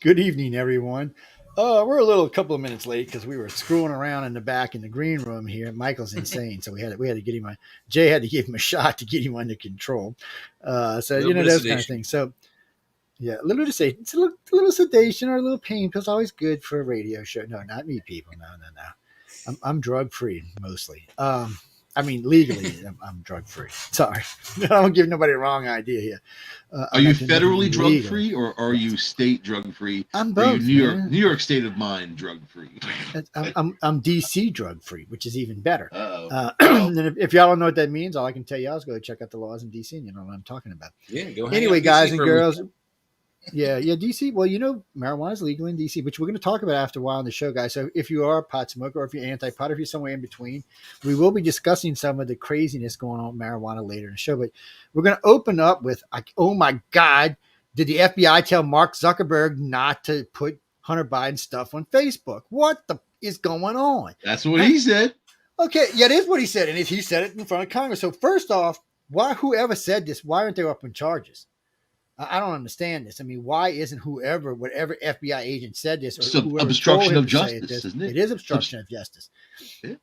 Good evening, everyone. We're a couple of minutes late because we were screwing around in the back in the green room here. Michael's insane, so we had to get him. Jay had to give him a shot to get him under control. A little bit of those kind of sedation. things. So yeah, a little sedation. It's a little sedation or a little pain pills always good for a radio show. No, not me, people. No, no, no. I'm drug free mostly. I mean legally, I'm drug free. Sorry, I don't give nobody the wrong idea here. Are I'm you not doing federally anything drug illegal. free, or are you state drug free? I'm Or are you both, man. New York state of mind drug free? I'm DC drug free, which is even better. Uh-oh. And if y'all don't know what that means, all I can tell y'all is go check out the laws in DC, and you know what I'm talking about. Yeah, go hang out Anyway, in DC guys and for a girls, weekend. yeah, DC. Well, marijuana is legal in DC, which we're going to talk about after a while on the show, guys. So if you are a pot smoker, or if you're anti-pot, or if you're somewhere in between, we will be discussing some of the craziness going on with marijuana later in the show. But we're going to open up with, oh my God, did the FBI tell Mark Zuckerberg not to put Hunter Biden stuff on Facebook? What the is going on? That's what he said. Okay, yeah, it is what he said, and he said it in front of Congress. So first off, whoever said this, why aren't they up on charges? I don't understand this. I mean, why isn't whatever FBI agent said this, It's or whoever obstruction told him of to say it, justice, isn't it? It is obstruction of justice. Yeah.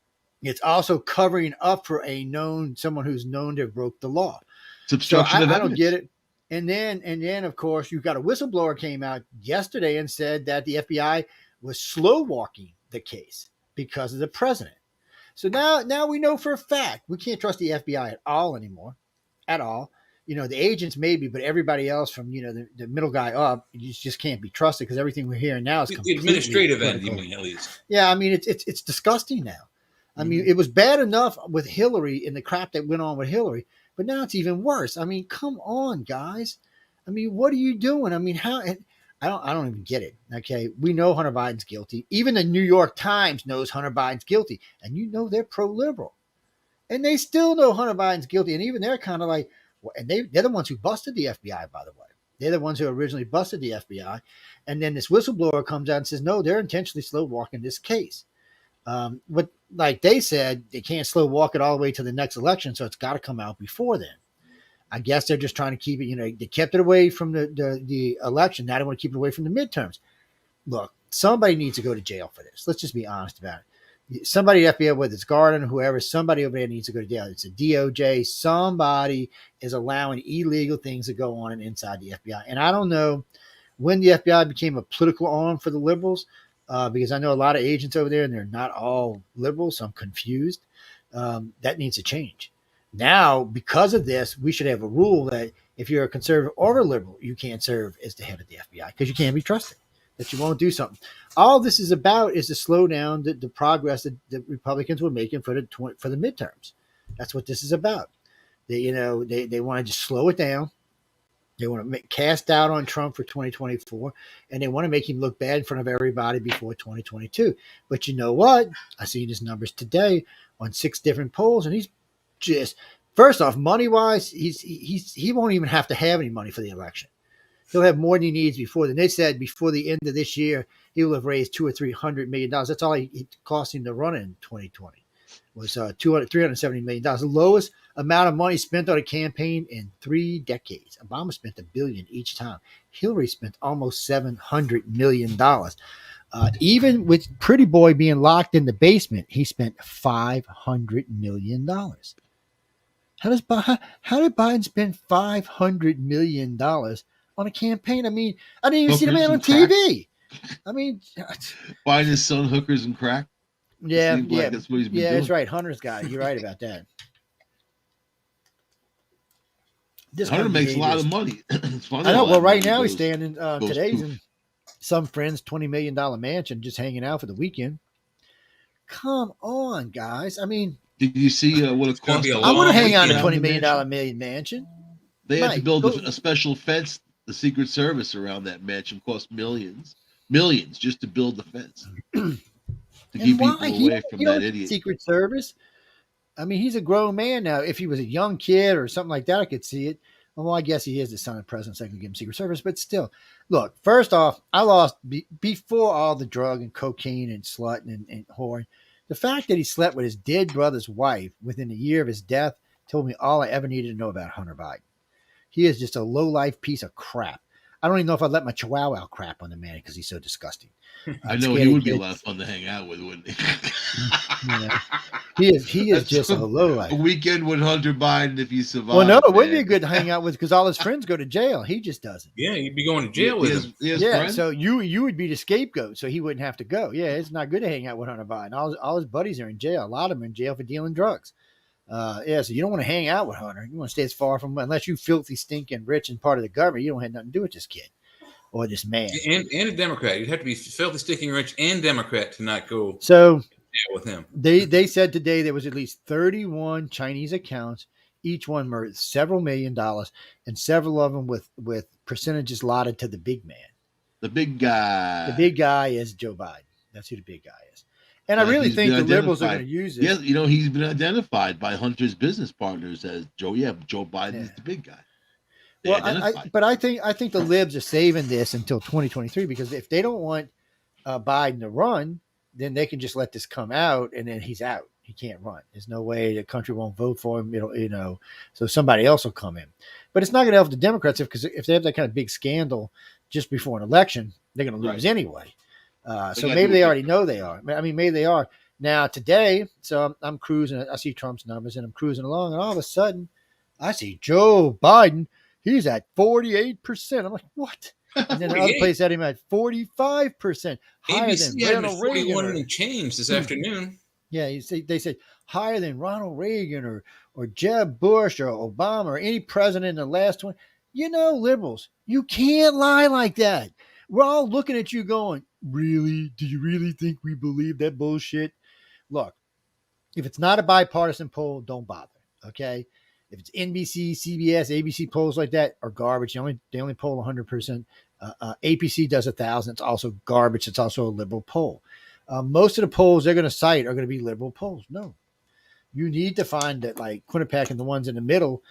It's also covering up for someone who's known to have broke the law. It's obstruction of I evidence. don't get it. And then of course you've got a whistleblower came out yesterday and said that the FBI was slow walking the case because of the president. So now we know for a fact we can't trust the FBI at all anymore, at all. The agents maybe, but everybody else from the middle guy up, you just can't be trusted because everything we're hearing now is The completely administrative end, political. you mean, at least. Yeah, I mean it's disgusting now. I mean, it was bad enough with Hillary and the crap that went on with Hillary, but now it's even worse. I mean, come on, guys. I mean, what are you doing? I mean, how? I don't even get it. Okay, we know Hunter Biden's guilty. Even the New York Times knows Hunter Biden's guilty, and they're pro-liberal, and they still know Hunter Biden's guilty, and even they're kind of like, well, and they're the ones who busted the FBI, by the way. They're the ones who originally busted the FBI, and then this whistleblower comes out and says, no, they're intentionally slow walking this case. But like they said, they can't slow walk it all the way to the next election, so it's got to come out before then. I guess they're just trying to keep it. They kept it away from the election. Now they want to keep it away from the midterms. Look, somebody needs to go to jail for this. Let's just be honest about it. Somebody at FBI, whether it's Garden, whoever, somebody over there needs to go to jail. It's a DOJ. Somebody is allowing illegal things to go on inside the FBI. And I don't know when the FBI became a political arm for the liberals, because I know a lot of agents over there, and they're not all liberals, so I'm confused. That needs to change. Now, because of this, we should have a rule that if you're a conservative or a liberal, you can't serve as the head of the FBI because you can't be trusted, that you won't do something. All this is about is to slow down the progress that the Republicans were making for the midterms. That's what this is about. They want to just slow it down. They want to cast doubt on Trump for 2024, and they want to make him look bad in front of everybody before 2022. But you know what? I seen his numbers today on 6 different polls, and he's just, first off, money wise, he won't even have to have any money for the election. He'll have more than he needs before. Then they said before the end of this year, he will have raised $200 or $300 million. That's all it cost him to run in 2020. Was $370 million, the lowest amount of money spent on a campaign in 3 decades. Obama spent $1 billion each time. Hillary spent almost $700 million. Even with Pretty Boy being locked in the basement, he spent $500 million. How did Biden spend $500 million on a campaign? I mean, I didn't even see the man on TV. I mean, buying his son hookers and crack. Yeah, that's what he's been doing. That's right. Hunter's got it. You're right about that. Hunter makes a lot of money. It's funny. I know. Well, right now he's staying in today's in some friend's $20 million mansion, just hanging out for the weekend. Come on, guys. I mean, did you see what it cost? I want to hang out in a $20 million mansion. They had to build a special fence. The Secret Service around that mansion cost millions just to build the fence. To keep people away from that idiot. Secret Service. I mean, he's a grown man now. If he was a young kid or something like that, I could see it. Well, I guess he is the son of the president, so I can give him Secret Service. But still, look, first off, I lost before all the drug and cocaine and slut and whoring. The fact that he slept with his dead brother's wife within a year of his death told me all I ever needed to know about Hunter Biden. He is just a low-life piece of crap. I don't even know if I'd let my Chihuahua crap on the man because he's so disgusting. I know he would be a lot of fun to hang out with, wouldn't he? You know, he is just a lowlife. A weekend with Hunter Biden if you survive. Well, no, it wouldn't be good to hang out with because all his friends go to jail. He just doesn't. Yeah, you'd be going to jail with him. Yeah, friends? so you would be the scapegoat, so he wouldn't have to go. Yeah, it's not good to hang out with Hunter Biden. All his buddies are in jail. A lot of them are in jail for dealing drugs. Yeah, so you don't want to hang out with Hunter. You want to stay as far from, unless you filthy, stinking, rich and part of the government. You don't have nothing to do with this kid or this man. And a Democrat. You'd have to be filthy, stinking, rich and Democrat to not go so with him. They said today there was at least 31 Chinese accounts, each one worth several $1 million, and several of them with percentages allotted to the big man. The big guy. The big guy is Joe Biden. That's who the big guy is. And I really think the liberals are going to use it. Yes, he's been identified by Hunter's business partners as Joe. Yeah, Joe Biden is the big guy. Well, I think the libs are saving this until 2023 because if they don't want Biden to run, then they can just let this come out and then he's out. He can't run. There's no way the country won't vote for him. So somebody else will come in. But it's not going to help the Democrats because if they have that kind of big scandal just before an election, they're going to lose anyway. So maybe they already know they are. I mean, maybe they are. Now today, so I'm cruising. I see Trump's numbers and I'm cruising along and all of a sudden I see Joe Biden. He's at 48%. I'm like, what? And then the other place had him at 45%, higher ABC than Ronald Reagan. 41 and change this afternoon. Yeah, they say higher than Ronald Reagan or Jeb Bush or Obama or any president in the last 20. Liberals, you can't lie like that. We're all looking at you going, really? Do you really think we believe that bullshit? Look, if it's not a bipartisan poll, don't bother, okay? If it's NBC, CBS, ABC polls like that are garbage. They only poll 100%. APC does 1,000. It's also garbage. It's also a liberal poll. Most of the polls they're going to cite are going to be liberal polls. No, you need to find that like Quinnipiac and the ones in the middle.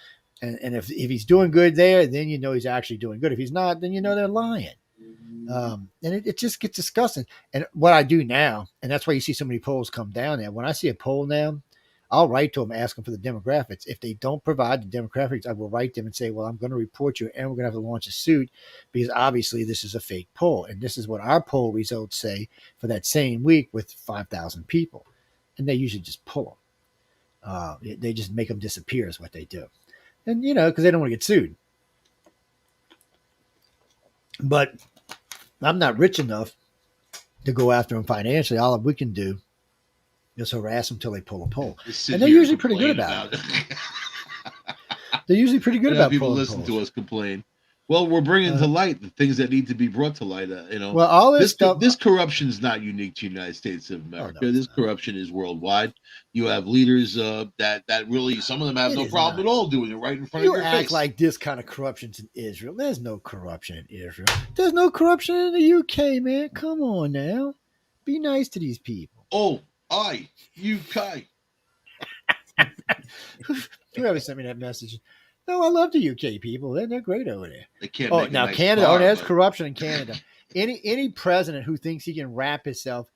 And if he's doing good there, then he's actually doing good. If he's not, then they're lying. And it just gets disgusting. And what I do now, and that's why you see so many polls come down there. When I see a poll now, I'll write to them, ask them for the demographics. If they don't provide the demographics, I will write them and say, well, I'm going to report you and we're going to have to launch a suit because obviously this is a fake poll. And this is what our poll results say for that same week with 5,000 people. And they usually just pull them. They just make them disappear is what they do. And, because they don't want to get sued. But I'm not rich enough to go after them financially. All we can do just harass them until they pull a poll. And they're usually pretty good about it. They're usually pretty good about people listen to us complain. Well, we're bringing to light the things that need to be brought to light. Well, all this stuff. This corruption is not unique to the United States of America. Oh, no, this corruption is worldwide. You have leaders that really, some of them have no problem at all doing it right in front of your face. You act like this kind of corruption's in Israel. There's no corruption in Israel. There's no corruption in the UK, man. Come on now. Be nice to these people. Oh, UK. Whoever sent me that message. No, I love the UK people. They're great over there. They can't. Oh, now nice Canada. Bar, there's corruption in Canada. Any president who thinks he can wrap himself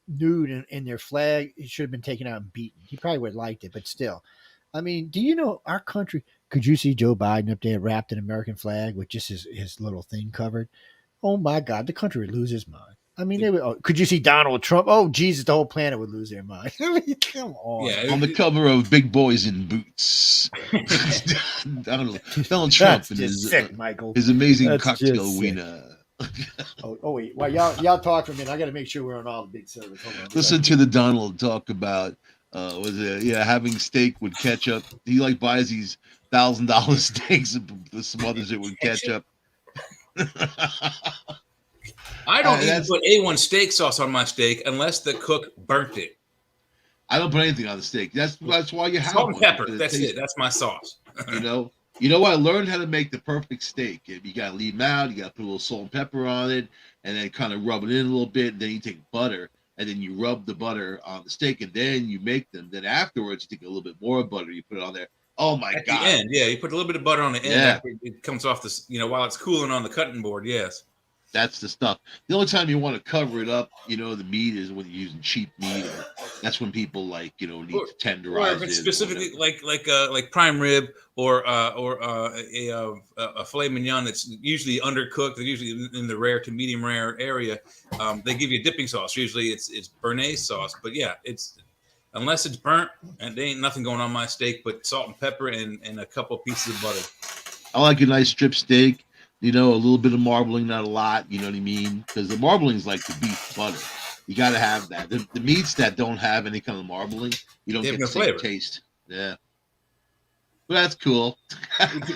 nude in their flag, he should have been taken out and beaten. He probably would have liked it, but still. I mean, do you know our country? Could you see Joe Biden up there wrapped in an American flag with just his little thing covered? Oh my God, the country would lose his mind. I mean, they would. Could you see Donald Trump? Oh, Jesus, the whole planet would lose their mind. I mean, come on. Yeah, on the cover of Big Boys in Boots, Donald Trump and his amazing cocktail wiener. Wait, well, y'all talk for a minute. I got to make sure we're on all the big servers. Hold on. Listen to the Donald talk about having steak with ketchup. He buys these $1,000 steaks and smothers it with ketchup. I don't even put A1 steak sauce on my steak unless the cook burnt it. I don't put anything on the steak. That's why you have salt and pepper. That's it. That's my sauce. You know what? I learned how to make the perfect steak. You gotta leave them out. You gotta put a little salt and pepper on it, and then kind of rub it in a little bit. And then you take butter, and then you rub the butter on the steak, and then you make them. Then afterwards, you take a little bit more butter. You put it on there. Oh my God! The end, yeah. You put a little bit of butter on the end after it comes off this. While it's cooling on the cutting board. Yes. That's the stuff. The only time you want to cover it up, the meat is when you're using cheap meat, or that's when people need to tenderize or if it's specifically like prime rib or a filet mignon that's usually undercooked. They're usually in the rare to medium rare area. They give you a dipping sauce. Usually it's béarnaise sauce, but yeah, unless it's burnt, and there ain't nothing going on my steak but salt and pepper and a couple pieces of butter. I like a nice strip steak. A little bit of marbling, not a lot. You know what I mean? Because the marbling is like the beef butter. You got to have that. The meats that don't have any kind of marbling, you don't get the same taste. Yeah. But that's cool.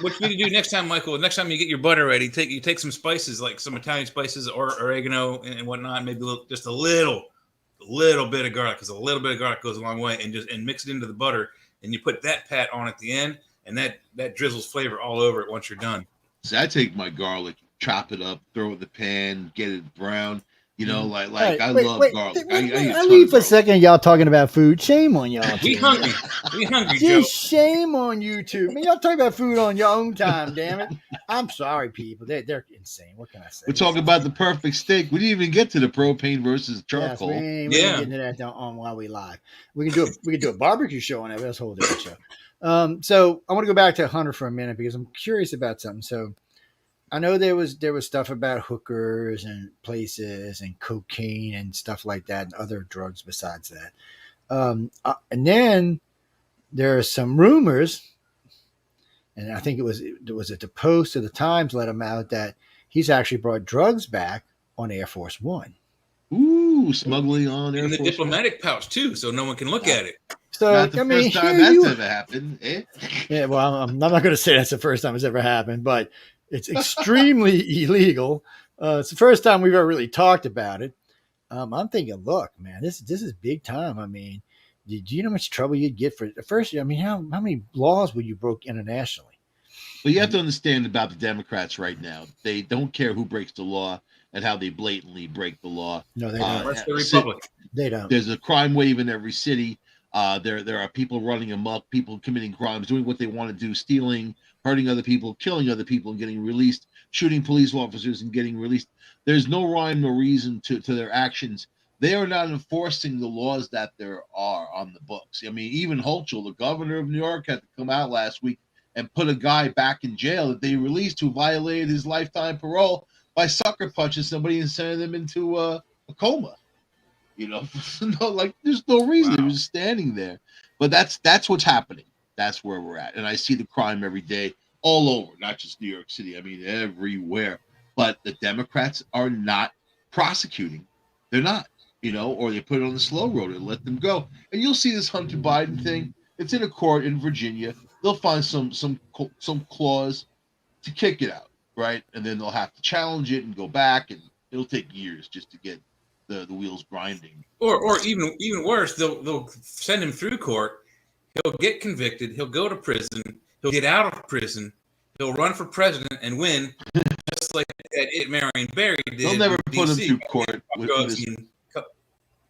What you need to do next time, Michael, next time you get your butter ready, you take some spices, like some Italian spices or oregano and whatnot, maybe just a little bit of garlic, because a little bit of garlic goes a long way, and mix it into the butter, and you put that pat on at the end, and that drizzles flavor all over it once you're done. So I take my garlic, chop it up, throw it in the pan, get it brown. Right, I love garlic. I leave for a second. Y'all talking about food. Shame on y'all. We hungry. Just Joe. Shame on you two. Y'all talking about food on your own time. Damn it. I'm sorry, people. They're insane. What can I say? We're talking about the perfect steak. We didn't even get to the propane versus charcoal. Yes, we ain't getting to that on while we live. We can do a barbecue show on that. That's a whole different show. So I want to go back to Hunter for a minute because I'm curious about something. So I know there was stuff about hookers and places and cocaine and stuff like that and other drugs besides that. And then there are some rumors, and I think it was at the Post or the Times let him out that he's actually brought drugs back on Air Force One. Ooh, smuggling on Air Force in the diplomatic pouch too, so no one can look at it. So not the first time that's ever happened. Eh? Yeah, well, I'm not going to say that's the first time it's ever happened, but it's extremely illegal. It's the first time we've ever really talked about it. I'm thinking, look, man, this is big time. Do you know how much trouble you'd get for it? First, how many laws would you broke internationally? Well, you have to understand about the Democrats right now. They don't care who breaks the law and how they blatantly break the law. No, they don't. That's the Republic. They don't. There's a crime wave in every city. There are people running amok, people committing crimes, doing what they want to do, stealing, hurting other people, killing other people and getting released, shooting police officers and getting released. There's no rhyme or reason to their actions. They are not enforcing the laws that there are on the books. Even Hochul, the governor of New York, had to come out last week and put a guy back in jail that they released who violated his lifetime parole by sucker punching somebody and sending them into a coma. There's no reason. Wow. He was just standing there. But that's what's happening. That's where we're at. And I see the crime every day all over, not just New York City. Everywhere. But the Democrats are not prosecuting. They're not, or they put it on the slow road and let them go. And you'll see this Hunter Biden thing. It's in a court in Virginia. They'll find some clause to kick it out, right? And then they'll have to challenge it and go back, and it'll take years just to get the wheels grinding. Or even worse, they'll send him through court. He'll get convicted. He'll go to prison. He'll get out of prison. He'll run for president and win, just like that Marion Barry did. They'll never put him through court.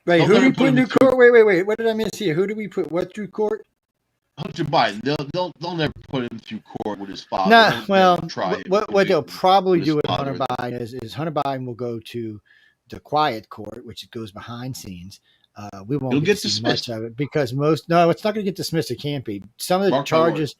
Wait, who do we put through court? Wait. What did I miss here? Who do we put what through court? Hunter Biden. They'll never put him through court with his father. Nah, well, what they'll probably do with Hunter Biden is Hunter Biden will go to the quiet court, which goes behind scenes. We won't get dismissed much of it because it's not going to get dismissed. It can't be. Some of the charges.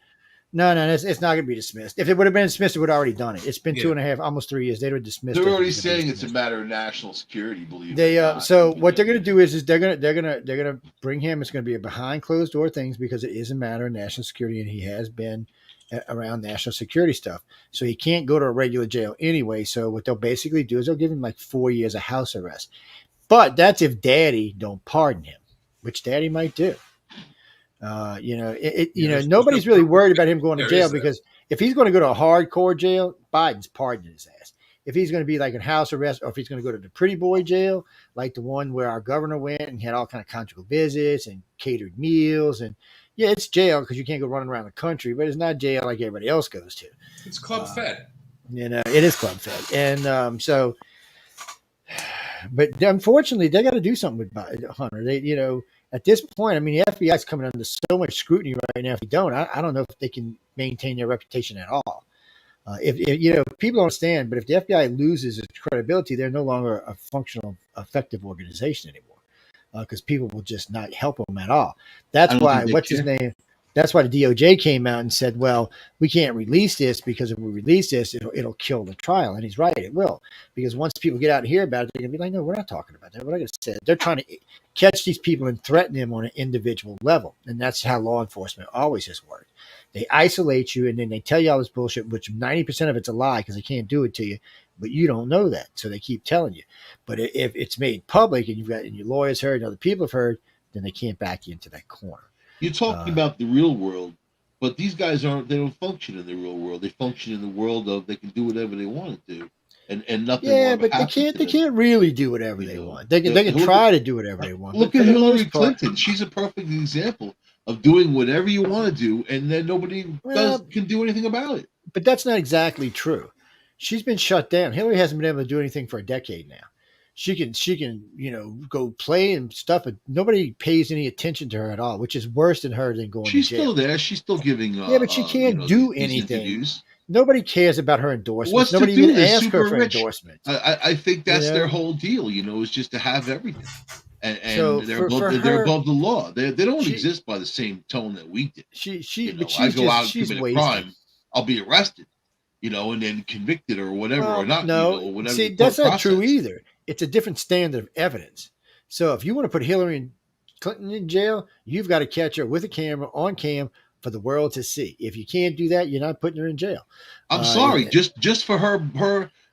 No, it's not going to be dismissed. If it would have been dismissed, it would have already done it. It's been 2.5, almost 3 years. They would have dismissed. They're already saying it's a matter of national security. Believe so what they're going to do is they're going to bring him. It's going to be a behind closed door things because it is a matter of national security, and he has been around national security stuff. So he can't go to a regular jail anyway. So what they'll basically do is they'll give him like 4 years of house arrest. But that's if Daddy don't pardon him, which Daddy might do. Nobody's really worried about him going to jail because if he's going to go to a hardcore jail, Biden's pardoning his ass. If he's going to be like in house arrest, or if he's going to go to the pretty boy jail, like the one where our governor went and had all kind of conjugal visits and catered meals, and it's jail because you can't go running around the country, but it's not jail like everybody else goes to. It's club fed. It is club fed, and but unfortunately, they got to do something with Hunter. They, at this point, the FBI is coming under so much scrutiny right now. If they don't, I don't know if they can maintain their reputation at all. If people don't understand, but if the FBI loses its credibility, they're no longer a functional, effective organization anymore because people will just not help them at all. I That's don't why think they what's his care. name? That's why the DOJ came out and said, "Well, we can't release this because if we release this, it'll kill the trial." And he's right, it will, because once people get out and hear about it, they're gonna be like, "No, we're not talking about that. We're not gonna say it." They're trying to catch these people and threaten them on an individual level, and that's how law enforcement always has worked. They isolate you and then they tell you all this bullshit, which 90% of it's a lie because they can't do it to you, but you don't know that, so they keep telling you. But if it's made public and and your lawyers heard and other people have heard, then they can't back you into that corner. You're talking about the real world, but these guys aren't. They don't function in the real world. They function in the world of they can do whatever they want to do, and nothing will Yeah, ever but they happen can't. to They them. can't really do whatever You they know, want. They can try to do whatever they want, but look for at the Hillary most part, Clinton. She's a perfect example of doing whatever you want to do, and then nobody well, can do anything about it. but that's not exactly true. She's been shut down. Hillary hasn't been able to do anything for a decade now. She can go play and stuff, but nobody pays any attention to her at all, which is worse than her than going to She's still jail. there. She's still giving Yeah, but she can't do these anything. interviews. Nobody cares about her endorsements. What's to Nobody do? even They're asks her super for rich. endorsements. I think You that's their know, whole deal. Is just to have everything, and so for they're her, above the law. They don't she exist by the same tone that we did. but I she's go just out and she's commit a wasted. crime, I'll be arrested, and then convicted or whatever, or Well, not, no, or whatever see, the that's court not true process. either. It's a different standard of evidence. So if you want to put Hillary and Clinton in jail, you've got to catch her with a camera on cam for the world to see. If you can't do that, you're not putting her in jail. I'm Uh, sorry, and, just for her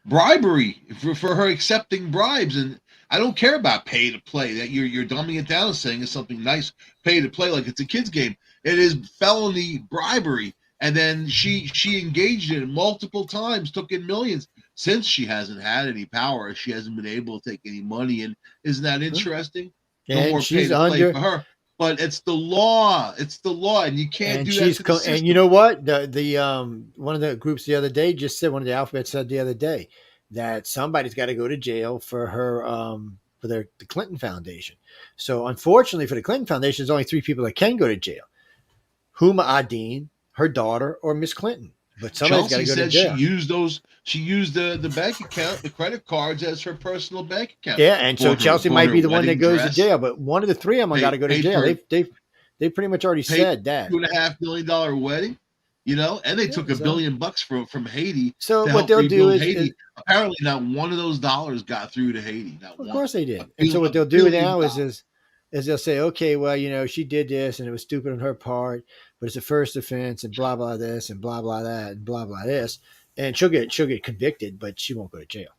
bribery, for her accepting bribes, and I don't care about pay to play. That you're dumbing it down and saying it's something nice, pay to play, like it's a kid's game. It is felony bribery, and then she engaged in it multiple times, took in millions. Since she hasn't had any power, she hasn't been able to take any money. And isn't that interesting? No and more pay she's to play under, for her. But it's the law. It's the law, and you can't and do that to the and you system. know what? The one of the groups the other day just said, one of the alphabets said the other day that somebody's got to go to jail for her for the Clinton Foundation. So unfortunately for the Clinton Foundation, there's only three people that can go to jail: Huma Abedin, her daughter, or Miss Clinton. But somebody's got to Chelsea go to said she jail. used those. She used the bank account, the credit cards, as her personal bank account. Yeah, and so Chelsea Bought might her be the one that wedding goes to dress. jail. But one of the three of them got to go to Paid jail. for They pretty much already paid said that. $2.5 million wedding. And they took $1 billion from Haiti So to what help they'll do rebuild is Haiti. Apparently, not one of those dollars got through to Haiti. Not of one. course they did. A And so what $1 they'll do billion. now is they'll say, okay, well, she did this and it was stupid on her part, but it's a first offense and blah blah this and blah blah that and blah blah this, and she'll get convicted, but she won't go to jail.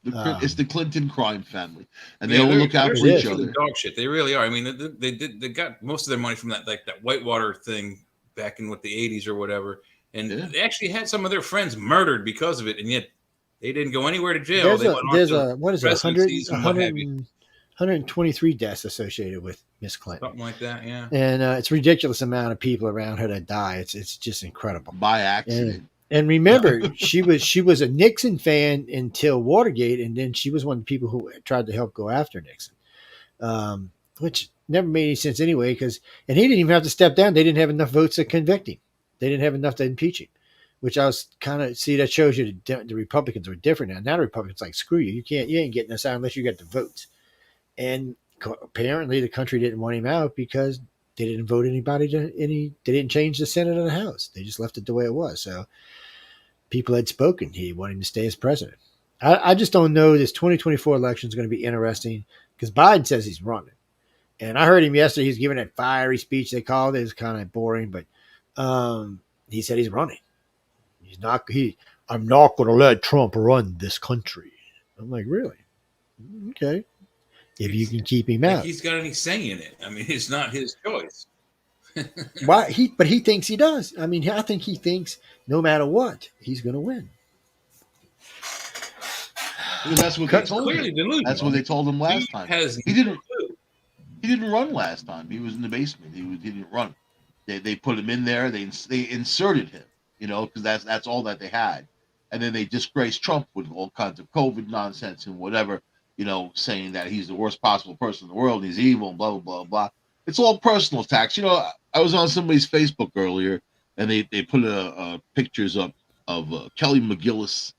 It's the Clinton crime family, and they Yeah, all they're look out they're for each really other. dog shit. They really are. I mean, they got most of their money from that Whitewater thing back in the 80s or whatever, and they actually had some of their friends murdered because of it, and yet they didn't go anywhere to jail. There's what is it, 100, 123 deaths associated with Miss Clinton, something like that. Yeah, and it's a ridiculous amount of people around her that die. It's just incredible by accident. And remember, she was a Nixon fan until Watergate, and then she was one of the people who tried to help go after Nixon, which never made any sense anyway. And he didn't even have to step down. They didn't have enough votes to convict him. They didn't have enough to impeach him, which I was kind of that shows you the Republicans were different now. Now the Republicans like, screw you, you ain't getting us out unless you get the votes. And apparently the country didn't want him out because they didn't vote anybody they didn't change the Senate or the House. They just left it the way it was. So people had spoken. He wanted him to stay as president. I just don't know. This 2024 election is going to be interesting because Biden says he's running. And I heard him yesterday. He's giving that fiery speech they called it. It was kind of boring, but he said he's running. I'm not going to let Trump run this country. I'm like, really? Okay. If you can keep him out. he's got any say in it. I mean, it's not his choice. Why? But he thinks he does. I mean, I think he thinks no matter what, he's going to win. Because that's what they told him. That's what they told him last time. He didn't run last time. He was in the basement. He didn't run. They put him in there. They inserted him. Because that's all that they had. And then they disgraced Trump with all kinds of COVID nonsense and whatever. Saying that he's the worst possible person in the world. He's evil and blah blah blah blah. It's all personal attacks. I was on somebody's Facebook earlier, and they put pictures up Kelly McGillis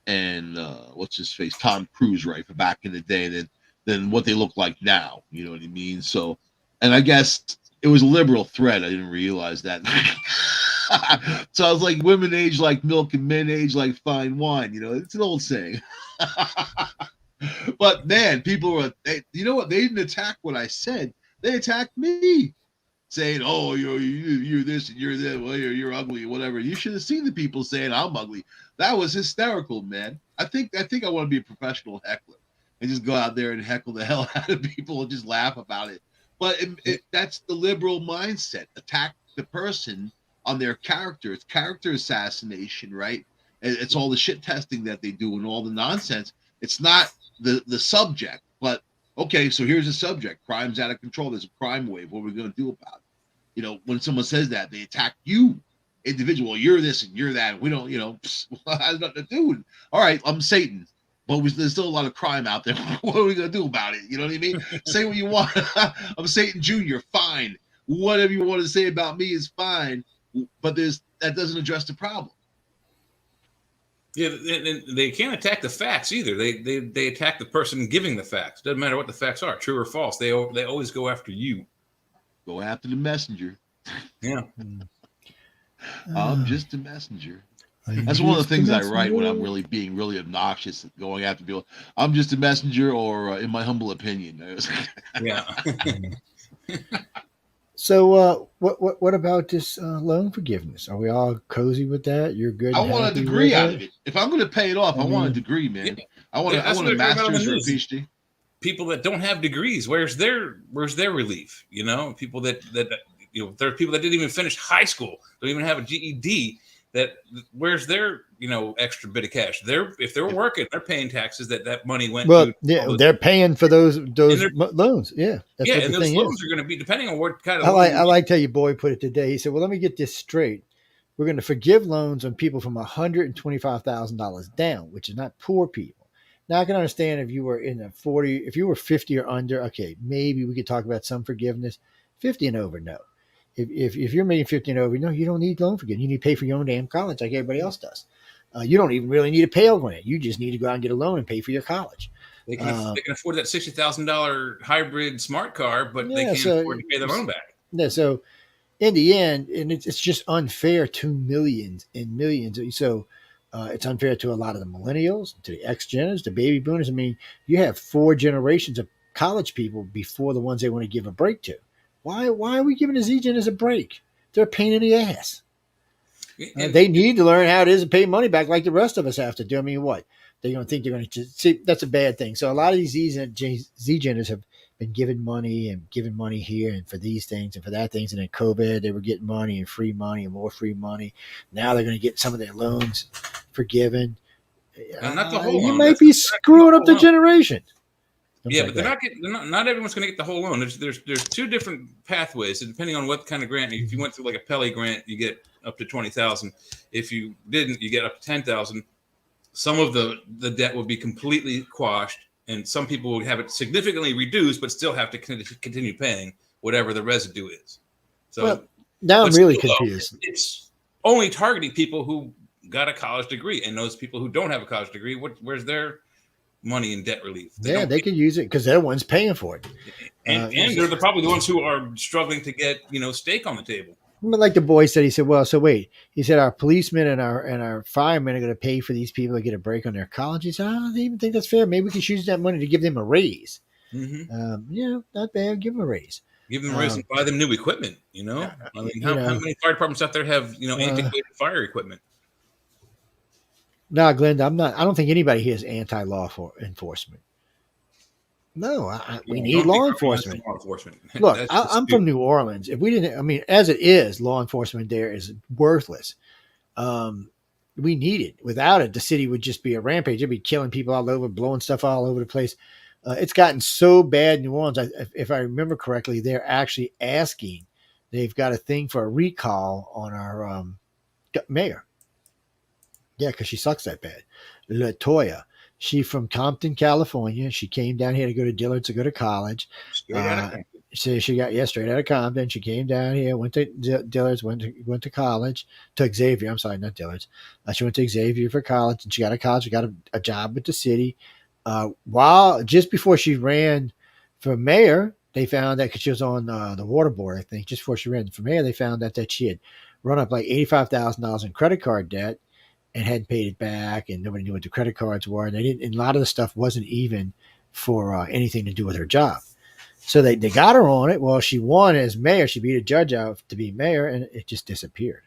and what's his face, Tom Cruise, right, for back in the day than what they look like now. You know what I mean? So, and I guess it was a liberal threat. I didn't realize that. So I was like, women age like milk and men age like fine wine. You know, it's an old saying. But man, people were, you know what? They didn't attack what I said. They attacked me, saying, "Oh, you're this and you're that. Well, you're ugly, whatever." You should have seen the people saying I'm ugly. That was hysterical, man. I think I want to be a professional heckler and just go out there and heckle the hell out of people and just laugh about it. But that's the liberal mindset. Attack the person on their character. It's character assassination, right? It's all the shit testing that they do and all the nonsense. It's not the subject, but okay, so here's the subject. Crime's out of control. There's a crime wave. What are we going to do about it? You know, when someone says that, they attack you, individual. You're this and you're that. We don't, has nothing to do. All right, I'm Satan, but there's still a lot of crime out there. What are we going to do about it? You know what I mean? Say what you want. I'm Satan Jr. Fine. Whatever you want to say about me is fine, but that doesn't address the problem. Yeah, they can't attack the facts either. They attack the person giving the facts. Doesn't matter what the facts are, true or false. They always go after you. Go after the messenger. Yeah. I'm just a messenger. That's one of the things I write when I'm being really obnoxious, going after people. I'm just a messenger, or in my humble opinion. Yeah. So, what about this loan forgiveness? Are we all cozy with that? You're good. I want a degree out of it. If I'm going to pay it off, I want a degree, man. Yeah. I want a master's or a PhD. People that don't have degrees, where's their relief? You know, people that there are people that didn't even finish high school, don't even have a GED. Where's their extra bit of cash? If they're working, they're paying taxes. That money went. Well, they're paying for those loans. Yeah, that's what and those loans are going to be depending on what kind of. I like how your boy put it today. He said, "Well, let me get this straight. We're going to forgive loans on people from $125,000 down, which is not poor people. Now I can understand if you were in the 40, if you were 50 or under. Okay, maybe we could talk about some forgiveness. 50 and over, no." If you're making 50 and over, no, you don't need loan forgiveness. You need to pay for your own damn college like everybody else does. You don't even really need a Pell Grant. You just need to go out and get a loan and pay for your college. They can afford that $60,000 hybrid smart car, but they can't afford to pay their loan back. Yeah, so in the end, and it's just unfair to millions and millions. So it's unfair to a lot of the millennials, to the X-Geners, the baby boomers. I mean, you have 4 generations of college people before the ones they want to give a break to. Why are we giving the Z-Geners a break? They're a pain in the ass. They need to learn how it is to pay money back like the rest of us have to do. I mean, what? They're going to think they're going to see. That's a bad thing. So a lot of these Z-Geners have been given money here and for these things and for that things. And then COVID, they were getting money and free money and more free money. Now they're going to get some of their loans forgiven. Not the whole you might be screwing up the generation. Yeah, but not everyone's going to get the whole loan. There's 2 different pathways, and depending on what kind of grant. If you went through like a Pell grant, you get up to $20,000. If you didn't, you get up to $10,000. Some of the debt will be completely quashed, and some people will have it significantly reduced, but still have to continue paying whatever the residue is. So now I'm really confused. It's only targeting people who got a college degree, and those people who don't have a college degree, where's their money in debt relief? They could use it because they're the ones paying for it, and they're probably the ones who are struggling to get steak on the table. But like the boy said, he said, "Well, so wait." He said, "Our policemen and our firemen are going to pay for these people to get a break on their college." He said, "I don't even think that's fair. Maybe we could use that money to give them a raise." Mm-hmm. Not bad. Give them a raise. Give them a raise and buy them new equipment. I mean, how many fire departments out there have antiquated fire equipment? No, Glenda, I don't think anybody here is anti-law enforcement. No, we need law enforcement. Look, I'm from New Orleans. If we didn't, I mean, as it is, law enforcement there is worthless. We need it. Without it, the city would just be a rampage. It'd be killing people all over, blowing stuff all over the place. It's gotten so bad in New Orleans. If I remember correctly, they're actually asking. They've got a thing for a recall on our mayor. Yeah, because she sucks that bad. LaToya. She from Compton, California. She came down here to go to Dillard to go to college. she got straight out of Compton. She came down here, went to Dillard's, went to college, to Xavier. I'm sorry, not Dillard's. She went to Xavier for college, and she got a college. She got a job with the city. While just before she ran for mayor, they found that because she was on the water board, I think, just before she ran for mayor, they found out that she had run up like $85,000 in credit card debt and hadn't paid it back, and nobody knew what the credit cards were. And they didn't. And a lot of the stuff wasn't even for anything to do with her job. So they got her on it. Well, she won as mayor. She beat a judge out to be mayor, and it just disappeared.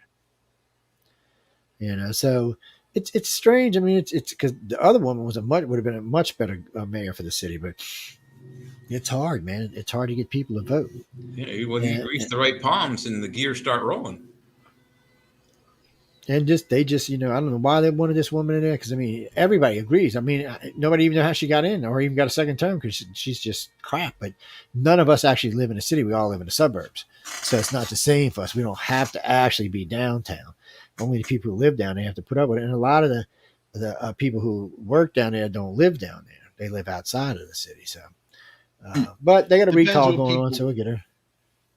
So it's strange. I mean, it's because the other woman would have been a much better mayor for the city, but it's hard, man. It's hard to get people to vote. Yeah, well, you reach the right palms and the gears start rolling. And they just, I don't know why they wanted this woman in there. Because I mean, everybody agrees. I mean, nobody even know how she got in or even got a second term because she's just crap. But none of us actually live in a city. We all live in the suburbs, so it's not the same for us. We don't have to actually be downtown. Only the people who live down there have to put up with it. And a lot of the people who work down there don't live down there. They live outside of the city. So, but they got a recall going on, so we'll get her.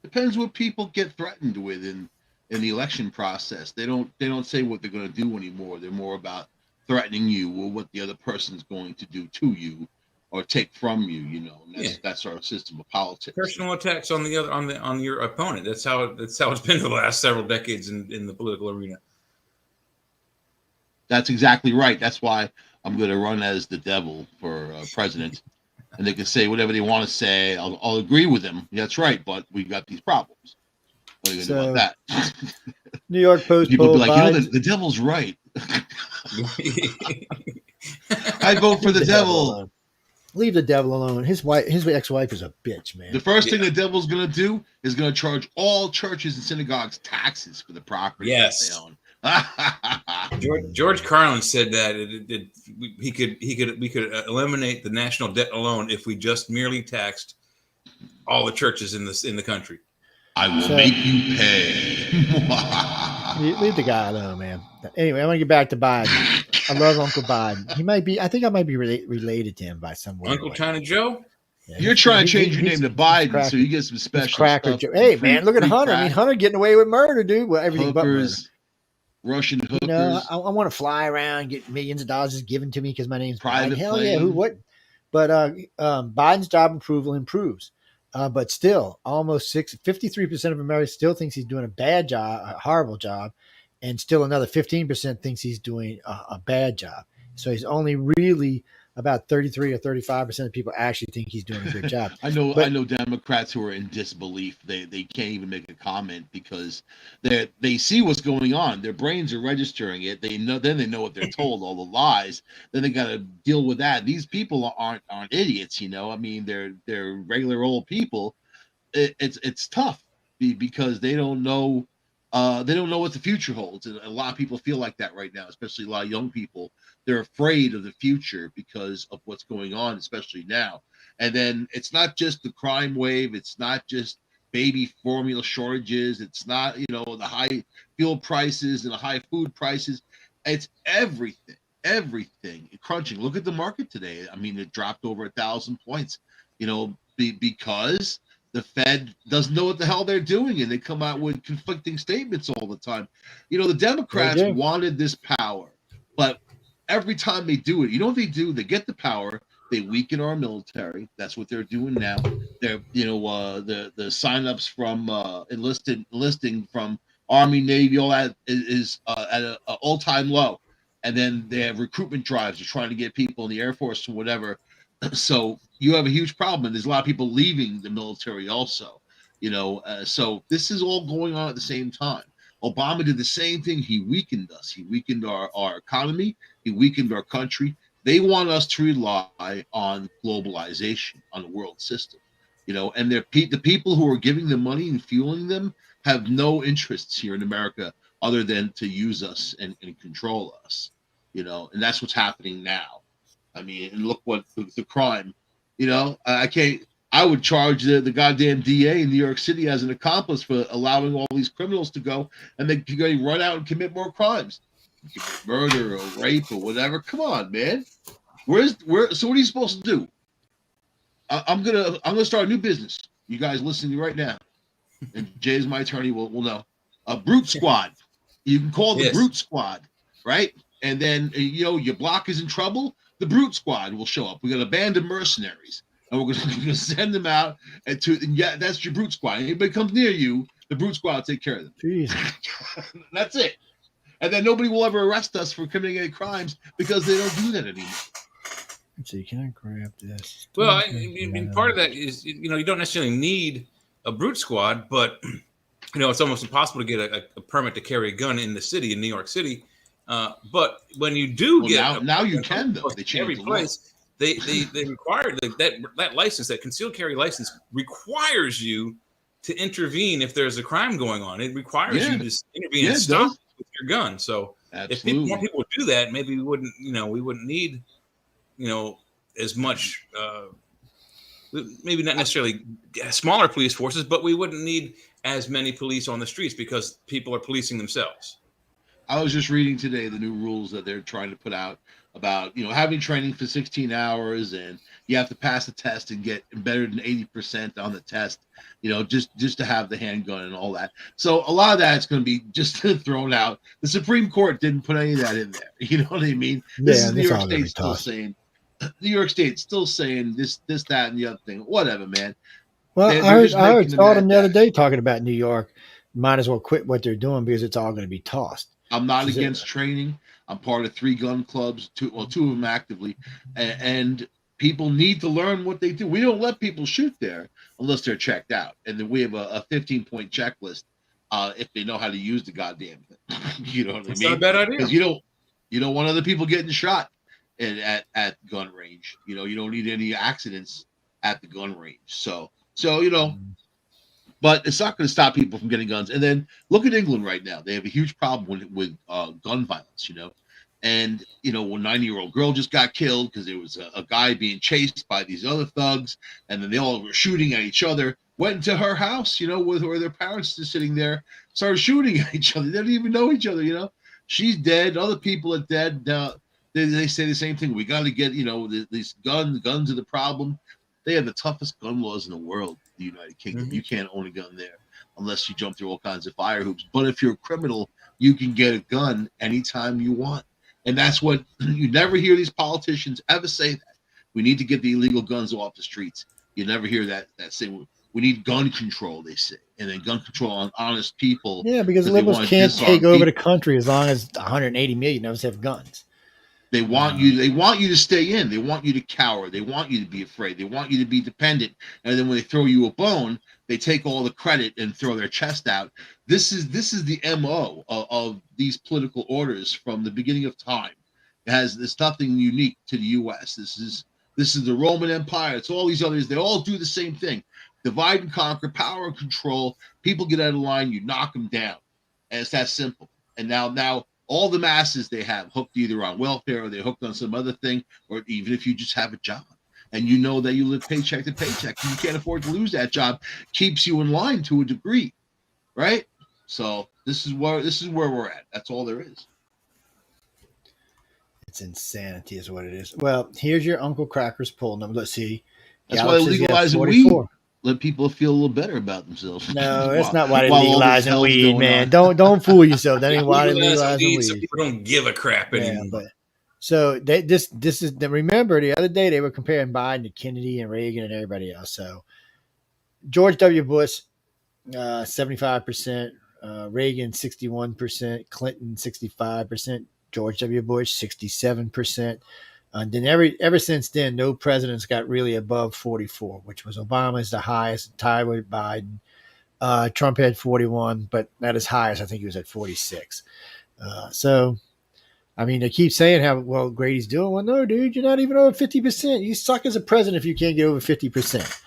Depends what people get threatened with in the election process. They don't say what they're going to do anymore. They're more about threatening you or what the other person's going to do to you or take from you. And that's our system of politics. Personal attacks on the other on your opponent. That's how it's been for the last several decades in the political arena. That's exactly right. That's why I'm going to run as the devil for president. And they can say whatever they want to say. I'll agree with them. That's right, but we got these problems. What are you going to do about that? New York Post people poll. Be like, the devil's right. I vote for the devil. Leave the devil alone. His ex-wife is a bitch, man. The first thing the devil's going to do is going to charge all churches and synagogues taxes for the property that they own. George Carlin said that we could eliminate the national debt alone if we just merely taxed all the churches in the country. I will make you pay. Leave the guy alone, man. Anyway, I'm gonna get back to Biden. I love Uncle Biden. I think I might be related to him by some way. Uncle China Joe. Yeah, you're trying to change your name to Biden so you get some special cracker stuff. Hey, man, look at Hunter. I mean, Hunter getting away with murder, dude. Well, everything hookers, but murder. Russian hookers. I want to fly around, get millions of dollars given to me because my name's private Biden. Hell yeah, who what? But Biden's job approval improves. But still, almost 53% of Americans still thinks he's doing a bad job, a horrible job, and still another 15% thinks he's doing a bad job. So he's only really about 33 or 35% of people actually think he's doing a good job. I know Democrats who are in disbelief. They can't even make a comment because they see what's going on. Their brains are registering it. They know what they're told, all the lies. Then they got to deal with that. These people aren't idiots, I mean, they're regular old people. It's tough because they don't know. They don't know what the future holds, and a lot of people feel like that right now, especially a lot of young people. They're afraid of the future because of what's going on, especially now. And then it's not just the crime wave. It's not just baby formula shortages. It's not, the high fuel prices and the high food prices. It's everything crunching. Look at the market today. I mean, it dropped over 1,000 points, because the Fed doesn't know what the hell they're doing, and they come out with conflicting statements all the time. The Democrats wanted this power, but every time they do it, you know what they do? They get the power, they weaken our military. That's what they're doing now. They're, the signups from enlisting from Army, Navy, all that is at an all-time low. And then they have recruitment drives. They're trying to get people in the Air Force or whatever. So you have a huge problem, and there's a lot of people leaving the military also. So this is all going on at the same time. Obama did the same thing. He weakened us. He weakened our economy. He weakened our country. They want us to rely on globalization, on the world system, and the people who are giving them money and fueling them have no interests here in America other than to use us and control us, and that's what's happening now. I mean, and look what the crime, I would charge the goddamn DA in New York City as an accomplice for allowing all these criminals to go, and they can run out and commit more crimes, murder or rape or whatever. Come on, man. So what are you supposed to do? I'm gonna start a new business. You guys listening right now, and Jay is my attorney, will know. A brute squad. You can call the Yes. brute squad, right? And then your block is in trouble. The brute squad will show up. We got a band of mercenaries, and we're going to send them out. And that's your brute squad. Anybody comes near you, the brute squad will take care of them. Jesus. That's it. And then nobody will ever arrest us for committing any crimes because they don't do that anymore. Let's see, can I grab this? Well, I mean, part of that is, you don't necessarily need a brute squad, but, it's almost impossible to get a permit to carry a gun in the city, in New York City. But when you do now you can, though. They changed every place, they require that license, that concealed carry license requires you to intervene if there's a crime going on. It requires you to intervene and stop with your gun. So if more people would do that, maybe we wouldn't need, as much, maybe not necessarily smaller police forces, but we wouldn't need as many police on the streets because people are policing themselves. I was just reading today the new rules that they're trying to put out about, having training for 16 hours, and you have to pass the test and get better than 80% on the test, just to have the handgun and all that. So a lot of that's going to be just thrown out. The Supreme Court didn't put any of that in there. You know what I mean? This is New York State still saying, New York State still saying this, that, and the other thing. Whatever, man. Well, I heard them the other day talking about New York. Might as well quit what they're doing because it's all going to be tossed. I'm not against training. I'm part of 3 gun clubs, 2 of them actively, and people need to learn what they do. We don't let people shoot there unless they're checked out, and then we have a 15-point checklist if they know how to use the goddamn thing. You know what I mean? That's not a bad idea. Because you don't want other people getting shot at gun range. You don't need any accidents at the gun range. So but it's not going to stop people from getting guns. And then look at England right now. They have a huge problem with gun violence, And, when a 90-year-old girl just got killed because there was a guy being chased by these other thugs, and then they all were shooting at each other, went into her house, where their parents are sitting there, started shooting at each other. They didn't even know each other, She's dead. Other people are dead. They say the same thing. We got to get, these guns are the problem. They have the toughest gun laws in the world, the United Kingdom. Mm-hmm. You can't own a gun there unless you jump through all kinds of fire hoops. But if you're a criminal, you can get a gun anytime you want. And that's what you never hear these politicians ever say that. We need to get the illegal guns off the streets. You never hear that saying. We need gun control, they say. And then gun control on honest people. Yeah, because liberals can't take over the country as long as 180 million of us have guns. They want you to stay in. They want you to cower. They want you to be afraid. They want you to be dependent. And then when they throw you a bone, they take all the credit and throw their chest out. This is the MO of these political orders from the beginning of time. There's nothing unique to the US. This is the Roman Empire. It's all these others. They all do the same thing. Divide and conquer, power and control. People get out of line, you knock them down. And it's that simple. And now all the masses they have hooked either on welfare or they're hooked on some other thing, or even if you just have a job and that you live paycheck to paycheck and you can't afford to lose that job, keeps you in line to a degree, right? So this is where we're at. That's all there is. It's insanity is what it is. Well, here's your Uncle Cracker's poll number. Let's see. That's why they're legalizing weed. Let people feel a little better about themselves. No, that's not why they're legalizing weed, man. Don't fool yourself. That ain't why they're legalizing weed. So people don't give a crap anymore. So this is remember the other day they were comparing Biden to Kennedy and Reagan and everybody else. So George W. Bush, 75%, Reagan 61%, Clinton 65%, George W. Bush 67%. And then ever since then, no president's got really above 44, which was Obama's the highest, tied with Biden. Trump had 41, but not as high as I think he was at 46. So, I mean, they keep saying how well Grady's doing. Well, no, dude, you're not even over 50%. You suck as a president if you can't get over 50%.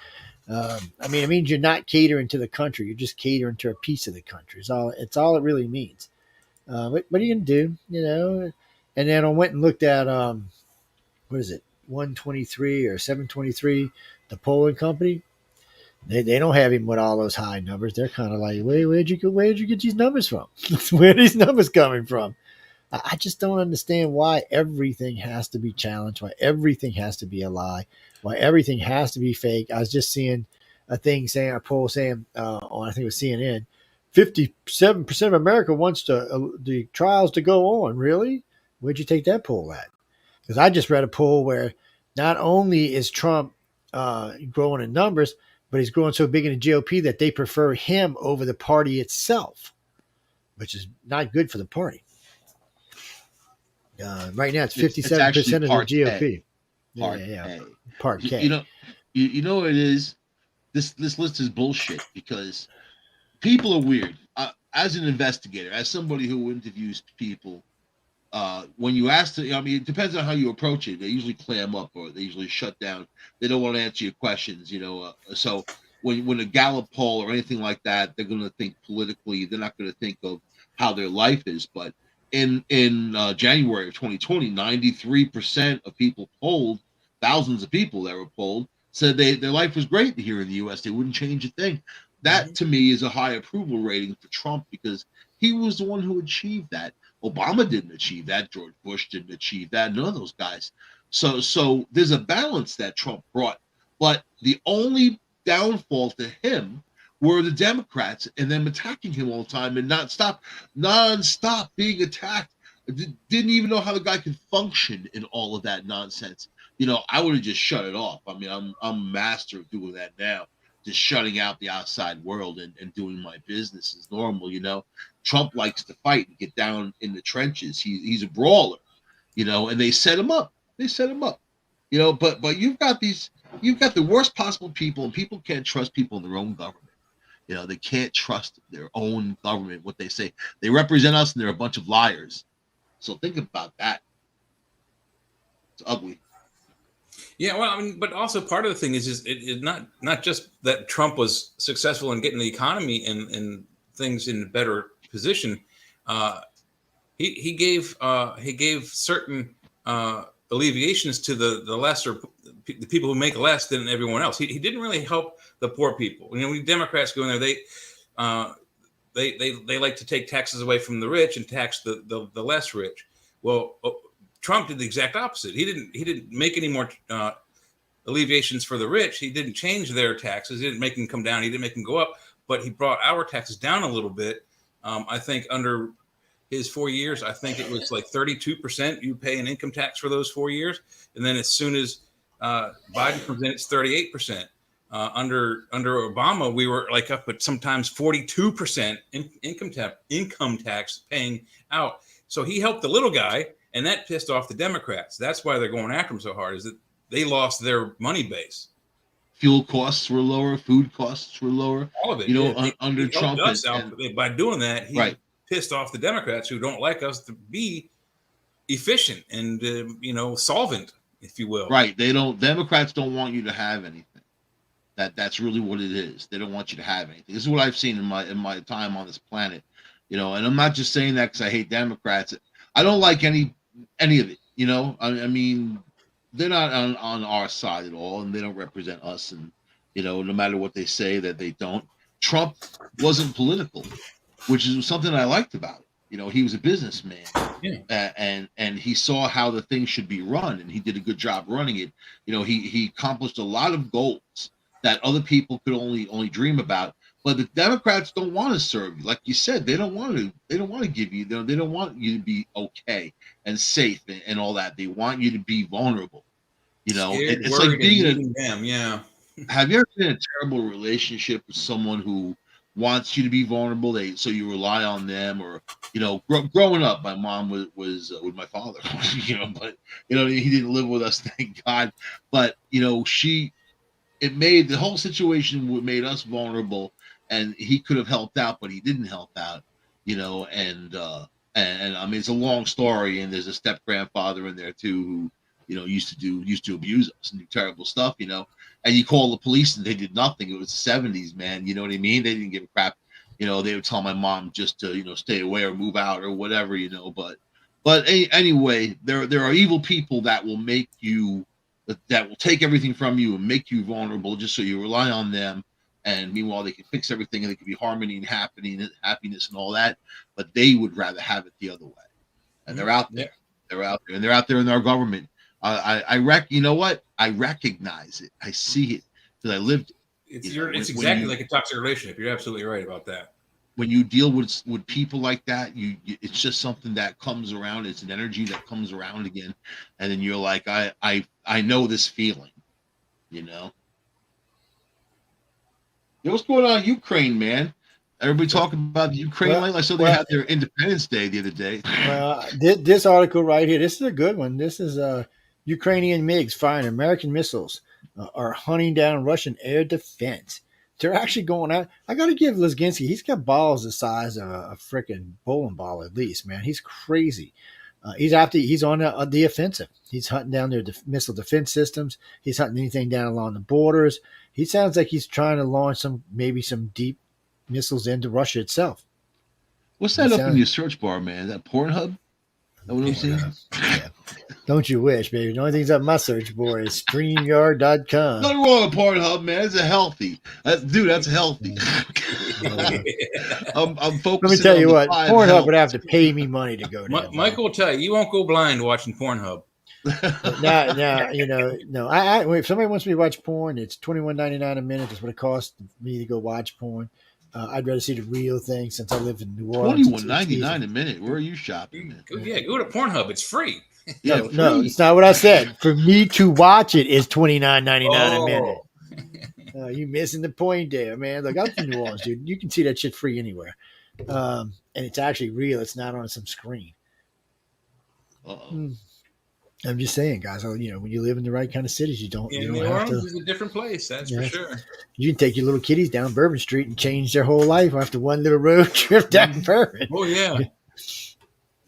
I mean, it means you're not catering to the country. You're just catering to a piece of the country. It's all it really means. What are you going to do, And then I went and looked at what is it, 123 or 723, the polling company. They don't have him with all those high numbers. They're kind of like, where'd you get these numbers from? Where are these numbers coming from? I just don't understand why everything has to be challenged, why everything has to be a lie, why everything has to be fake. I was just seeing a poll saying on I think it was CNN, 57% of America wants the trials to go on. Really? Where'd you take that poll at? Because I just read a poll where not only is Trump growing in numbers, but he's growing so big in the GOP that they prefer him over the party itself, which is not good for the party. Right now, it's It's actually 57% of the Part GOP. Part Yeah. A. Part K. You know what it is. This list is bullshit because people are weird. As an investigator, as somebody who interviews people, when you ask them, I mean, it depends on how you approach it. They usually clam up or they usually shut down. They don't want to answer your questions, So when a Gallup poll or anything like that, they're going to think politically. They're not going to think of how their life is. But in January of 2020, 93% of people polled, thousands of people that were polled, said their life was great here in the U.S. They wouldn't change a thing. That to me is a high approval rating for Trump because he was the one who achieved that. Obama didn't achieve that. George Bush didn't achieve that. None of those guys. So there's a balance that Trump brought. But the only downfall to him were the Democrats and them attacking him all the time and non-stop being attacked. Didn't even know how the guy could function in all of that nonsense. I would have just shut it off. I mean, I'm a master of doing that now. Just shutting out the outside world and doing my business as normal, Trump likes to fight and get down in the trenches. He's a brawler, and they set him up. But you've got the worst possible people, and people can't trust people in their own government. They can't trust their own government, what they say. They represent us and they're a bunch of liars. So think about that. It's ugly. Yeah, well, I mean, but also part of the thing is it not just that Trump was successful in getting the economy and things in a better position. He gave certain alleviations to the people who make less than everyone else. He didn't really help the poor people. When Democrats go in there, they like to take taxes away from the rich and tax the less rich. Well, Trump did the exact opposite. He didn't make any more alleviations for the rich. He didn't change their taxes. He didn't make them come down. He didn't make them go up. But he brought our taxes down a little bit. I think under his 4 years, I think it was like 32% you pay an income tax for those 4 years. And then as soon as Biden comes in, it's 38%. Under Obama, we were like up at sometimes 42% income tax paying out. So he helped the little guy. And that pissed off the Democrats. That's why they're going after him so hard, is that they lost their money base. Fuel costs were lower. Food costs were lower. All of it. Under Trump. By doing that, he pissed off the Democrats who don't like us to be efficient and, solvent, if you will. Right. Democrats don't want you to have anything. That's really what it is. They don't want you to have anything. This is what I've seen in my time on this planet. And I'm not just saying that because I hate Democrats. I don't like any of it, I mean, they're not on our side at all, and they don't represent us. And, no matter what they say that they don't. Trump wasn't political, which is something I liked about it. He was a businessman, and he saw how the thing should be run, and he did a good job running it. He accomplished a lot of goals that other people could only dream about. But the Democrats don't want to serve you, like you said. They don't want to give you. They don't want you to be okay and safe and all that. They want you to be vulnerable. It's like being them. Yeah. Have you ever been in a terrible relationship with someone who wants you to be vulnerable? So you rely on them, or growing up, my mom was with my father. But he didn't live with us, thank God. But it made the whole situation made us vulnerable. And he could have helped out, but he didn't help out, and I mean, it's a long story, and there's a step grandfather in there too who, used to abuse us and do terrible stuff, and you call the police and they did nothing. It was the 70s, man. You know what I mean? They didn't give a crap. They would tell my mom just to, stay away or move out or whatever, but anyway, there are evil people that will that will take everything from you and make you vulnerable just so you rely on them. And meanwhile, they can fix everything, and they can be harmony and happiness and all that. But they would rather have it the other way. And they're out there. Yeah. They're out there, and they're out there in our government. You know what? I recognize it. I see it because I lived it. It's exactly like a toxic relationship. You're absolutely right about that. When you deal with people like that, it's just something that comes around. It's an energy that comes around again, and then you're like, I know this feeling, you know. Yo, what's going on in Ukraine, man? Everybody talking about the Ukraine lately. I saw they had their Independence Day the other day. Well, this article right here, this is a good one. This is Ukrainian MiGs firing American missiles are hunting down Russian air defense. They're actually going out. I got to give Lizginski, he's got balls the size of a freaking bowling ball at least, man. He's crazy. He's on the offensive. He's hunting down their missile defense systems. He's hunting anything down along the borders. He sounds like he's trying to launch maybe some deep missiles into Russia itself. What's that up in your search bar, man? That Pornhub? Is that what I'm seeing? Yeah. Don't you wish, baby? The only thing's up my search bar is StreamYard.com. Nothing wrong with Pornhub, man. It's healthy. That's healthy. I'm focusing. Let me tell you what, Pornhub would have to pay me money to go there. Michael will tell you won't go blind watching Pornhub. Now, no. If somebody wants me to watch porn, it's $21.99 a minute. That's what it costs me to go watch porn. I'd rather see the real thing since I live in New Orleans. $21.99 a minute. Where are you shopping? Go to Pornhub. It's free. Yeah, no, it's not what I said. For me to watch it is $29.99 a minute. You missing the point there, man. Look, I'm from New Orleans, dude. You can see that shit free anywhere, and it's actually real. It's not on some screen. I'm just saying, guys. When you live in the right kind of cities, you don't New have Orleans to. is a different place, that's for sure. You can take your little kiddies down Bourbon Street and change their whole life after one little road trip down Bourbon. Oh yeah, it's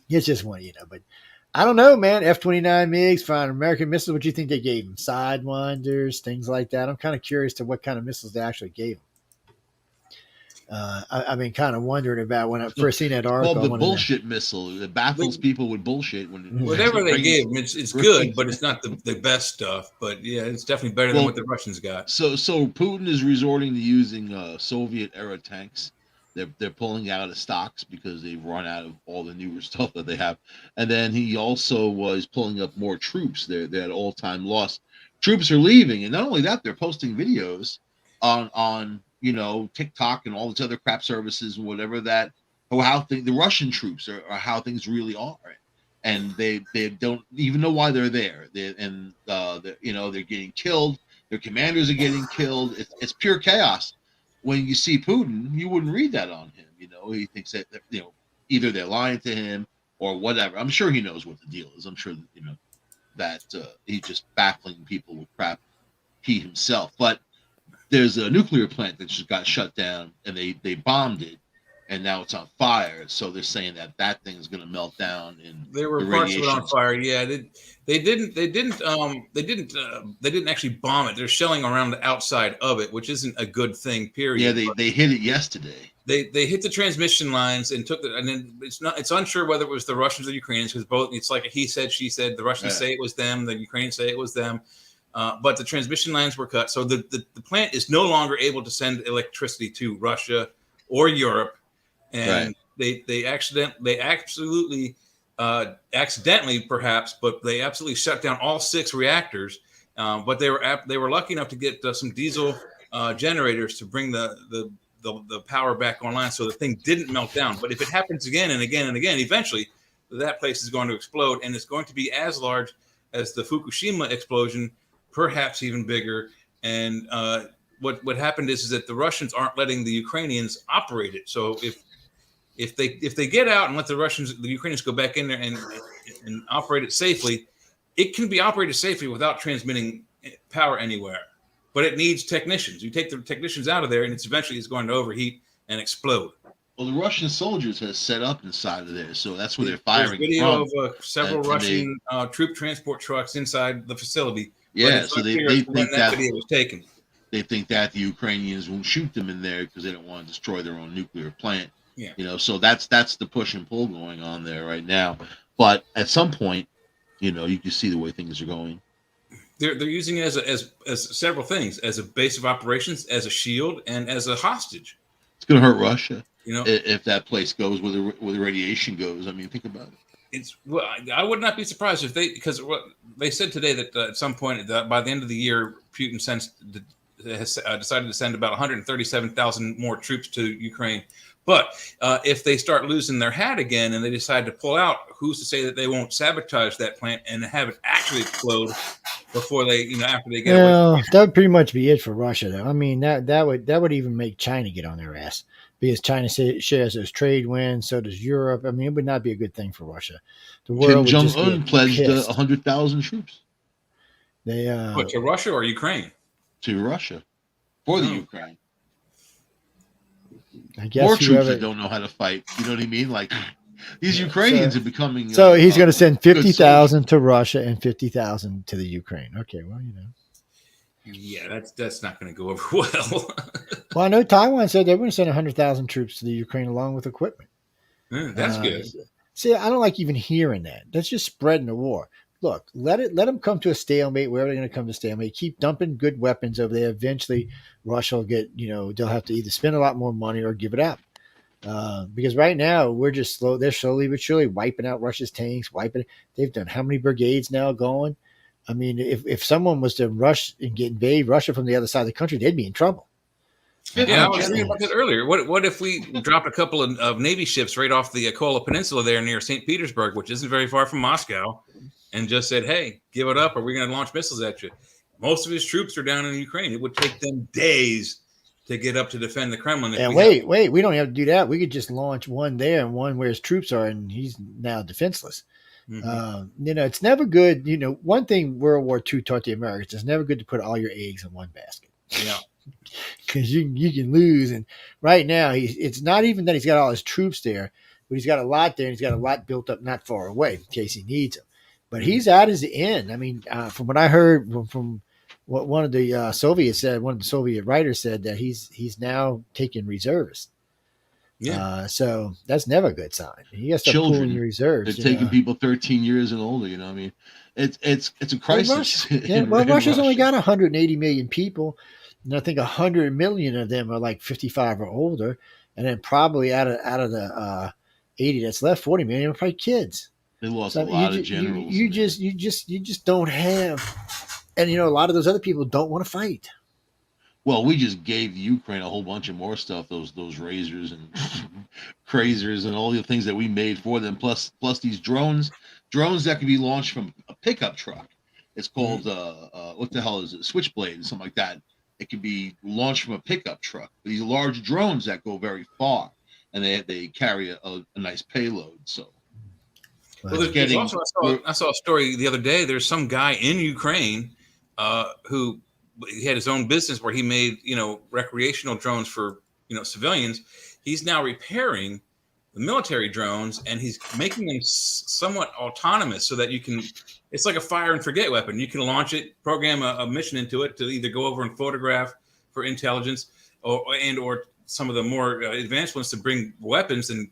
just one, but. I don't know, man. F-29 MiGs firing American missiles. What do you think they gave them? Sidewinders, things like that. I'm kind of curious to what kind of missiles they actually gave them. I've been kind of wondering about when I first seen that article. Well, the bullshit missile. It baffles people with bullshit. Whatever they gave them, it's good, but it's not the best stuff. But yeah, it's definitely better than what the Russians got. So Putin is resorting to using Soviet-era tanks. They're pulling out of stocks because they've run out of all the newer stuff that they have. And then he also was pulling up more troops. They're at all-time loss. Troops are leaving. And not only that, they're posting videos on TikTok and all these other crap services and whatever the Russian troops are how things really are. And they don't even know why they're there. They're getting killed. Their commanders are getting killed. It's pure chaos. When you see Putin, you wouldn't read that on him. He thinks that either they're lying to him or whatever. I'm sure he knows what the deal is. I'm sure that he's just baffling people with crap he himself. But there's a nuclear plant that just got shut down, and they bombed it, and now it's on fire. So they're saying that thing is going to melt down. And there were parts of it on fire. Yeah, they didn't actually bomb it. They're shelling around the outside of it, which isn't a good thing. Period. Yeah, they hit it yesterday. They hit the transmission lines and took it, and then it's unsure whether it was the Russians or the Ukrainians, because both, it's like a he said, she said. The Russians say it was them, the Ukrainians say it was them, but the transmission lines were cut, so the plant is no longer able to send electricity to Russia or Europe, and they absolutely perhaps, but they absolutely shut down all 6 reactors. But they were lucky enough to get some diesel generators to bring the power back online, so the thing didn't melt down. But if it happens again and again and again, eventually that place is going to explode, and it's going to be as large as the Fukushima explosion, perhaps even bigger. And what happened is that the Russians aren't letting the Ukrainians operate it. So if they get out and let the Ukrainians go back in there and operate it safely, it can be operated safely without transmitting power anywhere. But it needs technicians. You take the technicians out of there, and it's eventually going to overheat and explode. Well, the Russian soldiers have set up inside of there, so that's where they're firing. There's video of several Russian troop transport trucks inside the facility. Yeah, so they think that video was taken. They think that the Ukrainians won't shoot them in there because they don't want to destroy their own nuclear plant. Yeah. So that's the push and pull going on there right now. But at some point, you can see the way things are going. They're using it as several things, as a base of operations, as a shield, and as a hostage. It's going to hurt Russia, if that place goes where the radiation goes. I mean, think about it. I would not be surprised because what they said today that at some point by the end of the year, Putin sensed has decided to send about 137,000 more troops to Ukraine. But if they start losing their hat again and they decide to pull out, who's to say that they won't sabotage that plant and have it actually explode before they, after they get away? Well, that would pretty much be it for Russia, though. I mean, that would even make China get on their ass because China shares those trade wins. So does Europe. I mean, it would not be a good thing for Russia. The Kim world would Jong just Un get pledged pissed. 100,000 troops They What, to Russia or Ukraine? to Russia for the Oh. Ukraine. I guess More troops whoever. that don't know how to fight. You know what I mean? Like these Ukrainians are becoming. So he's going to send good 50,000 to Russia and 50,000 to the Ukraine. Okay, well, Yeah, that's not going to go over well. Well, I know Taiwan said they're going to send 100,000 troops to the Ukraine along with equipment. That's good. See, I don't like even hearing that. That's just spreading the war. Look, let them come to a stalemate wherever they're going to come to stalemate. Keep dumping good weapons over there. Eventually, Russia will get, they'll have to either spend a lot more money or give it up. Because right now we're just slow. They're slowly but surely wiping out Russia's tanks. They've done how many brigades now going? I mean, if someone was to rush and invade Russia from the other side of the country, they'd be in trouble. Yeah, I was reading about that earlier. What if we dropped a couple of Navy ships right off the Kola Peninsula there near St. Petersburg, which isn't very far from Moscow, and just said, "Hey, give it up, or we're going to launch missiles at you." Most of his troops are down in Ukraine. It would take them days to get up to defend the Kremlin. And wait, we don't have to do that. We could just launch one there and one where his troops are, and he's now defenseless. Mm-hmm. It's never good. One thing World War II taught the Americans: it's never good to put all your eggs in one basket. Yeah. Because you can lose. And right now, it's not even that he's got all his troops there, but he's got a lot there, and he's got a lot built up not far away in case he needs them. But he's at his end. I mean, from what I heard from what one of the Soviets said, one of the Soviet writers said that he's now taking reservists. Yeah. So that's never a good sign. You got to start pulling your reserves. They're taking people 13 years and older. I mean, it's a crisis. Russia's only got 180 million people. And I think 100 million of them are like 55 or older, and then probably out of the 80 that's left, 40 million are probably kids. They lost a lot of generals. You just don't have, and a lot of those other people don't want to fight. Well, we just gave Ukraine a whole bunch of more stuff, those razors and crazers and all the things that we made for them, plus these drones that can be launched from a pickup truck. It's called what the hell is it? Switchblade, something like that. It can be launched from a pickup truck. These large drones that go very far, and they carry a nice payload. So, well, I saw a story the other day. There's some guy in Ukraine who he had his own business where he made recreational drones for civilians. He's now repairing the military drones, and he's making them somewhat autonomous so that you can. It's like a fire and forget weapon. You can launch it, program a mission into it to either go over and photograph for intelligence, or some of the more advanced ones to bring weapons, and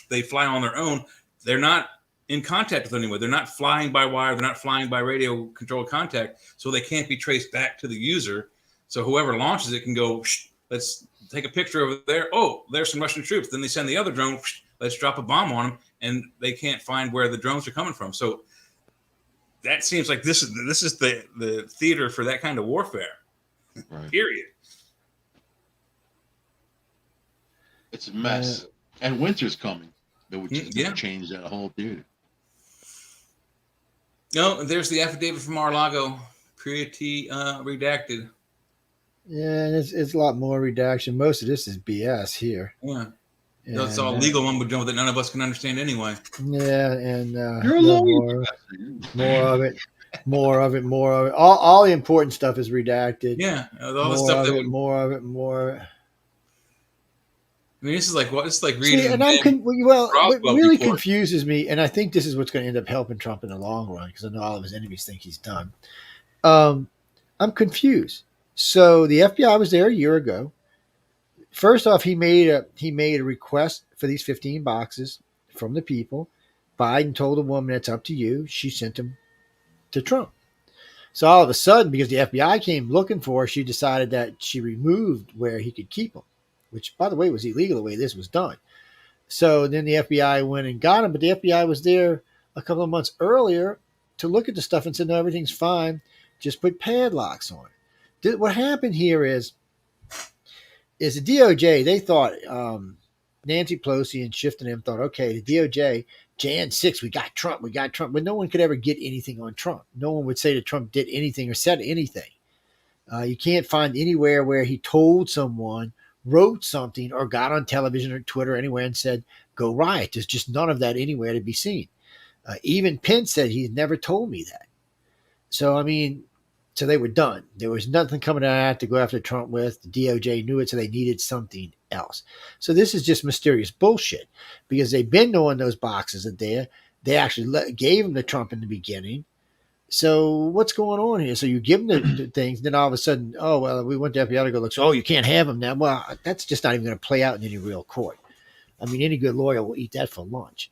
they fly on their own. They're not in contact with anyone. They're not flying by wire. They're not flying by radio controlled contact, so they can't be traced back to the user. So whoever launches it can go, let's take a picture over there. Oh, there's some Russian troops. Then they send the other drone. Let's drop a bomb on them, and they can't find where the drones are coming from. So that seems like this is the theater for that kind of warfare. Right. Period. It's a mess, and winter's coming. That would just change that whole theater. No, there's the affidavit from Mar-a-Lago, pretty redacted. Yeah, it's a lot more redaction. Most of this is BS here. Yeah. It's all legal mumbo jumbo that none of us can understand anyway. Yeah, and you're a lawyer. More of it. All the important stuff is redacted. Yeah, all the stuff more of it. I mean, this is like what it's like reading. See, and what really confuses me, and I think this is what's going to end up helping Trump in the long run, because I know all of his enemies think he's done. I'm confused. So the FBI was there a year ago. First off, he made a request for these 15 boxes from the people. Biden told the woman, "It's up to you." She sent them to Trump. So all of a sudden, because the FBI came looking for her, she decided that she removed where he could keep them, which, by the way, was illegal the way this was done. So then the FBI went and got him, but the FBI was there a couple of months earlier to look at the stuff and said, "No, everything's fine. Just put padlocks on it." what happened here is the DOJ, they thought Nancy Pelosi and Schiff and them thought, okay, the DOJ, Jan 6, we got Trump. But no one could ever get anything on Trump. No one would say that Trump did anything or said anything. You can't find anywhere where he told someone, wrote something, or got on television or Twitter or anywhere and said, go riot. There's just none of that anywhere to be seen. Even Pence said he's never told me that. So, I mean, so they were done. There was nothing coming out to go after Trump with. The DOJ knew it, so they needed something else. So this is just mysterious bullshit because they've been knowing those boxes are there. They actually gave them to Trump in the beginning. So what's going on here? So you give them the things, then all of a sudden, oh, well, we went to FBI to go look. So, oh, you can't have them now. Well, that's just not even going to play out in any real court. I mean, any good lawyer will eat that for lunch.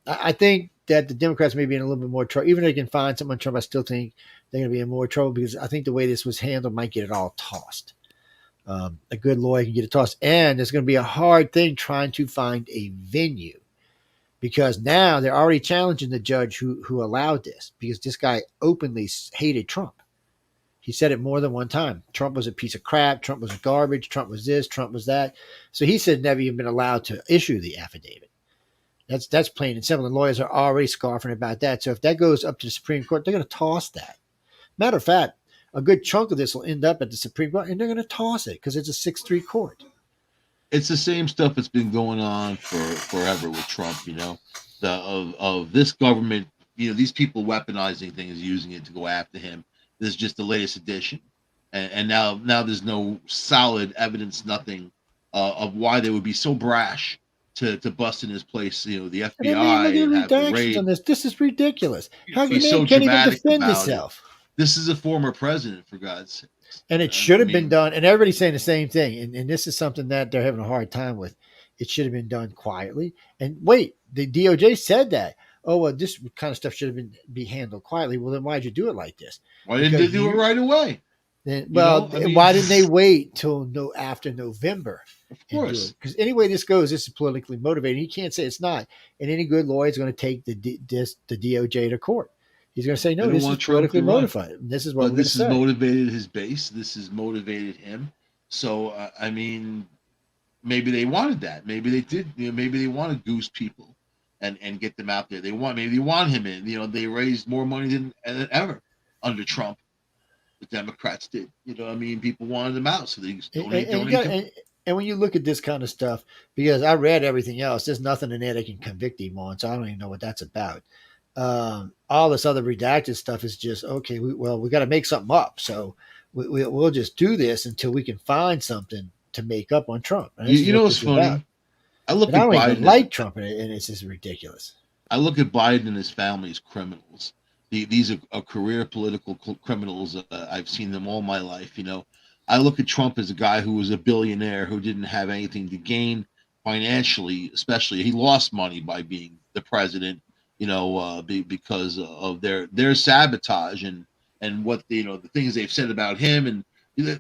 I think that the Democrats may be in a little bit more trouble. Even if they can find someone Trump, I still think they're going to be in more trouble because I think the way this was handled might get it all tossed. A good lawyer can get it tossed. And it's going to be a hard thing trying to find a venue because now they're already challenging the judge who allowed this because this guy openly hated Trump. He said it more than one time. Trump was a piece of crap. Trump was garbage. Trump was this. Trump was that. So he said never even been allowed to issue the affidavit. That's plain and simple. And lawyers are already scoffing about that. So if that goes up to the Supreme Court, they're going to toss that. Matter of fact, a good chunk of this will end up at the Supreme Court, and they're going to toss it because it's a 6-3 court. It's the same stuff that's been going on for forever with Trump. You know, of this government. You know, these people weaponizing things, using it to go after him. This is just the latest edition, and now there's no solid evidence, nothing of why they would be so brash to bust in his place. You know, the FBI and have the raid on this. This is ridiculous. How can so can't even defend himself? This is a former president, for God's sake. And it should have been done. And everybody's saying the same thing. And this is something that they're having a hard time with. It should have been done quietly. And wait, the DOJ said that. Oh, well, this kind of stuff should have be handled quietly. Well, then why'd you do it like this? Why didn't they do it right away? Then, why didn't they wait till after November? Of course. Because anyway this goes, this is politically motivated. He can't say it's not. And any good lawyer is going to take the DOJ to court. He's going to say, no, this is politically motivated. This is what this has motivated his base. This has motivated him. So, I mean, maybe they wanted that. Maybe they did. You know, maybe they want to goose people and get them out there. Maybe they want him in. You know, they raised more money than ever under Trump. The Democrats did. You know, I mean, people wanted them out, so they donate. And when you look at this kind of stuff, because I read everything else, there's nothing in there they can convict him on, so I don't even know what that's about. All this other redacted stuff is just, okay, we got to make something up. So we'll just do this until we can find something to make up on Trump. You know what's funny? About. I don't even like Trump, and it's just ridiculous. I look at Biden and his family as criminals. These are career political criminals. I've seen them all my life. You know, I look at Trump as a guy who was a billionaire who didn't have anything to gain financially, especially. He lost money by being the president, you know, because of their sabotage and what, you know, the things they've said about him. And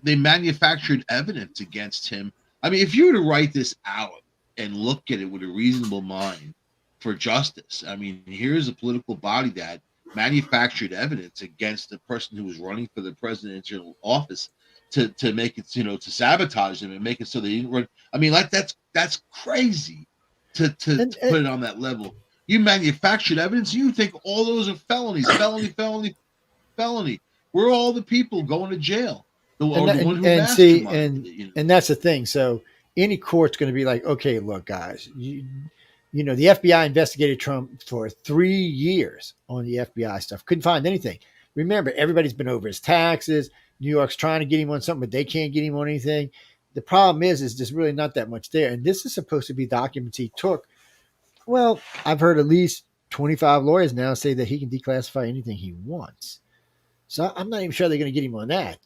they manufactured evidence against him. I mean, if you were to write this out and look at it with a reasonable mind for justice, I mean, here's a political body that manufactured evidence against the person who was running for the presidential office to make it, you know, to sabotage them and make it so they didn't run. I mean, like that's crazy to put it on that level. You manufactured evidence. You think all those are felonies, felony. We're all the people going to jail. And that's the thing. So any court's going to be like, okay, look, guys, you know, the FBI investigated Trump for 3 years on the FBI stuff. Couldn't find anything. Remember, everybody's been over his taxes. New York's trying to get him on something, but they can't get him on anything. The problem is there's really not that much there. And this is supposed to be documents he took. Well, I've heard at least 25 lawyers now say that he can declassify anything he wants. So I'm not even sure they're going to get him on that.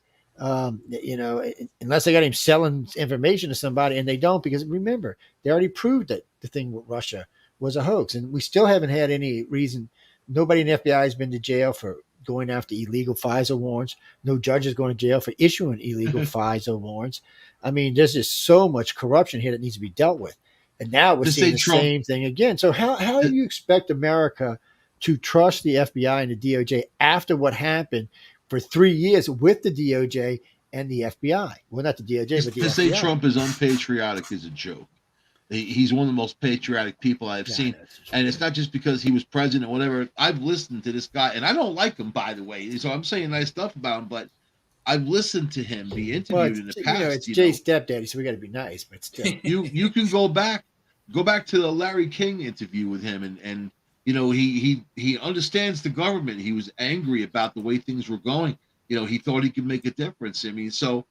You know, unless they got him selling information to somebody, and they don't, because remember, they already proved that the thing with Russia was a hoax, and we still haven't had any reason. Nobody in the FBI has been to jail for going after illegal FISA warrants. No judge is going to jail for issuing illegal FISA warrants. I mean, there's just so much corruption here that needs to be dealt with, and now we're seeing the same thing again. So how do you expect America to trust the FBI and the DOJ after what happened for 3 years with the DOJ and the FBI. Well, not the DOJ, but the To say FBI. Trump is unpatriotic is a joke. He's one of the most patriotic people I've seen. And it's not just because he was president or whatever. I've listened to this guy, and I don't like him, by the way. So I'm saying nice stuff about him, but I've listened to him be interviewed in the past. It's Jay's stepdaddy, so we got to be nice, but still. You can go back to the Larry King interview with him, and he understands the government. He was angry about the way things were going. He thought he could make a difference. I mean, so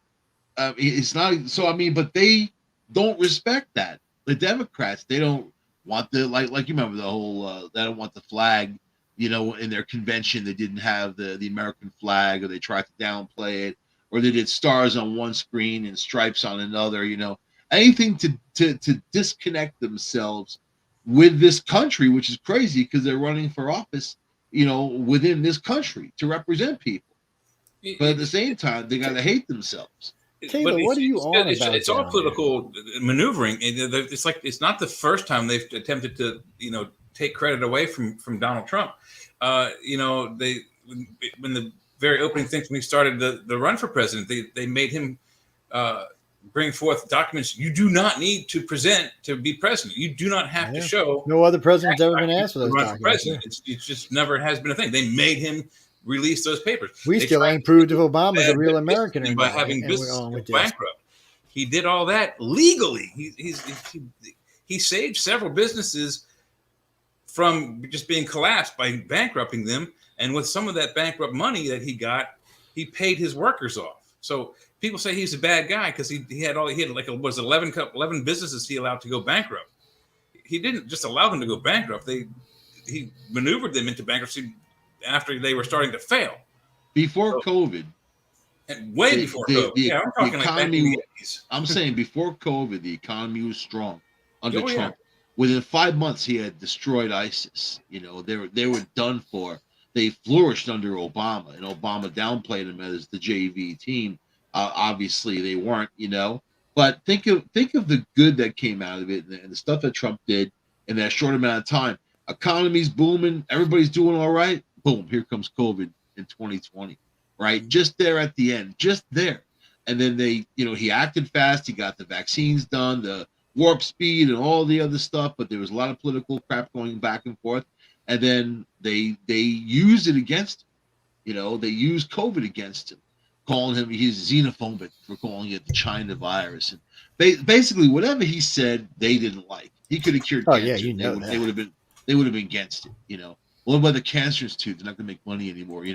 it's not so. I mean, but they don't respect that. The Democrats, they don't want the like you remember the whole they don't want the flag. In their convention, they didn't have the American flag, or they tried to downplay it, or they did stars on one screen and stripes on another. Anything to disconnect themselves with this country, which is crazy because they're running for office, within this country to represent people. But at the same time, they got to hate themselves. Taylor, what are you on about? It's all political maneuvering. It's like it's not the first time they've attempted to, take credit away from Donald Trump. When the very opening things when he started the run for president, they made him bring forth documents you do not need to present to be president. You do not have to show. No other president's ever been asked for those run documents. For president. It just never has been a thing. They made him release those papers. We still ain't proved if Obama's a real American by having business bankrupt. He did all that legally. He saved several businesses from just being collapsed by bankrupting them, and with some of that bankrupt money that he got, he paid his workers off. So people say he's a bad guy because he had 11 businesses he allowed to go bankrupt. He didn't just allow them to go bankrupt. He maneuvered them into bankruptcy after they were starting to fail. Before COVID. And way before COVID. I'm talking economy, I'm saying before COVID, the economy was strong under Trump. Yeah. Within 5 months, he had destroyed ISIS. They were done for. They flourished under Obama, and Obama downplayed them as the JV team. Obviously, they weren't. But think of the good that came out of it, and the stuff that Trump did in that short amount of time. Economy's booming, everybody's doing all right. Boom! Here comes COVID in 2020. Right, just there at the end, just there, and then he acted fast. He got the vaccines done, the warp speed, and all the other stuff. But there was a lot of political crap going back and forth, and then they used it against him. They used COVID against him, calling him he's xenophobic for calling it the China virus, and basically whatever he said they didn't like. He could have cured cancer. Yeah, they would have been against it. Well, about the Cancer Institute, they're not going to make money anymore.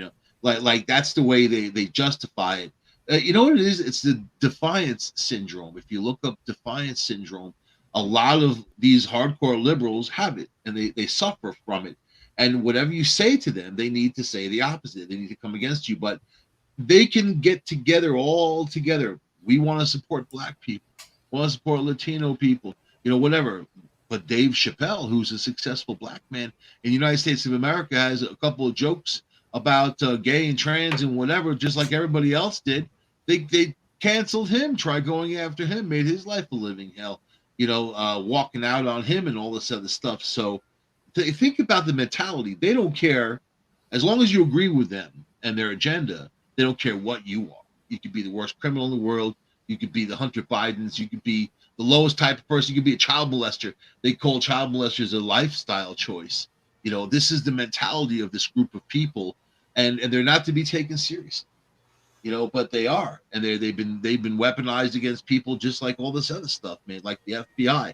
Like that's the way they justify it. You know what it is? It's the defiance syndrome. If you look up defiance syndrome, a lot of these hardcore liberals have it, and they suffer from it. And whatever you say to them, they need to say the opposite. They need to come against you. But they can get together all together. We want to support Black people. We want to support Latino people. Whatever. But Dave Chappelle, who's a successful Black man in the United States of America, has a couple of jokes about gay and trans and whatever, just like everybody else did. They canceled him, tried going after him, made his life a living hell, walking out on him and all this other stuff. So think about the mentality. They don't care. As long as you agree with them and their agenda, they don't care what you are. You could be the worst criminal in the world. You could be the Hunter Bidens. You could be the lowest type of person. You could be a child molester. They call child molesters a lifestyle choice. This is the mentality of this group of people, and they're not to be taken seriously, but they are, and they've been weaponized against people just like all this other stuff, man, like the FBI,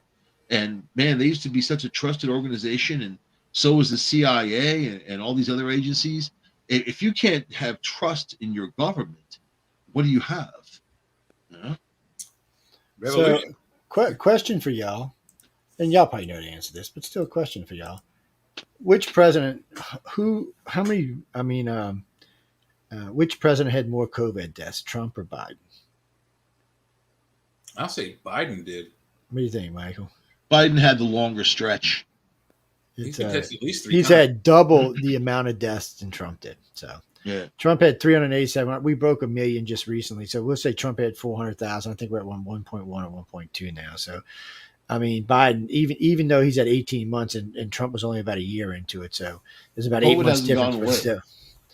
and man, they used to be such a trusted organization, and so is the CIA and all these other agencies. If you can't have trust in your government, what do you have? So, question for y'all, and y'all probably know the answer to this, but still a question for y'all. Which president, which president had more COVID deaths, Trump or Biden? I'll say Biden did. What do you think, Michael? Biden had the longer stretch. He's been tested at least 3 times. He's had double the amount of deaths than Trump did. So yeah, Trump had 387. We broke 1 million just recently. So we'll say Trump had 400,000. I think we're at 1.1 or 1.2 now. So I mean, Biden, even though he's at 18 months and Trump was only about a year into it, so there's about 8 months difference. But still,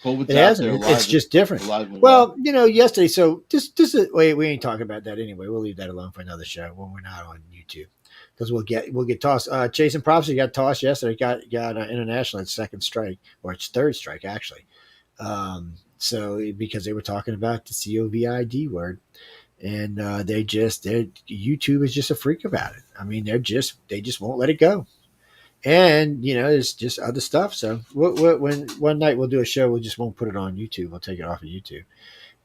COVID's It out hasn't. there. It's just different. Well, yesterday. So this is wait. We ain't talking about that anyway. We'll leave that alone for another show when we're not on YouTube, because we'll get tossed. Chasing Prophecy got tossed yesterday. Got international its second strike, or its third strike actually. So because they were talking about the COVID word, and YouTube is just a freak about it. I mean, they just won't let it go. And there's just other stuff. So when one night we'll do a show, we just won't put it on YouTube. We'll take it off of YouTube.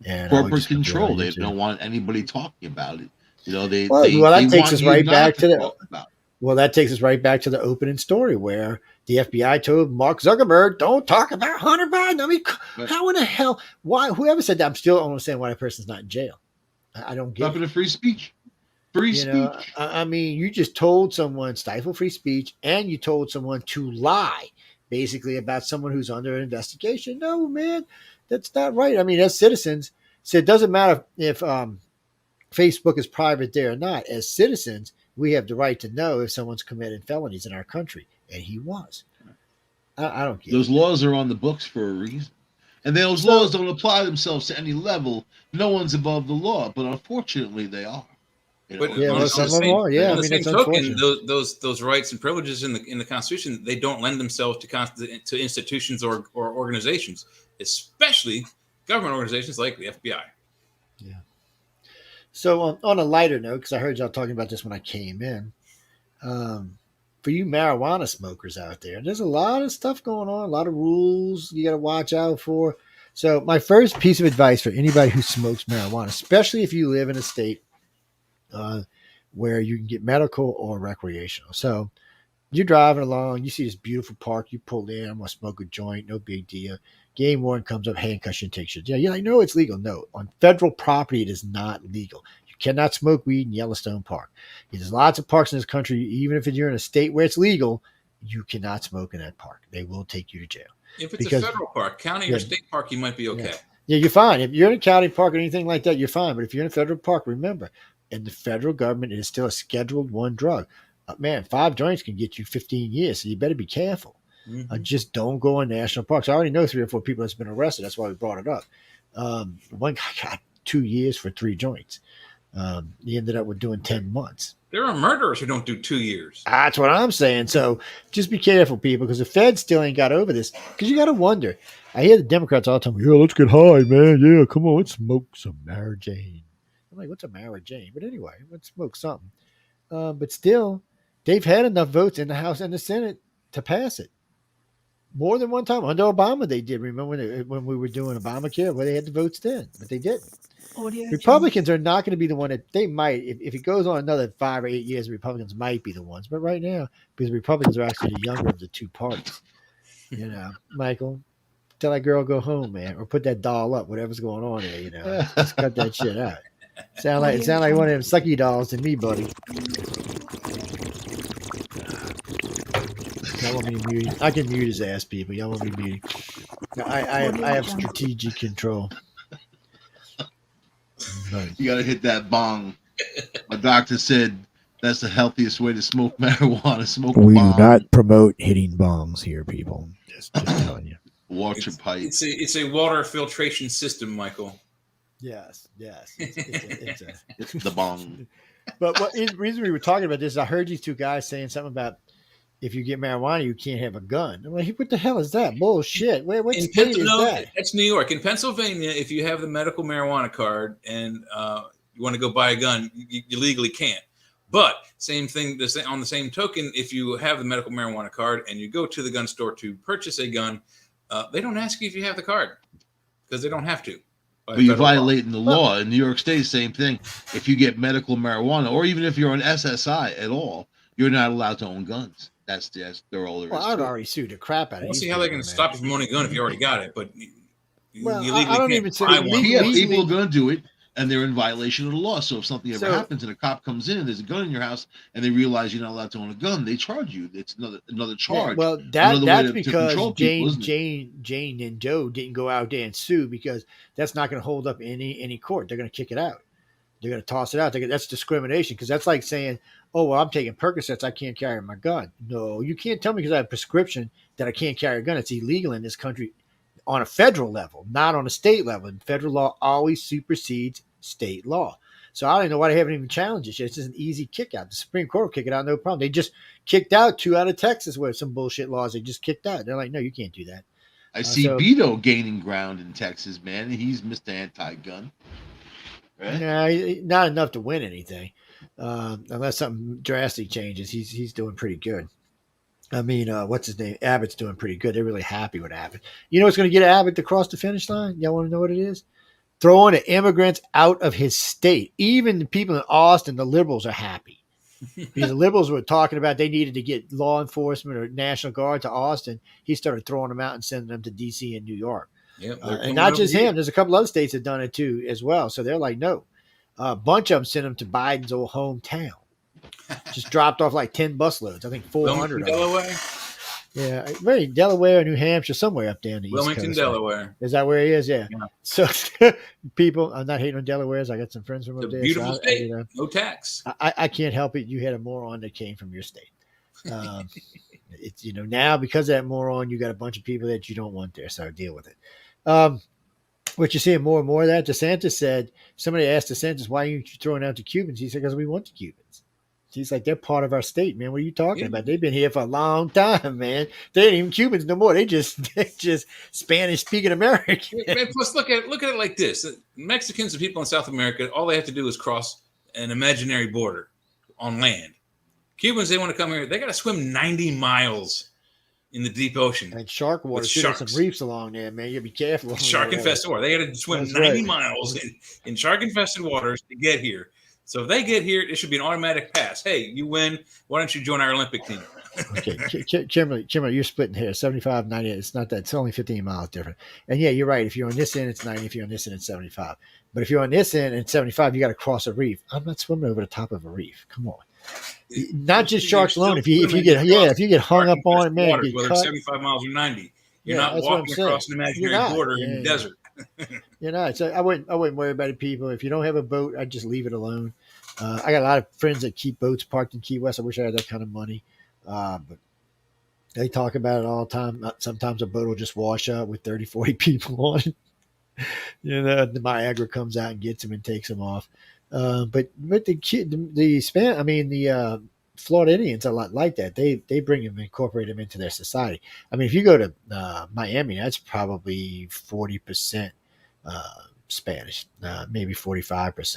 And corporate control. They don't want anybody talking about it. They that takes us right back to the. About. Well, that takes us right back to the opening story where the FBI told Mark Zuckerberg, "Don't talk about Hunter Biden." I mean, how in the hell? Why? Whoever said that? I'm still understanding why that person's not in jail. I don't get it. Free speech. Free speech. I mean, you just told someone stifle free speech, and you told someone to lie, basically about someone who's under investigation. No, man, that's not right. I mean, as citizens, so it doesn't matter if Facebook is private there or not. As citizens, we have the right to know if someone's committed felonies in our country, and he was. I don't get those laws are on the books for a reason, and those laws don't apply themselves to any level. No one's above the law, but unfortunately, they are. But on the same token, those rights and privileges in the Constitution, they don't lend themselves to institutions or organizations, especially government organizations like the FBI. Yeah. So on a lighter note, because I heard y'all talking about this when I came in, for you marijuana smokers out there's a lot of stuff going on, a lot of rules you got to watch out for. So my first piece of advice for anybody who smokes marijuana, especially if you live in a state where you can get medical or recreational. So you're driving along, you see this beautiful park, you pull in, I'm going to smoke a joint, no big deal. Game warden comes up, handcuffs you and takes you. Yeah, you're like, no, it's legal. No, on federal property, it is not legal. You cannot smoke weed in Yellowstone Park. There's lots of parks in this country, even if you're in a state where it's legal, you cannot smoke in that park. They will take you to jail. If it's a federal park, county or state park, you might be okay. Yeah, you're fine. If you're in a county park or anything like that, you're fine. But if you're in a federal park, remember, in the federal government, it is still a Scheduled I drug. Man, 5 joints can get you 15 years, so you better be careful. Mm-hmm. Just don't go in national parks. I already know 3 or 4 people that's been arrested. That's why we brought it up. One guy got 2 years for 3 joints. He ended up with doing 10 months. There are murderers who don't do 2 years. That's what I'm saying. So just be careful, people, because the Fed still ain't got over this. Because you got to wonder. I hear the Democrats all the time, yeah, let's get high, man. Yeah, come on, let's smoke some Mara Jane. I'm like, what's a Mara Jane? But anyway, let's smoke something. But still, they've had enough votes in the House and the Senate to pass it. More than one time. Under Obama, they did. Remember when we were doing Obamacare, where they had the votes then, but they didn't. Republicans are not going to be the one that they might, if it goes on another 5 or 8 years, Republicans might be the ones. But right now, because Republicans are actually the younger of the 2 parties, Michael, tell that girl go home, man, or put that doll up, whatever's going on there, just cut that shit out. Sound like one of them sucky dolls to me, buddy. Y'all want me to mute? I can mute his ass, people. Y'all want me to mute? I have strategic control. You gotta hit that bong. My doctor said that's the healthiest way to smoke marijuana. We do not promote hitting bongs here, people. Just telling you. Water pipe. It's a water filtration system, Michael. Yes. It's the bong. But the reason we were talking about this is I heard these 2 guys saying something about if you get marijuana, you can't have a gun. I'm like, what the hell is that? Bullshit. What state is that? That's New York. In Pennsylvania, if you have the medical marijuana card and you want to go buy a gun, you legally can't. But same thing, on the same token, if you have the medical marijuana card and you go to the gun store to purchase a gun, they don't ask you if you have the card because they don't have to. But you're violating the law. In New York State, same thing. If you get medical marijuana, or even if you're on SSI at all, you're not allowed to own guns. That's they're all there is. Well, I'd already sued the crap out of it. I don't see how they can stop you from owning a gun if you already got it, but you legally I don't even say people are going to do it, and they're in violation of the law. So if something ever happens and a cop comes in and there's a gun in your house and they realize you're not allowed to own a gun, they charge you. It's another charge. Yeah, well, that's because Jane and Joe didn't go out there and sue, because that's not going to hold up any court. They're going to kick it out. They're going to toss it out. That's discrimination, because that's like saying, oh, well, I'm taking Percocets, I can't carry my gun. No, you can't tell me because I have a prescription that I can't carry a gun. It's illegal in this country on a federal level, not on a state level. And federal law always supersedes state law. So I don't know why they haven't even challenged it yet. It's just an easy kick out. The Supreme Court will kick it out, no problem. They just kicked out 2 out of Texas with some bullshit laws. They just kicked out. They're like, no, you can't do that. I see Beto gaining ground in Texas, man. He's Mr. Anti-Gun. Right? No, not enough to win anything, unless something drastic changes. He's doing pretty good. I mean, what's his name? Abbott's doing pretty good. They're really happy with Abbott. You know what's going to get Abbott to cross the finish line? Y'all want to know what it is? Throwing the immigrants out of his state. Even the people in Austin, the liberals are happy. Because the liberals were talking about they needed to get law enforcement or National Guard to Austin. He started throwing them out and sending them to D.C. and New York. Yep, And not just him. There's a couple other states that have done it too as well. So they're like, no. A bunch of them sent them to Biden's old hometown. Just dropped off like 10 busloads. I think 400 of them. Delaware? Yeah, maybe Delaware, New Hampshire, somewhere up there in the East Wilmington, Coast. Delaware. Is that where he is? Yeah. Yeah. So people, I'm not hating on Delaware's. I got some friends from up It's a there. beautiful so state. No tax. I can't help it. You had a moron that came from your state. It's now because of that moron, you got a bunch of people that you don't want there. So deal with it. What you're seeing more and more of that. DeSantis said, somebody asked DeSantis, why aren't you throwing out the Cubans? He said, because we want the Cubans. He's like, they're part of our state, man. What are you talking about? They've been here for a long time, man. They ain't even Cubans no more. They just Spanish speaking American. Man, plus, look at it like this: Mexicans and people in South America, all they have to do is cross an imaginary border on land. Cubans, they want to come here, they got to swim 90 miles in the deep ocean. And shark water. There's some reefs along there, man. You got to be careful. Shark infested water. They got to swim 90 miles in shark infested waters to get here. So if they get here, it should be an automatic pass. Hey, you win. Why don't you join our Olympic team? Okay, Kimberly, you're splitting here. 75, 90. It's not that. It's only 15 miles different. And yeah, you're right. If you're on this end, it's 90. If you're on this end, it's 75. But if you're on this end and it's 75, you got to cross a reef. I'm not swimming over the top of a reef. Come on. Not just sharks alone. If you get hung up on it, man, waters, whether it's 75 miles or 90, you're not walking across an imaginary border in the desert. So I wouldn't worry about it, people. If you don't have a boat, I'd just leave it alone. I got a lot of friends that keep boats parked in Key West. I wish I had that kind of money. But they talk about it all the time. Sometimes a boat will just wash up with 30, 40 people on it. The Niagara comes out and gets them and takes them off. But the Florida Indians are a lot like that. They bring them, incorporate them into their society. I mean, if you go to Miami, that's probably 40% Spanish, maybe 45%.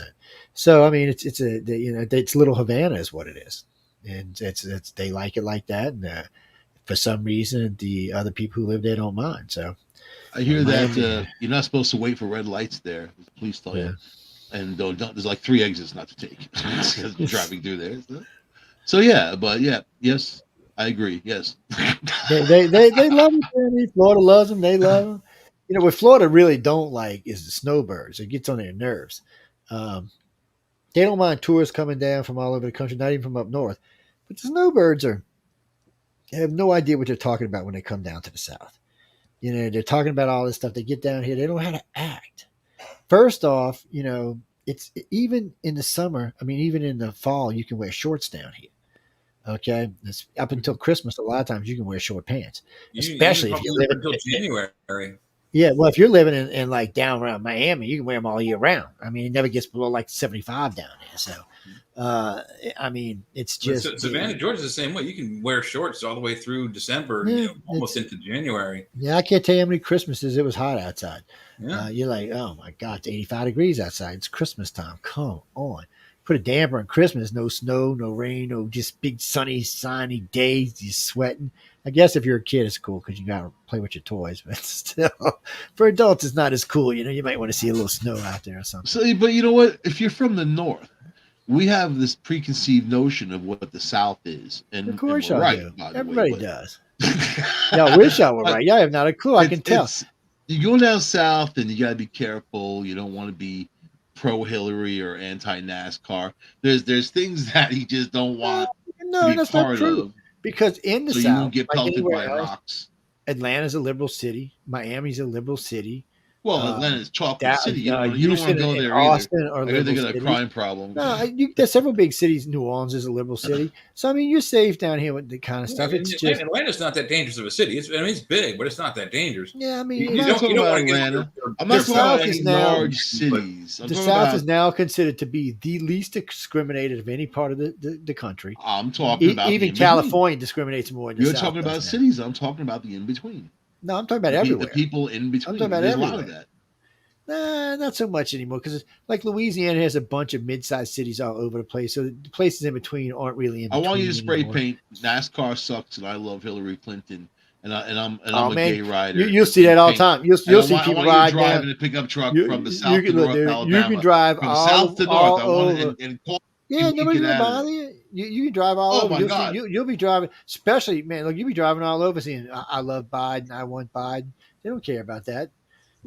So I mean, it's Little Havana is what it is, and it's they like it like that. And for some reason, the other people who live there don't mind. So I hear that you're not supposed to wait for red lights there. The police tell you, and there's like 3 exits not to take driving through there. So yes, I agree. Yes, they love it. Florida loves them. They love them. What Florida really don't like is the snowbirds. It gets on their nerves. They don't mind tourists coming down from all over the country, not even from up north. But the snowbirds have no idea what they're talking about when they come down to the south. They're talking about all this stuff. They get down here. They don't know how to act. First off, it's even in the summer. I mean, even in the fall, you can wear shorts down here. Okay, it's up until Christmas. A lot of times you can wear short pants, especially if you live until January. Yeah, well, if you're living in like down around Miami, you can wear them all year round. I mean, it never gets below like 75 down there. So, I mean, it's just Savannah, Georgia's the same way. You can wear shorts all the way through December, almost into January. Yeah, I can't tell you how many Christmases it was hot outside. Yeah. You're like, oh my God, it's 85 degrees outside. It's Christmas time. Come on. Put a damper on Christmas. No snow, no rain, no just big sunny days. You're sweating. I guess if you're a kid, it's cool because you got to play with your toys. But still, for adults, it's not as cool. You might want to see a little snow out there or something. So, but you know what? If you're from the north, we have this preconceived notion of what the South is. And of course, and y'all do. Everybody does. Y'all wish y'all were right. Y'all have not a clue. I can tell. You go down south, and you got to be careful. You don't want to be pro Hillary or anti NASCAR. There's things that you just don't want to be that's part not true. of. Because in the South, you won't get pelted by rocks. Atlanta's a liberal city. Miami's a liberal city. Well, Atlanta's chocolate that, city. You don't want to Houston go and there Austin either. are I hear they liberal got a cities. crime problem. No, there's several big cities. New Orleans is a liberal city, so I mean you're safe down here with the kind of stuff. It's just Atlanta's not that dangerous of a city. It's big, but it's not that dangerous. yeah. I mean, I'm not talking about Atlanta. I'm not talking about any large cities. The South is now considered to be the least discriminated of any part of the country. I'm talking about even California discriminates more. You're talking about cities. I'm talking about the in between. No, I'm talking about everywhere. The people in between. I'm talking about There's everywhere. a lot of that. Nah, not so much anymore because like Louisiana has a bunch of mid-sized cities all over the place. So the places in between aren't really in between. I want you to spray anymore. paint NASCAR sucks and I love Hillary Clinton and I'm a gay rider. You'll see that all the time. You'll see people ride driving a pickup truck from the south to north Alabama. You can drive from south to north. I want over. and yeah, nobody's gonna bother you. You can drive all over. My God. You'll be driving, especially man. Look, you'll be driving all over, saying I love Biden. I want Biden. They don't care about that.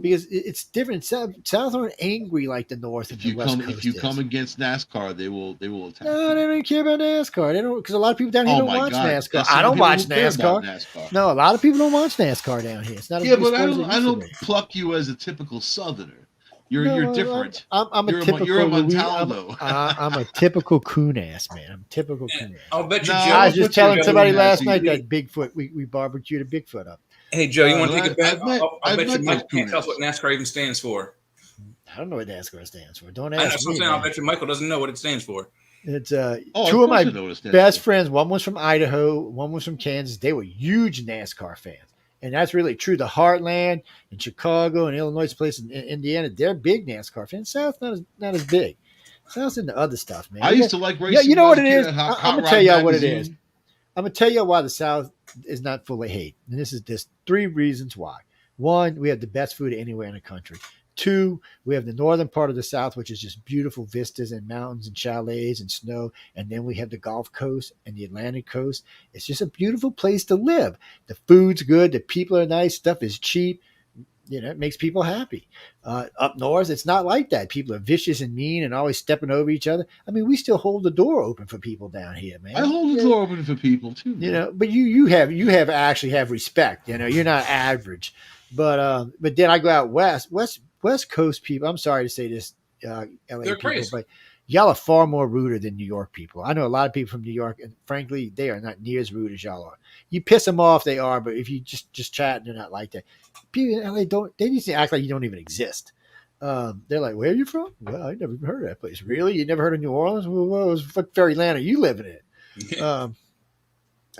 Because it's different. South aren't angry like the North and the West Coast. If you come against NASCAR, they will attack. No, they don't care about NASCAR. They don't because a lot of people down here don't watch NASCAR. I don't watch NASCAR. No, a lot of people don't watch NASCAR down here. It's not. But I don't pluck you as a typical Southerner. You're different. I'm a typical. You're a Montaldo. I'm a typical coon ass man. I'm typical coon ass. I'll bet you. I was just telling somebody last night that Bigfoot. We barbecued a Bigfoot up. Hey Joe, you want to take a bet? I bet you Michael can't tell us what NASCAR even stands for. I don't know what NASCAR stands for. Don't I ask me. I bet you Michael doesn't know what it stands for. It's two of my best friends. One was from Idaho. One was from Kansas. They were huge NASCAR fans, and that's really true. The Heartland in Chicago and Illinois, place in Indiana, they're big NASCAR fans. South not as big. South's into other stuff, man. I used to like racing. Yeah, you know what it is. I'm gonna tell you what it is. I'm gonna tell you why the South is not full of hate, and this is just 3 reasons why. 1, we have the best food anywhere in the country. 2, we have the northern part of the South, which is just beautiful vistas and mountains and chalets and snow. And then we have the Gulf Coast and the Atlantic Coast. It's just a beautiful place to live. The food's good. The people are nice. Stuff is cheap. It makes people happy. Up north, it's not like that. People are vicious and mean and always stepping over each other. I mean, we still hold the door open for people down here, man. I hold the door open for people too. But you actually have respect. You're not average. But then I go out West Coast people. I'm sorry to say this, LA They're people, crazy. but y'all are far more ruder than New York people. I know a lot of people from New York, and frankly, they are not near as rude as y'all are. You piss them off, they are, but if you just chat, they're not like that. People in LA they need to act like you don't even exist. They're like, where are you from? Well, I never even heard of that place. Really? You never heard of New Orleans? Well, what fairyland are you living in?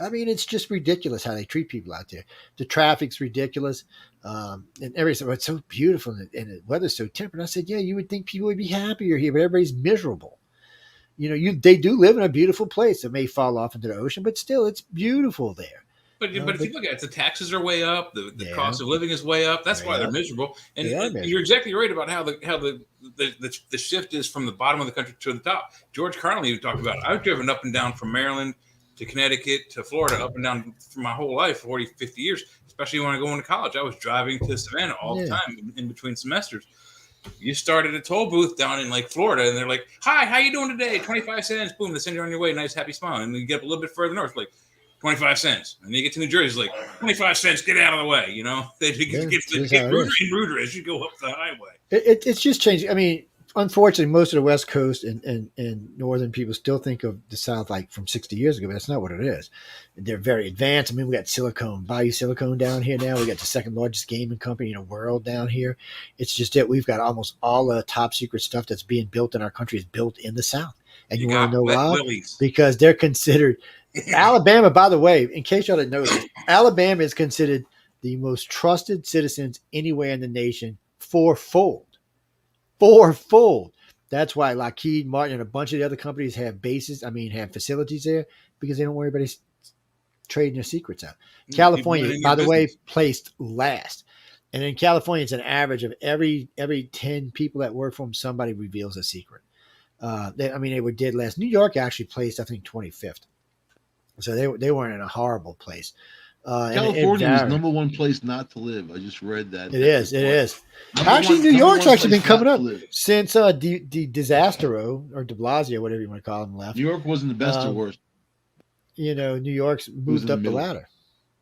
I mean, it's just ridiculous how they treat people out there. The traffic's ridiculous. And everything. It's so beautiful and the weather's so temperate. I said, yeah, you would think people would be happier here, but everybody's miserable. They do live in a beautiful place. It may fall off into the ocean, but still, it's beautiful there. But if you look at it, the taxes are way up. The cost of living is way up. That's why they're miserable. And you're exactly right about how the shift is from the bottom of the country to the top. George Carlin even talked about it. I've driven up and down from Maryland to Connecticut to Florida, up and down for my whole life, 40, 50 years, especially when I go into college. I was driving to Savannah all the time in between semesters. You start at a toll booth down in like Florida, and they're like, "Hi, how you doing today? 25 cents." Boom, they send you on your way. Nice, happy smile. And then you get up a little bit further north, like 25 cents. And then you get to New Jersey, it's like 25 cents. Get out of the way. They get ruder and ruder as you go up the highway. It's just changing. I mean, unfortunately, most of the West Coast and northern people still think of the South like from 60 years ago, but that's not what it is. They're very advanced. I mean, we got Bayou Silicon down here now. We got the second largest gaming company in the world down here. It's just that we've got almost all the top secret stuff that's being built in our country is built in the South. And you want to know why? Willies. Because they're considered Alabama, by the way, in case y'all didn't know this, Alabama is considered the most trusted citizens anywhere in the nation fourfold. That's why Lockheed Martin and a bunch of the other companies have have facilities there because they don't worry about trading their secrets out. California, by the way, placed last. And in California, it's an average of every 10 people that work for them, somebody reveals a secret. They were dead last. New York actually placed, I think, 25th. So they weren't in a horrible place. California is number one place not to live. I just read that. It is. Actually, New York's actually been coming up since the Disastero or de Blasio, whatever you want to call him, left. New York wasn't the best or worst. New York's moved up the ladder.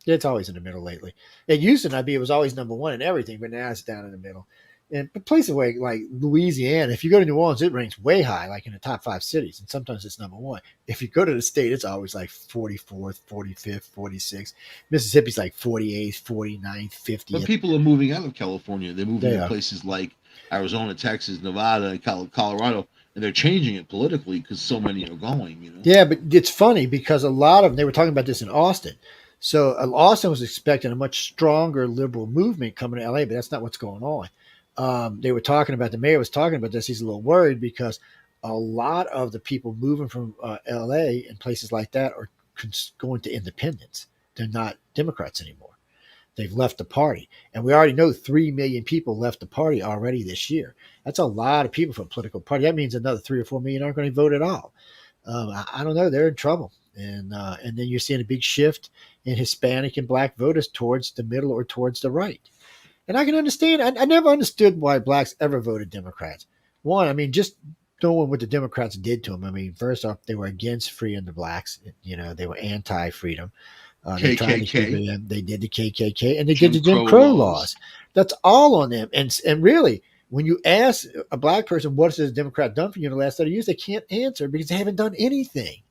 It's always in the middle lately. It used to not be. It was always number one in everything, but now it's down in the middle. And places like Louisiana, if you go to New Orleans, it ranks way high, like in the top 5 cities, and sometimes it's number one. If you go to the state, it's always like 44th, 45th, 46th. Mississippi's like 48th, 49th, 50th. But people are moving out of California. They're moving to places like Arizona, Texas, Nevada, Colorado, and they're changing it politically because so many are going. You know. Yeah, but it's funny because a lot of them, they were talking about this in Austin. So Austin was expecting a much stronger liberal movement coming to LA, but that's not what's going on. They were talking about, the mayor was talking about this. He's a little worried because a lot of the people moving from LA and places like that are going to independents. They're not Democrats anymore. They've left the party. And we already know 3 million people left the party already this year. That's a lot of people for a political party. That means another 3 or 4 million aren't going to vote at all. I don't know. They're in trouble. And then you're seeing a big shift in Hispanic and Black voters towards the middle or towards the right. And I can understand. I never understood why Blacks ever voted Democrats. One, I mean, just knowing what the Democrats did to them. I mean, first off, they were against freeing the Blacks. You know, they were anti-freedom. They did the KKK, and they did the Jim Crow laws. That's all on them. And really, when you ask a Black person, what has the Democrat done for you in the last 30 years, they can't answer because they haven't done anything.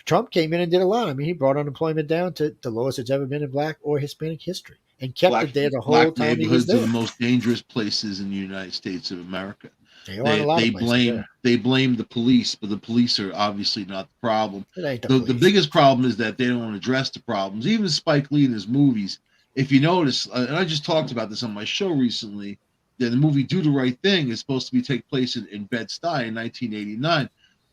Trump came in and did a lot. I mean, he brought unemployment down to the lowest it's ever been in Black or Hispanic history and kept it there the whole time he was there. Neighborhoods are the most dangerous places in the United States of America. They blame the police, but the police are obviously not the problem. The biggest problem is that they don't address the problems. Even Spike Lee in his movies, if you notice, and I just talked about this on my show recently, that the movie Do the Right Thing is supposed to take place in Bed-Stuy in 1989.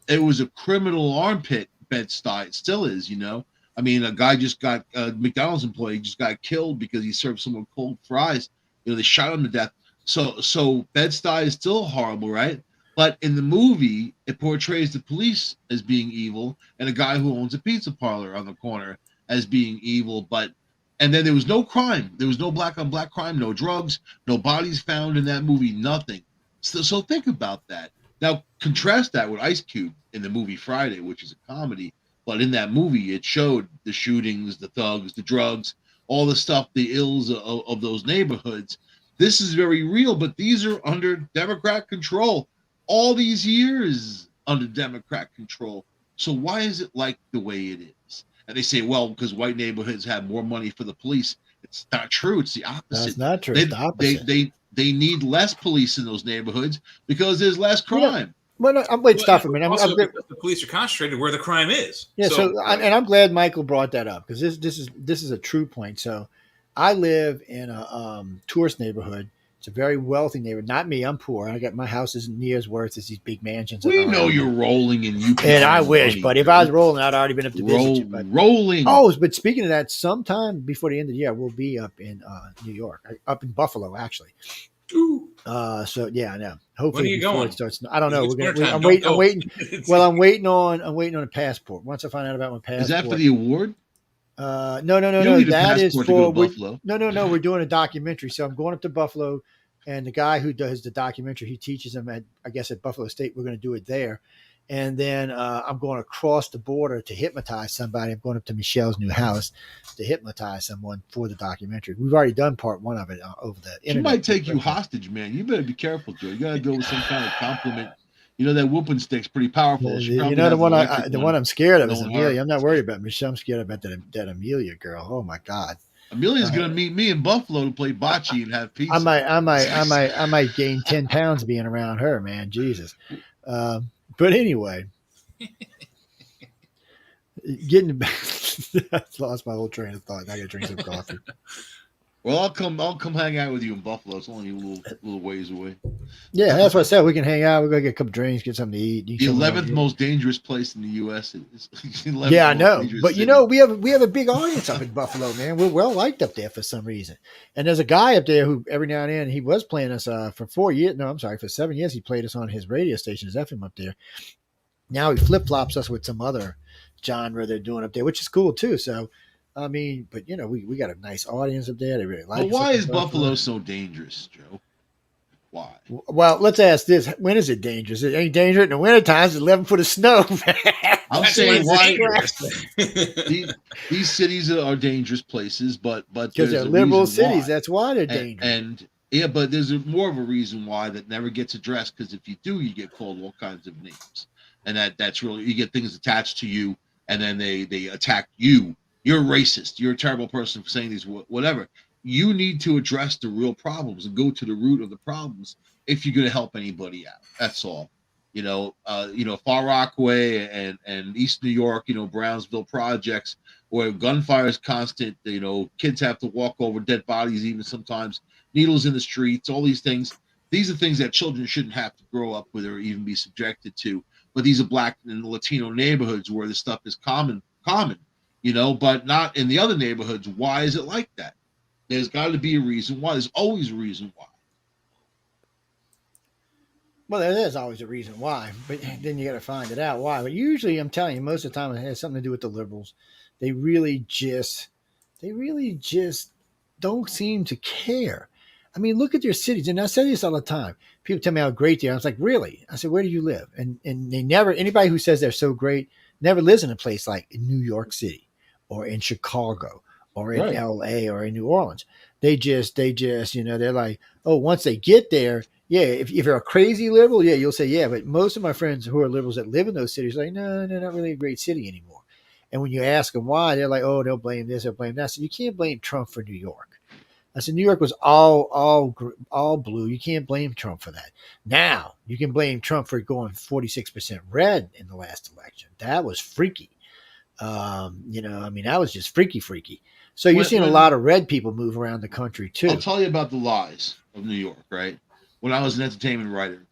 It was a criminal armpit, Bed-Stuy. It still is, you know. I mean, a guy just got, a McDonald's employee just got killed because he served someone cold fries. You know, they shot him to death. So Bed-Stuy is still horrible, right? But in the movie, it portrays the police as being evil and a guy who owns a pizza parlor on the corner as being evil. And then there was no crime. There was no black on black crime, no drugs, no bodies found in that movie, nothing. So think about that. Now, contrast that with Ice Cube in the movie Friday, which is a comedy. But in that movie, it showed the shootings, the thugs, the drugs, all the stuff, the ills of those neighborhoods. This is very real, but these are under Democrat control. All these years under Democrat control. So why is it like the way it is? And they say, well, because white neighborhoods have more money for the police. It's not true. It's the opposite. That's not true. It's the opposite. They need less police in those neighborhoods because there's less crime. Well, no, I'm waiting. Stop for a minute. The police are concentrated where the crime is. Yeah. And I'm glad Michael brought that up because this is a true point. So, I live in a tourist neighborhood. It's a very wealthy neighborhood. Not me. I'm poor. My house isn't near as worth as these big mansions. We know you're rolling, and you. And I wish, but if I was rolling, I'd already been up to visit you. But rolling. Oh, but speaking of that, sometime before the end of the year, we'll be up in New York, up in Buffalo, actually. So yeah, I know. Hopefully, when are you going? It starts, I don't know. I'm waiting. Well, I'm waiting on a passport. Once I find out about my passport. Is that for the award? No. That is for Buffalo. No. We're doing a documentary, so I'm going up to Buffalo, and the guy who does the documentary, he teaches them at Buffalo State. We're going to do it there, and then I'm going across the border to hypnotize somebody. I'm going up to Michelle's new house to hypnotize someone for the documentary. We've already done part 1 of it over the internet. She might take you hostage, man. You better be careful, Joe. You got to go with some kind of compliment. You know that whooping stick's pretty powerful. You know the one I'm scared of is Amelia. I'm not worried about Michelle. I'm scared about that Amelia girl. Oh my God. Amelia's gonna meet me in Buffalo to play bocce and have pizza. I might gain 10 pounds being around her, man. Jesus. But anyway, getting back, I lost my whole train of thought. I gotta drink some coffee. Well, I'll come hang out with you in Buffalo. It's only a little ways away. Yeah, that's what I said. We can hang out. We're gonna get a couple drinks, get something to eat. The 11th most dangerous place in the U.S. Yeah, I know. But you know, we have a big audience up in Buffalo, man. We're well liked up there for some reason. And there's a guy up there who every now and then he was playing us for 4 years. No, I'm sorry, for 7 years he played us on his radio station, his FM up there. Now he flip flops us with some other genre they're doing up there, which is cool too. So. I mean, but you know, we got a nice audience up there. They really like it. But why is Buffalo so dangerous, Joe? Why? Well, let's ask this. When is it dangerous? It ain't dangerous in the wintertime. It's 11 foot of snow, man. I'm That's saying why dangerous. these cities are dangerous places, but Because there's they're a liberal reason cities. why. That's why they're And, dangerous. and yeah, but there's more of a reason why that never gets addressed. Because if you do, you get called all kinds of names, and that's really, you get things attached to you, and then they attack you. You're racist. You're a terrible person for saying these whatever. You need to address the real problems and go to the root of the problems if you're going to help anybody out. That's all. Far Rockaway and East New York, Brownsville projects where gunfire is constant. Kids have to walk over dead bodies, even sometimes needles in the streets. All these things. These are things that children shouldn't have to grow up with or even be subjected to. But these are Black and Latino neighborhoods where this stuff is common. But not in the other neighborhoods. Why is it like that? There's got to be a reason why. There's always a reason why. Well, there is always a reason why, but then you got to find it out why. But usually, I'm telling you, most of the time it has something to do with the liberals. They really just don't seem to care. I mean, look at their cities, and I say this all the time. People tell me how great they are. I was like, really? I said, where do you live? And they never, anybody who says they're so great never lives in a place like New York City or in Chicago or in LA or in New Orleans. They just, they're like, oh, once they get there, yeah, if you're a crazy liberal, yeah, you'll say, yeah. But most of my friends who are liberals that live in those cities are like, no, they're not really a great city anymore. And when you ask them why, they're like, oh, they'll blame this, they'll blame that. So you can't blame Trump for New York. I said, New York was all blue. You can't blame Trump for that. Now you can blame Trump for going 46% red in the last election. That was freaky. That was just freaky. So you're seeing a lot of red people move around the country too. I'll tell you about the lies of New York, right? When I was an entertainment writer,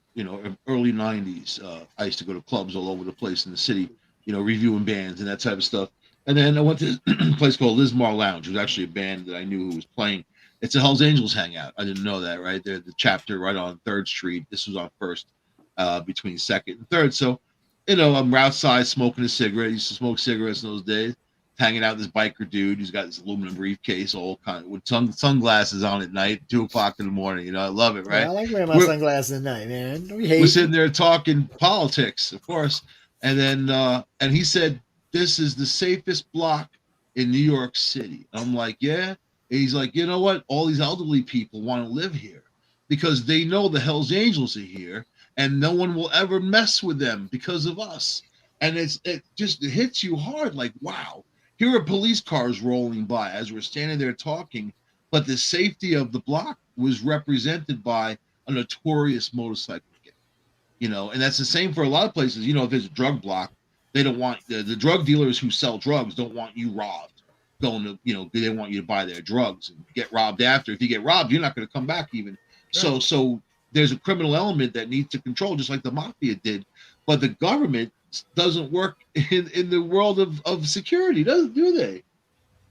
early 90s, I used to go to clubs all over the place in the city, reviewing bands and that type of stuff. And then I went to a place called Lismar Lounge. It was actually a band that I knew who was playing. It's a Hells Angels hangout. I didn't know that, right? They're the chapter right on 3rd Street. This was on 1st, between 2nd and 3rd. So, I'm outside smoking a cigarette. I used to smoke cigarettes in those days. Hanging out with this biker dude who's got this aluminum briefcase, all kind of with sunglasses on at night, 2:00 in the morning. I love it, right? Yeah, I like wearing my sunglasses at night, man. We're sitting there talking politics, of course, and then and he said, "This is the safest block in New York City." I'm like, "Yeah." And he's like, "You know what? All these elderly people want to live here because they know the Hells Angels are here, and no one will ever mess with them because of us." And it just hits you hard, like, wow. Here are police cars rolling by as we're standing there talking, but the safety of the block was represented by a notorious motorcycle gang, and that's the same for a lot of places. If there's a drug block, they don't want the drug dealers who sell drugs don't want you robbed. They want you to buy their drugs and get robbed after. If you get robbed, you're not going to come back even. Right. So there's a criminal element that needs to control, just like the mafia did. But the government doesn't work in the world of security, do they?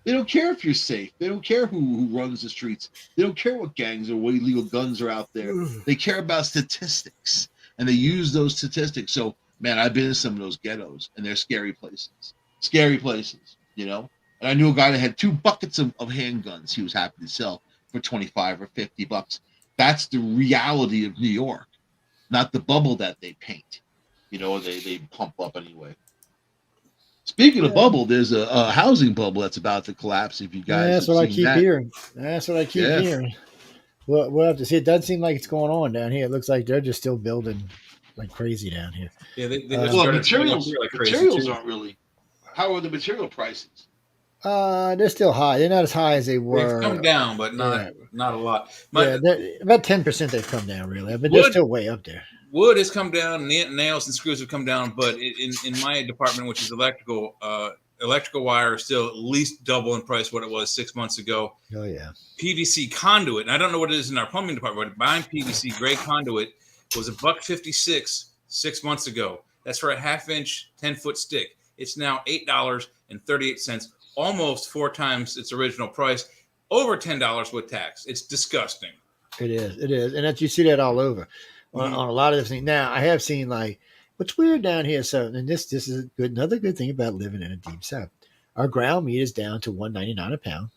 They don't care if you're safe. They don't care who runs the streets. They don't care what gangs or what illegal guns are out there. They care about statistics, and they use those statistics. So, man, I've been in some of those ghettos, and they're scary places. And I knew a guy that had 2 buckets of handguns he was happy to sell for $25 or $50. That's the reality of New York, not the bubble that they paint. They pump up anyway. Speaking of bubble, there's a housing bubble that's about to collapse. If you guys, that's what I keep hearing. That's what I keep hearing. We'll have to see. It doesn't seem like it's going on down here. It looks like they're just still building like crazy down here. Yeah, materials aren't really. How are the material prices? They're still high. They're not as high as they were. They've come down, but not a lot. About 10% they've come down, really. But they're still way up there. Wood has come down, nails and screws have come down, but in my department, which is electrical wire is still at least double in price what it was 6 months ago. Oh, yeah. PVC conduit, and I don't know what it is in our plumbing department, but buying PVC gray conduit was $1.56 6 months ago. That's for a 1/2-inch, 10-foot stick. It's now $8.38, almost 4 times its original price, over $10 with tax. It's disgusting. It is. And you see that all over. On a lot of things. Now, I have seen what's weird down here. So, and this is another good thing about living in a deep south. Our ground meat is down to $1.99 a pound.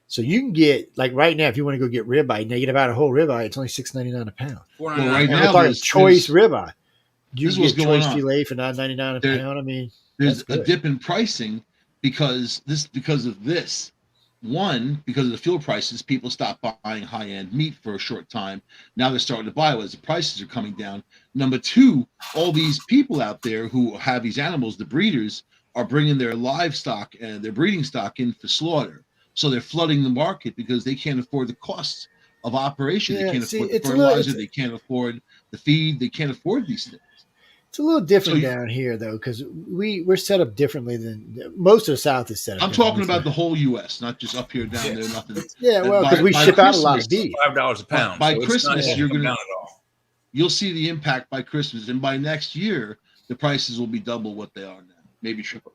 So you can get right now, if you want to go get ribeye, now you get about a whole ribeye, it's only $6.99 a pound. Well, right now, there's choice ribeye. You This is can what's get going choice on. filet for $9.99 a There- pound. I mean, There's that's a good. dip in pricing because of this. One, because of the fuel prices, people stopped buying high-end meat for a short time. Now they're starting to buy it as the prices are coming down. Number two, all these people out there who have these animals, the breeders, are bringing their livestock and their breeding stock in for slaughter. So they're flooding the market because they can't afford the costs of operation. They Yeah, can't see, afford the it's a little, fertilizer. They can't afford the feed. They can't afford these things. it's a little different So down here though, because we're set up differently than most of the South is set up. I'm talking about the whole U.S., not just up here, down there, nothing. Yeah, well, because we by ship out a lot Christmas- of beef. $5 a pound. By so it's Christmas, not you're come gonna- down at all. You'll see the impact by Christmas, and by next year, the prices will be double what they are now, maybe triple.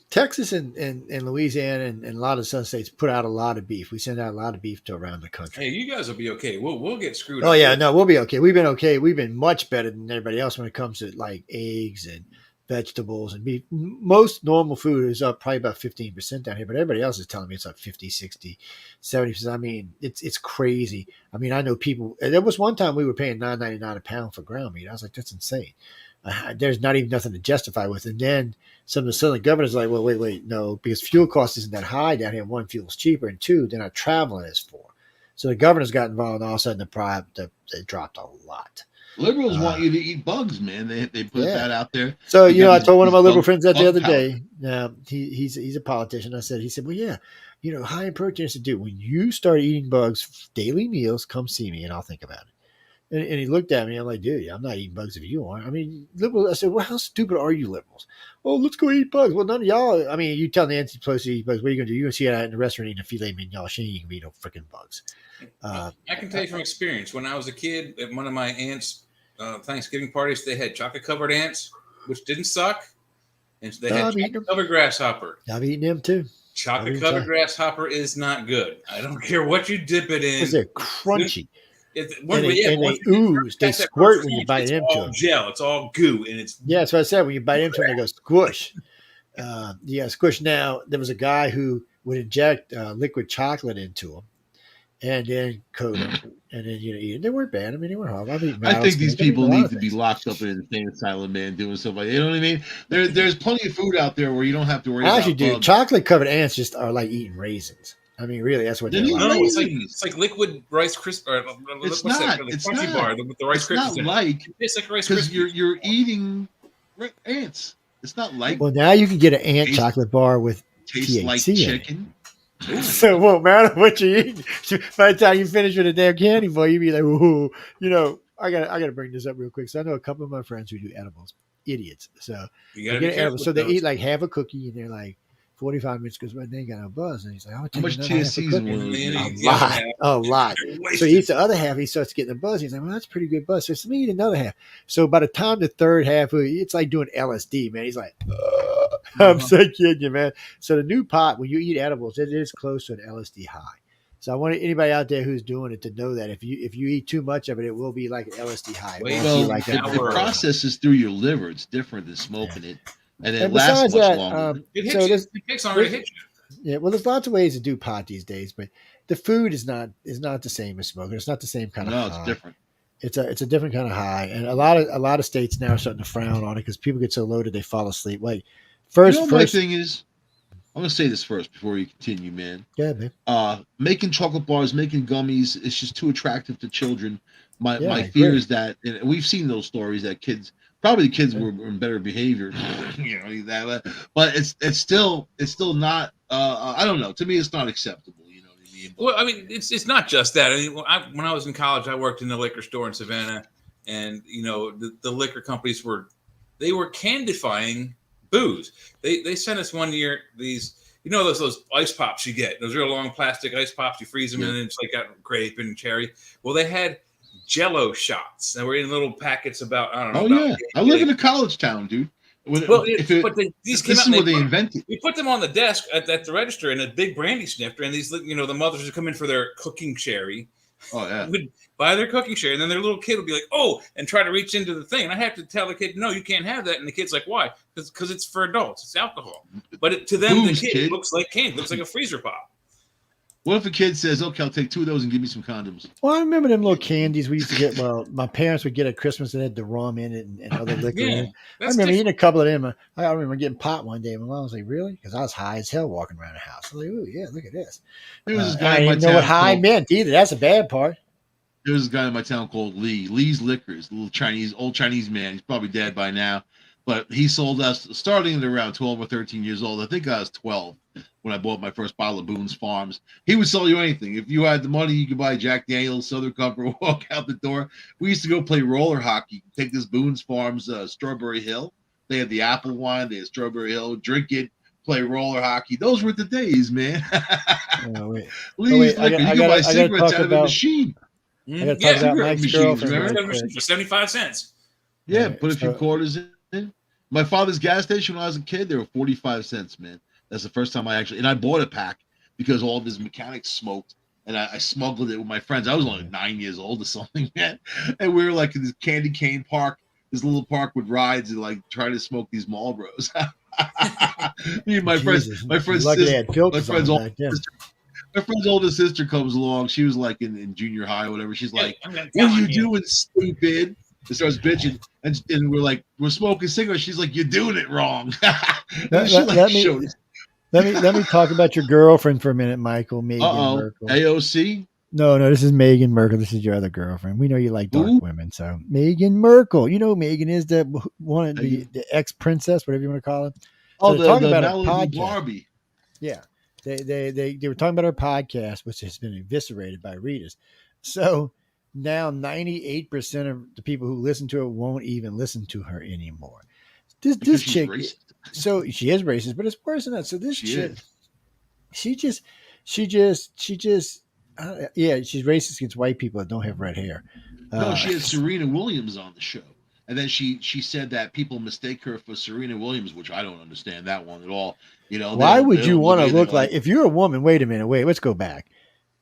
Texas and Louisiana and a lot of Southern states put out a lot of beef. We send out a lot of beef to around the country. Hey, you guys will be okay. We'll get screwed. Oh up. yeah, no, we'll be okay. We've been okay. We've been much better than everybody else when it comes to like eggs and vegetables and beef. Most normal food is up probably about 15% down here, but everybody else is telling me it's up 50, 60, 70%. I mean, it's crazy. I mean, I know people, there was one time we were paying $9.99 a pound for ground meat. I was like, that's insane. There's not even nothing to justify with. And then some of the southern governors are like, well, wait, no, because fuel cost isn't that high down here. One, fuel's cheaper, and two, they're not traveling as far. So the governors got involved, and all of a sudden they dropped a lot. Liberals want you to eat bugs, man. They put that out there. So You you know, got I these- told one of my these liberal bug- friends that the bug other powder. day. Now he's a politician. He said, well, yeah, you know, high in protein. I said, dude, when you start eating bugs, daily meals, come see me, and I'll think about it. And he looked at me. I'm like, dude, I'm not eating bugs if you aren't. I mean, liberals. I said, well, how stupid are you liberals? Oh, let's go eat bugs. Well, none of y'all. I mean, you tell Nancy Pelosi to eat bugs. What are you gonna do? You're gonna see her in the restaurant eating a filet mignon. She ain't gonna eat no freaking bugs. I can tell you from experience. When I was a kid, at one of my aunt's Thanksgiving parties, they had chocolate covered ants, which didn't suck, and they had I've eaten chocolate covered grasshopper. I've eaten them too. Chocolate covered grasshopper is not good. I don't care what you dip it in. Because they're crunchy. And they ooze. They squirt when you bite into all them. gel. It's all goo, and it's Yeah, that's what I said. When you bite into them, they go squish. Squish. Now, there was a guy who would inject liquid chocolate into them and then coat them and then eat it. They weren't bad. I mean, they weren't horrible. I think these people need to be locked up in an insane asylum, man, doing stuff like that. You know what I mean? There's plenty of food out there where you don't have to worry about Actually, dude, bugs. chocolate covered ants just are like eating raisins. I mean, really, that's what they're They're like. not it's like liquid Rice Krispies. It's what's not. that? The It's crunchy not. bar with the Rice It's Krispies not in it. like It tastes like Rice because Krispies. you're eating ants. It's not like Well, now you can get an ant Tastes- chocolate bar with tastes THC like in it. chicken. So it won't matter what you eat. By the time you finish with a damn candy bar, you be like, "Ooh, I gotta bring this up real quick." So I know a couple of my friends who do edibles, idiots. So You they gotta get be careful. edibles. So they eat like half a cookie, and they're like 45 minutes goes by, and they ain't got no buzz. And he's like, "Oh, How much THC is in one of those And things? a lot." So he eats the other half. He starts getting the buzz. He's like, "Well, that's pretty good buzz." So let me eat another half. So by the time the third half, it's like doing LSD, man. He's like, I'm so kidding you, man. So the new pot, when you eat edibles, it is close to an LSD high. So I want anybody out there who's doing it to know that if you eat too much of it, it will be like an LSD high. It won't Well, be like that. it processes through your liver. It's different than smoking it, and it And lasts besides much that, longer. It hits so you. there's, It takes longer to hit you. yeah, well, there's lots of ways to do pot these days, but the food is not the same as smoking. It's not the same kind of No, high. it's different. It's a different kind of high, and a lot of states now are starting to frown on it because people get so loaded they fall asleep. Wait, You know what my thing is? I'm gonna say this first before you continue, man. Yeah, man. Making chocolate bars, making gummies, it's just too attractive to children. My I fear agree. is that, and we've seen those stories that probably the kids were in better behavior, but it's still not. I don't know. To me, it's not acceptable. You know what I mean? Well, I mean, it's not just that. I mean, when I was in college, I worked in the liquor store in Savannah, and the liquor companies were candifying booze. They sent us one year these, those ice pops you get, those real long plastic ice pops. You freeze them and it's like got grape and cherry. Well, they had Jello shots that were in little packets about, I don't know. Oh yeah, I live in a college town, dude. These came out. What they invented. We put them on the desk at the register in a big brandy snifter, and these, the mothers would come in for their cooking sherry. Oh yeah. Would buy their cooking sherry, and then their little kid would be like, "Oh," and try to reach into the thing. And I have to tell the kid, "No, you can't have that." And the kid's like, "Why?" Because it's for adults. It's alcohol. But to them, Booze, the kid kid. looks like candy. Looks like a freezer pop. What if a kid says, "Okay, I'll take 2 of those and give me some condoms"? Well, I remember them little candies we used to get. Well, my parents would get at Christmas that had the rum in it and other liquor in Yeah, it. I that's remember different. eating a couple of them. I remember getting pot one day. My mom was like, "Really?" Because I was high as hell walking around the house. I was like, "Oh yeah, look at this." There was this And I guy in didn't my even know what town high called. meant either. That's the bad part. There was a guy in my town called Lee. Lee's Liquors, a little old Chinese man. He's probably dead by now, but he sold us starting at around 12 or 13 years old. I think I was 12 when I bought my first bottle of Boone's Farms. He would sell you anything. If you had the money, you could buy Jack Daniels, Southern Comfort, walk out the door. We used to go play roller hockey. Take this Boone's Farms Strawberry Hill. They had the apple wine. They had Strawberry Hill. Drink it. Play roller hockey. Those were the days, man. Oh wait, Lee's I Liquor. got, You I could got, buy I got to cigarettes talk out of a about. machine. I got to talk Yeah, about cigarette Mike's machines, girlfriend. remember? Right quick. for 75 cents. Yeah, Right, put a few so- quarters in. My father's gas station when I was a kid, they were 45 cents, man. That's the first time and I bought a pack because all of his mechanics smoked, and I smuggled it with my friends. I was only 9 years old or something, man. And we were like in this candy cane park, this little park with rides, and like trying to smoke these Marlboros. Me and my friends, Jesus, my friend's lucky they sister, had my filters on friend's them older back then. sister, my friend's older sister comes along. She was like in junior high or whatever. She's like, I'm gonna "What tell are you on doing, stupid?" And starts bitching, and we're smoking cigarettes. She's like, "You're doing it wrong." And she like showed us. Let me talk about your girlfriend for a minute, Michael. Megan Merkel. AOC. No, this is Megan Merkel. This is your other girlfriend. We know you like dark Who? women, so Megan Merkel. You know who Megan is, the one of the ex princess, whatever you want to call it. So Oh, they're talking the about her Malibu podcast. Barbie. Yeah, they were talking about her podcast, which has been eviscerated by readers. So now 98% of the people who listen to it won't even listen to her anymore. This She's chick, racist. so she is racist, but it's worse than that. So this chick, Is. she just, yeah, she's racist against white people that don't have red hair. No, she had Serena Williams on the show. And then she said that people mistake her for Serena Williams, which I don't understand that one at all. You know, why they would you don't want to at it look like, if you're a woman, wait a minute, let's go back.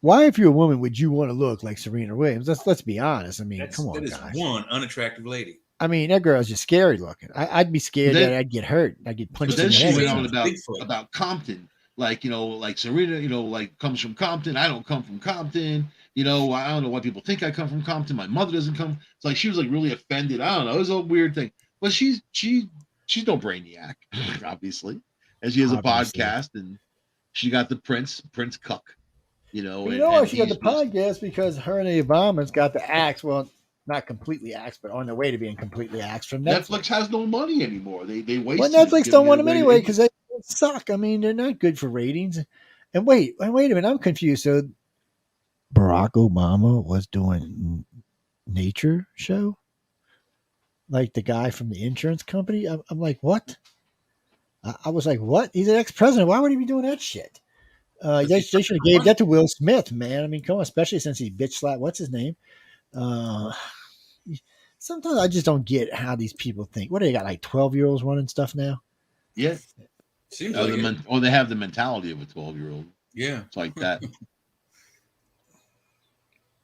Why, if you're a woman, would you want to look like Serena Williams? Let's be honest. I mean, come on, that is guys. one unattractive lady. I mean, that girl's just scary looking. I'd be scared that I'd get hurt. I'd get punched But then in the she head. went or on something. about Compton, like like Serena, like comes from Compton. I don't come from Compton. I don't know why people think I come from Compton. My mother doesn't come. It's like she was like really offended. I don't know. It was a weird thing. But she's no brainiac, obviously, and she has a podcast, and she got the Prince Cuck. You know why she got the podcast? Because her and the Obamas got the axe. Well, not completely axed, but on their way to being completely axed from Netflix. Netflix has no money anymore. They wasted. Well, Netflix don't want them anyway because they suck. I mean, they're not good for ratings. And wait a minute, I'm confused. So Barack Obama was doing nature show, like the guy from the insurance company. I'm like, what? I was like, what? He's an ex-president. Why would he be doing that shit? They should have gave that to Will Smith, man. I mean, come on, especially since he bitch slapped. What's his name? Sometimes I just don't get how these people think. What do they got, like 12-year-olds running stuff now? Yeah. Seems like or they have the mentality of a 12-year-old. Yeah. It's like that.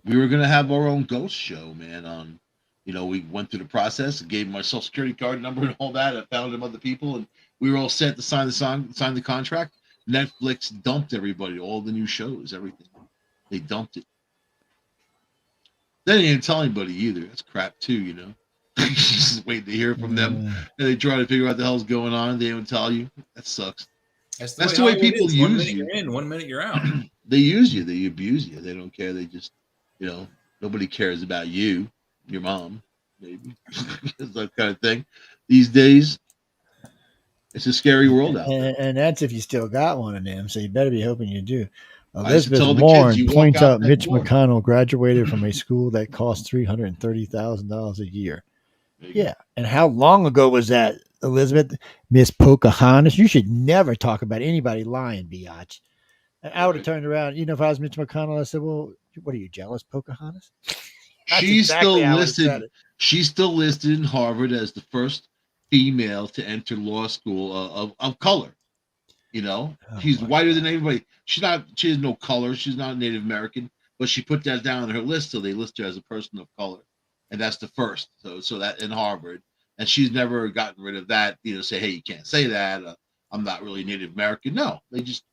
We were going to have our own ghost show, man. We went through the process and gave him my social security card number and all that. I found him other people, and we were all set to sign the contract. Netflix dumped everybody, all the new shows, everything. They dumped it. They didn't even tell anybody either. That's crap too, Just waiting to hear from them, and they try to figure out what the hell's going on. They don't tell you. That sucks. That's the way people use 1 minute you. You're in, 1 minute you're out. They use you. They abuse you. They don't care. They just, nobody cares about you, your mom, maybe. It's that kind of thing. These days, it's a scary world out there. And that's if you still got one of them. So you better be hoping you do. Elizabeth Warren points out Mitch McConnell graduated from a school that cost $330,000 a year. Yeah. And how long ago was that, Elizabeth? Miss Pocahontas? You should never talk about anybody lying, biatch. And I would have turned around. If I was Mitch McConnell, I said, well, what are you, jealous, Pocahontas? She's still listed in Harvard as the first female to enter law school of color. She's whiter than everybody. She has no color. She's not Native American, but she put that down on her list, so they list her as a person of color, and that's the first. So that in Harvard, and she's never gotten rid of that. Say, hey, you can't say that. I'm not really Native American. No, they just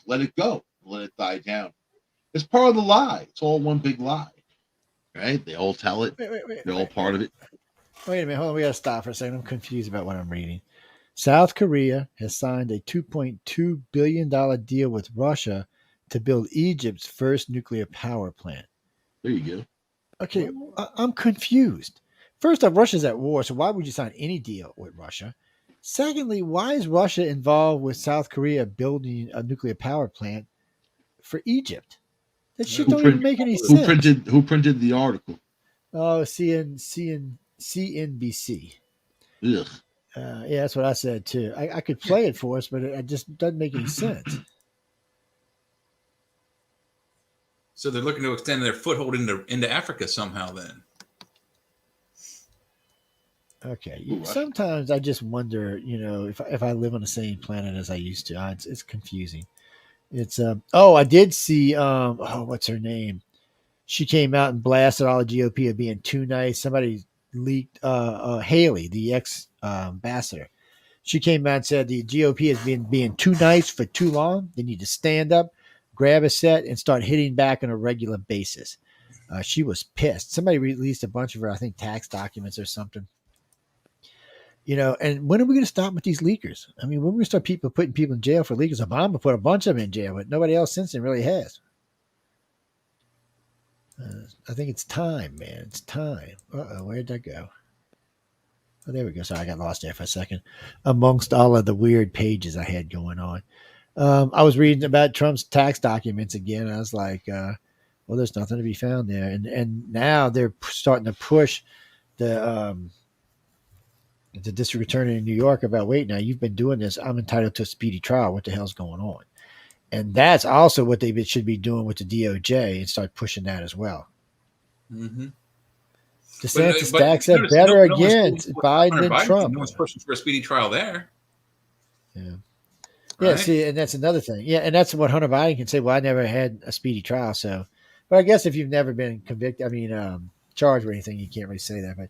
let it go. let it die down. It's part of the lie. It's all one big lie, right? They all tell it. They're all part of it. Wait a minute. Hold on. We got to stop for a second. I'm confused about what I'm reading. South Korea has signed a $2.2 billion deal with Russia to build Egypt's first nuclear power plant. There you go. Okay, I'm confused. First off, Russia's at war, so why would you sign any deal with Russia? Secondly, why is Russia involved with South Korea building a nuclear power plant for Egypt? That shit don't even make any sense. Who printed the article? Oh, CNBC. Ugh. Yeah, that's what I said too. I could play it for us, but it just doesn't make any sense. So they're looking to extend their foothold into Africa somehow. Then. Okay. Sometimes I just wonder, if I live on the same planet as I used to. It's confusing. It's I did see what's her name? She came out and blasted all the GOP of being too nice. Somebody leaked Haley, the ex ambassador. She came out and said the GOP has been being too nice for too long. They need to stand up, grab a set, and start hitting back on a regular basis. She was pissed. Somebody released a bunch of her, I think, tax documents or something. And when are we going to stop with these leakers? I mean, when are we going to start putting people in jail for leakers? Obama put a bunch of them in jail, but nobody else since then really has. I think it's time, man. It's time. Where'd that go? Oh, there we go. Sorry, I got lost there for a second. Amongst all of the weird pages I had going on. I was reading about Trump's tax documents again. I was like, well, there's nothing to be found there. And now they're starting to push the district attorney in New York about, wait, now you've been doing this. I'm entitled to a speedy trial. What the hell's going on? And that's also what they should be doing with the DOJ and start pushing that as well. Mm-hmm. DeSantis stacks up better against Biden and Trump. No one's pushing for a speedy trial there. Yeah. Right? Yeah, see, and that's another thing. Yeah, and that's what Hunter Biden can say. Well, I never had a speedy trial, so. But I guess if you've never been convicted, charged or anything, you can't really say that. But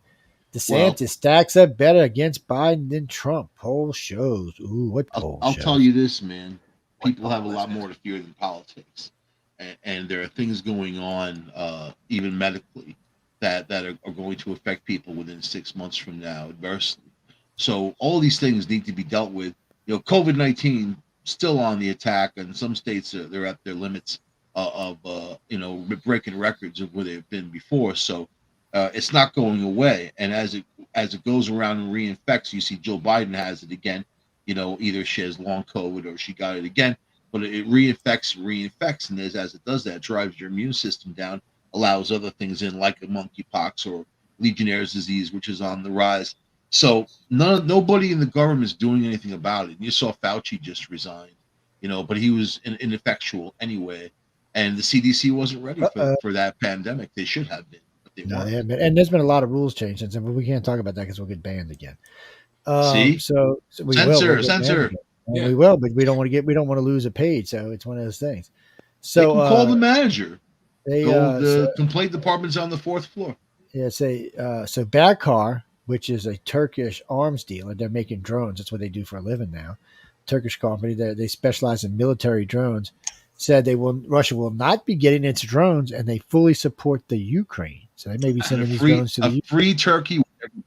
DeSantis stacks up better against Biden than Trump. Poll shows. Ooh, what poll I'll shows? tell you this, man. People have a lot more to fear than politics. And there are things going on, even medically, that are going to affect people within 6 months from now adversely. So all these things need to be dealt with. COVID-19 still on the attack, and some states they're at their limits of breaking records of where they've been before. So it's not going away. And as it goes around and reinfects, you see Joe Biden has it again. Either she has long COVID or she got it again. But it reinfects, and as it does that, it drives your immune system down, allows other things in like a monkeypox or Legionnaire's disease, which is on the rise. So nobody in the government is doing anything about it. And you saw Fauci just resigned, but he was ineffectual anyway. And the CDC wasn't ready for that pandemic. They should have been, but they weren't. They haven't been. And there's been a lot of rules changes, and we can't talk about that because we'll get banned again. See, so we censor. Yeah. We will, but we don't want to lose a page. So it's one of those things. So they can call the manager. The complaint department's on the 4th floor. Yeah, so Bakar, which is a Turkish arms dealer, they're making drones. That's what they do for a living now. Turkish company that they specialize in military drones, said Russia will not be getting its drones, and they fully support the Ukraine. So they may be sending these drones to the free Turkey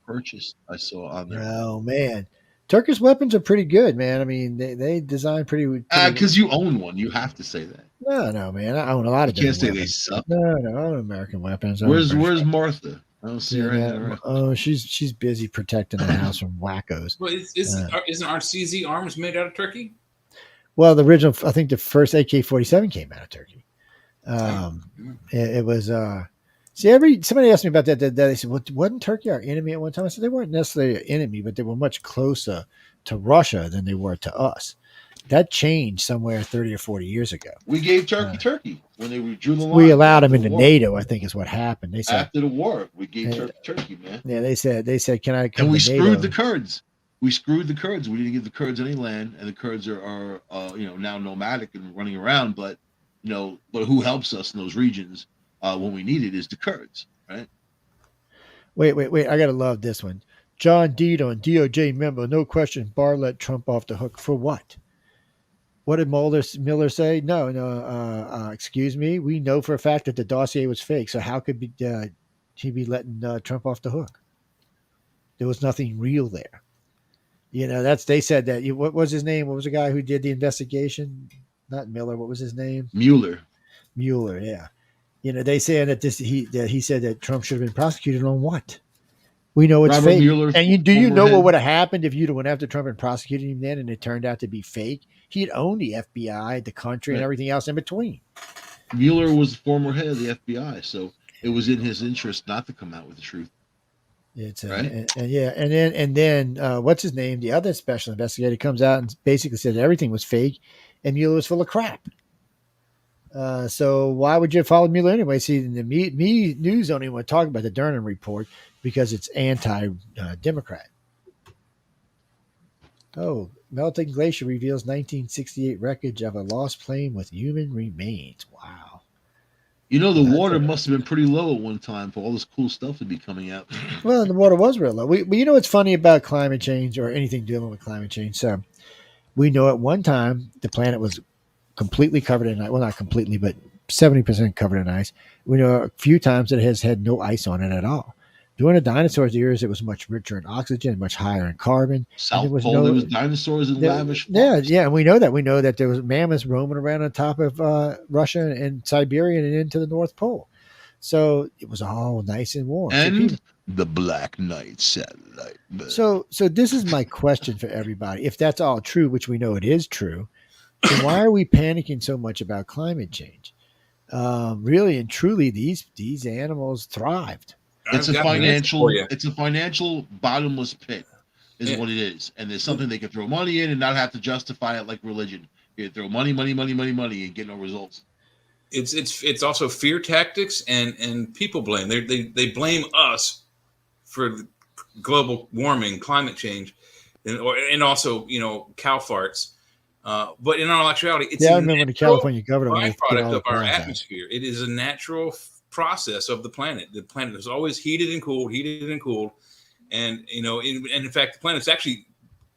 purchase. I saw on there. Oh man. Turkish weapons are pretty good, man. I mean, they design pretty because you own one. You have to say that. No, man. I own a lot of. You can't say weapons. they suck. No, I own American weapons. Where's Martha? I don't see her anywhere. Oh, she's busy protecting the house from wackos. Well, isn't our CZ arms made out of Turkey? Well, I think the first AK-47 came out of Turkey. It was. Somebody asked me about that. They said, well, wasn't Turkey our enemy at one time? I said they weren't necessarily an enemy, but they were much closer to Russia than they were to us. That changed somewhere 30 or 40 years ago. We gave Turkey when they drew the line. We allowed them into NATO, I think is what happened. They said after the war, we gave Turkey, man. Yeah, they said, can I come? And we to screwed NATO? the Kurds. We screwed the Kurds. We didn't give the Kurds any land, and the Kurds are now nomadic and running around. But who helps us in those regions when we need it is the Kurds, right? Wait! I gotta love this one. John Deedon, DOJ member, no question. Barr let Trump off the hook for what? What did Miller say? No, excuse me. We know for a fact that the dossier was fake. So how could he be letting Trump off the hook? There was nothing real there. They said that. What was his name? What was the guy who did the investigation? Not Miller. What was his name? Mueller. Yeah. They said that he said that Trump should have been prosecuted on what? We know it's Robert fake. Mueller, And do you know former what head. would have happened if you'd have went after Trump and prosecuted him then, and it turned out to be fake? He'd own the FBI, the country, and everything else in between. Mueller was the former head of the FBI, so it was in his interest not to come out with the truth. It's right? and then what's his name? The other special investigator comes out and basically said everything was fake, and Mueller was full of crap. So why would you follow Mueller anyway? See, the news don't even want to talk about the Durham report because it's anti-Democrat. Oh, melting glacier reveals 1968 wreckage of a lost plane with human remains. Wow. The water must have been pretty low at one time for all this cool stuff to be coming out. Well, the water was real low. But what's funny about climate change or anything dealing with climate change? So we know at one time the planet was completely covered in ice. Well, not completely, but 70% covered in ice. We know a few times that it has had no ice on it at all. During the dinosaurs' years, it was much richer in oxygen, much higher in carbon. South Pole, there was dinosaurs in lavish farms. Yeah, and we know that. We know that there was mammoths roaming around on top of Russia and Siberia and into the North Pole. So it was all nice and warm. And the Black Knight satellite. So this is my question for everybody. If that's all true, which we know it is true, then why are we panicking so much about climate change? Really and truly, these animals thrived. It's a financial bottomless pit, is what it is, and there's something they can throw money in and not have to justify it like religion. You throw money, and get no results. It's also fear tactics and people blame. They blame us for global warming, climate change, and also cow farts. But in all actuality, it's I remember the California governor byproduct of our atmosphere. It is a natural process of the planet. The planet is always heated and cooled, and in fact, the planet's actually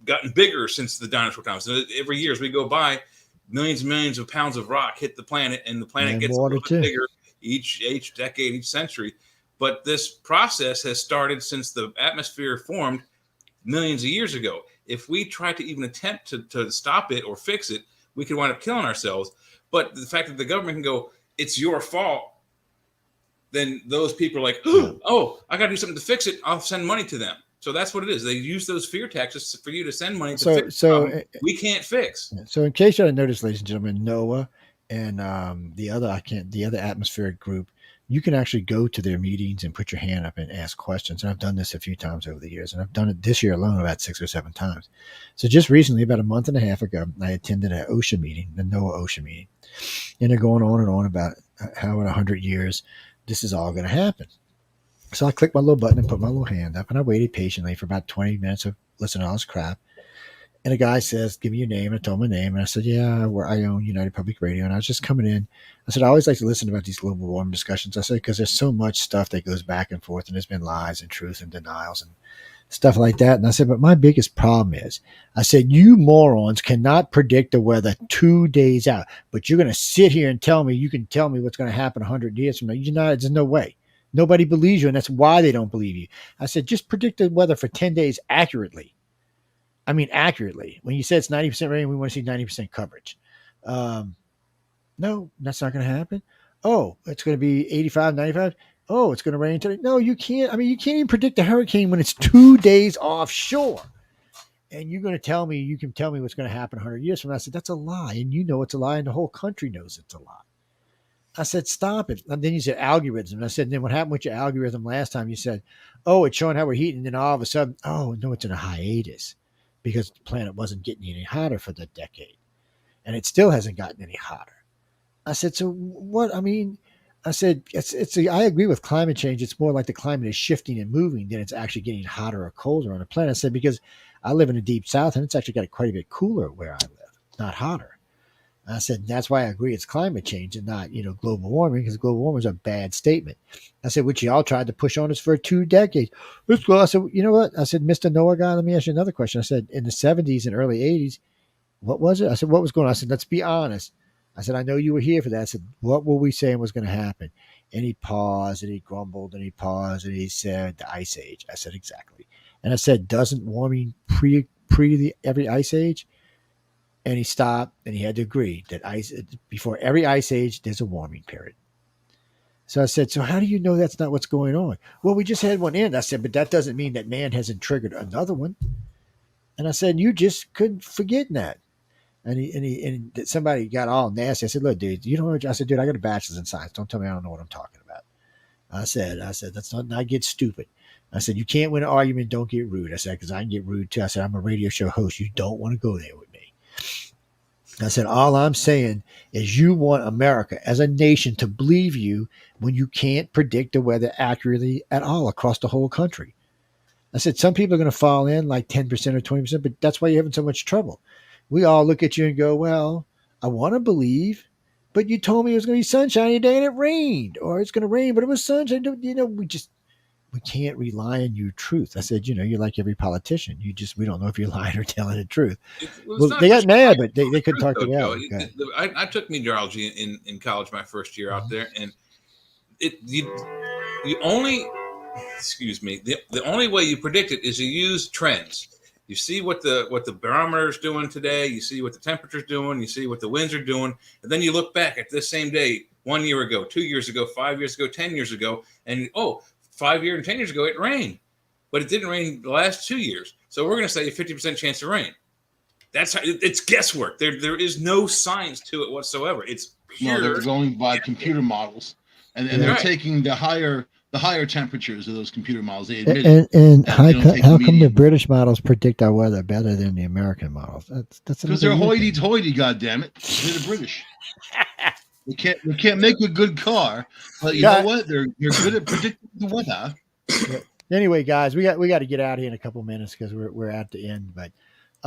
gotten bigger since the dinosaur times. So every year as we go by, millions and millions of pounds of rock hit the planet, and the planet gets a little bit bigger each decade, each century. But this process has started since the atmosphere formed millions of years ago. If we try to even attempt to stop it or fix it, we could wind up killing ourselves. But the fact that the government can go, it's your fault, then those people are like, oh, I got to do something to fix it. I'll send money to them. So that's what it is. They use those fear tactics for you to send money to fix something we can't fix. So in case you didn't notice, ladies and gentlemen, NOAA and the other atmospheric group, you can actually go to their meetings and put your hand up and ask questions. And I've done this a few times over the years, and I've done it this year alone about 6 or 7 times. So just recently, about a month and a half ago, I attended an OSHA meeting, the NOAA OSHA meeting, and they're going on and on about how in 100 years this is all going to happen. So I clicked my little button and put my little hand up, and I waited patiently for about 20 minutes of listening to all this crap. And a guy says, give me your name. And I told him my name. And I said, I own United Public Radio. And I was just coming in. I said, I always like to listen about these global warming discussions. I said, because there's so much stuff that goes back and forth, and there's been lies and truth and denials and stuff like that. And I said, but my biggest problem is, I said, you morons cannot predict the weather 2 days out, but you're going to sit here and you can tell me what's going to happen 100 years from now. There's no way. Nobody believes you, and that's why they don't believe you. I said, just predict the weather for 10 days accurately. I mean, accurately. When you said it's 90% rain, we want to see 90% coverage. No, that's not going to happen. Oh, it's going to be 85, 95. Oh, it's going to rain today. No, you can't. I mean, you can't even predict a hurricane when it's 2 days offshore. And you can tell me what's going to happen 100 years from now. I said, that's a lie. And you know it's a lie, and the whole country knows it's a lie. I said, stop it. And then you said algorithm. And I said, then what happened with your algorithm last time? You said, oh, it's showing how we're heating. And then all of a sudden, oh, no, it's in a hiatus because the planet wasn't getting any hotter for the decade. And it still hasn't gotten any hotter. I said, so what? I mean, I said, I agree with climate change. It's more like the climate is shifting and moving than it's actually getting hotter or colder on the planet. I said, because I live in the deep south and it's actually got quite a bit cooler where I live, not hotter. I said, that's why I agree it's climate change and not, global warming, because global warming is a bad statement. I said, which y'all tried to push on us for 2 decades. Well, I said, you know what? I said, Mr. Noah guy, let me ask you another question. I said, in the 70s and early 80s, What was it? I said, what was going on? I said, let's be honest. I said, I know you were here for that. I said, what were we saying was going to happen? And he paused and he grumbled and he paused and he said, the Ice Age. I said, exactly. And I said, doesn't warming pre every Ice Age? And he stopped and he had to agree that before every Ice Age, there's a warming period. So I said, so how do you know that's not what's going on? Well, we just had one end. I said, but that doesn't mean that man hasn't triggered another one. And I said, you just couldn't forget that. And somebody got all nasty. I said, look, dude, you don't know. I said, dude, I got a bachelor's in science. Don't tell me I don't know what I'm talking about. I said, that's not get stupid. I said, you can't win an argument. Don't get rude. I said, because I can get rude too. I said, I'm a radio show host. You don't want to go there with me. I said, all I'm saying is you want America as a nation to believe you when you can't predict the weather accurately at all across the whole country. I said, some people are going to fall in like 10% or 20%, but that's why you're having so much trouble. We all look at you and go, well, I want to believe, but you told me it was going to be sunshiny today and it rained, or it's going to rain, but it was sunshine. You know, we can't rely on your truth. I said, you know, you're like every politician. We don't know if you're lying or telling the truth. Well, they got mad, but they couldn't talk to you out. I took meteorology in college my first year out there, and the only way you predict it is you use trends. You see what the barometer is doing today. You see what the temperature's doing. You see what the winds are doing. And then you look back at this same day 1 year ago, 2 years ago, 5 years ago, 10 years ago. And 5 years and 10 years ago, it rained. But it didn't rain the last 2 years. So we're going to say a 50% chance of rain. That's how it's guesswork. There is no science to it whatsoever. It's pure. No, they're going by computer models. And they're taking the higher temperatures of those computer models. They admit and how come the British models predict our weather better than the American models? That's because they're hoity-toity. Goddammit, they're the British. They can't make a good car, but you know what? They're good at predicting the weather. Anyway, guys, we got to get out of here in a couple minutes because we're at the end. But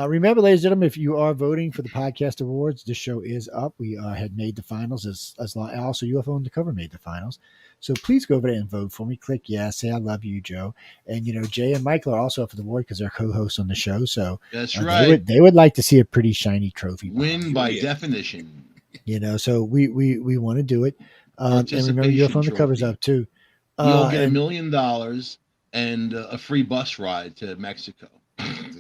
remember, ladies and gentlemen, if you are voting for the podcast awards, this show is up. We had made the finals as also UFO Undercover made the finals. So please go over there and vote for me. Click yes. Say I love you, Joe. And you know, Jay and Michael are also up for the award because they're co-hosts on the show. So that's right. They would like to see a pretty shiny trophy. Win by definition. You know, so we want to do it. And remember, UFO Undercover's up too. You'll get $1 million and a free bus ride to Mexico.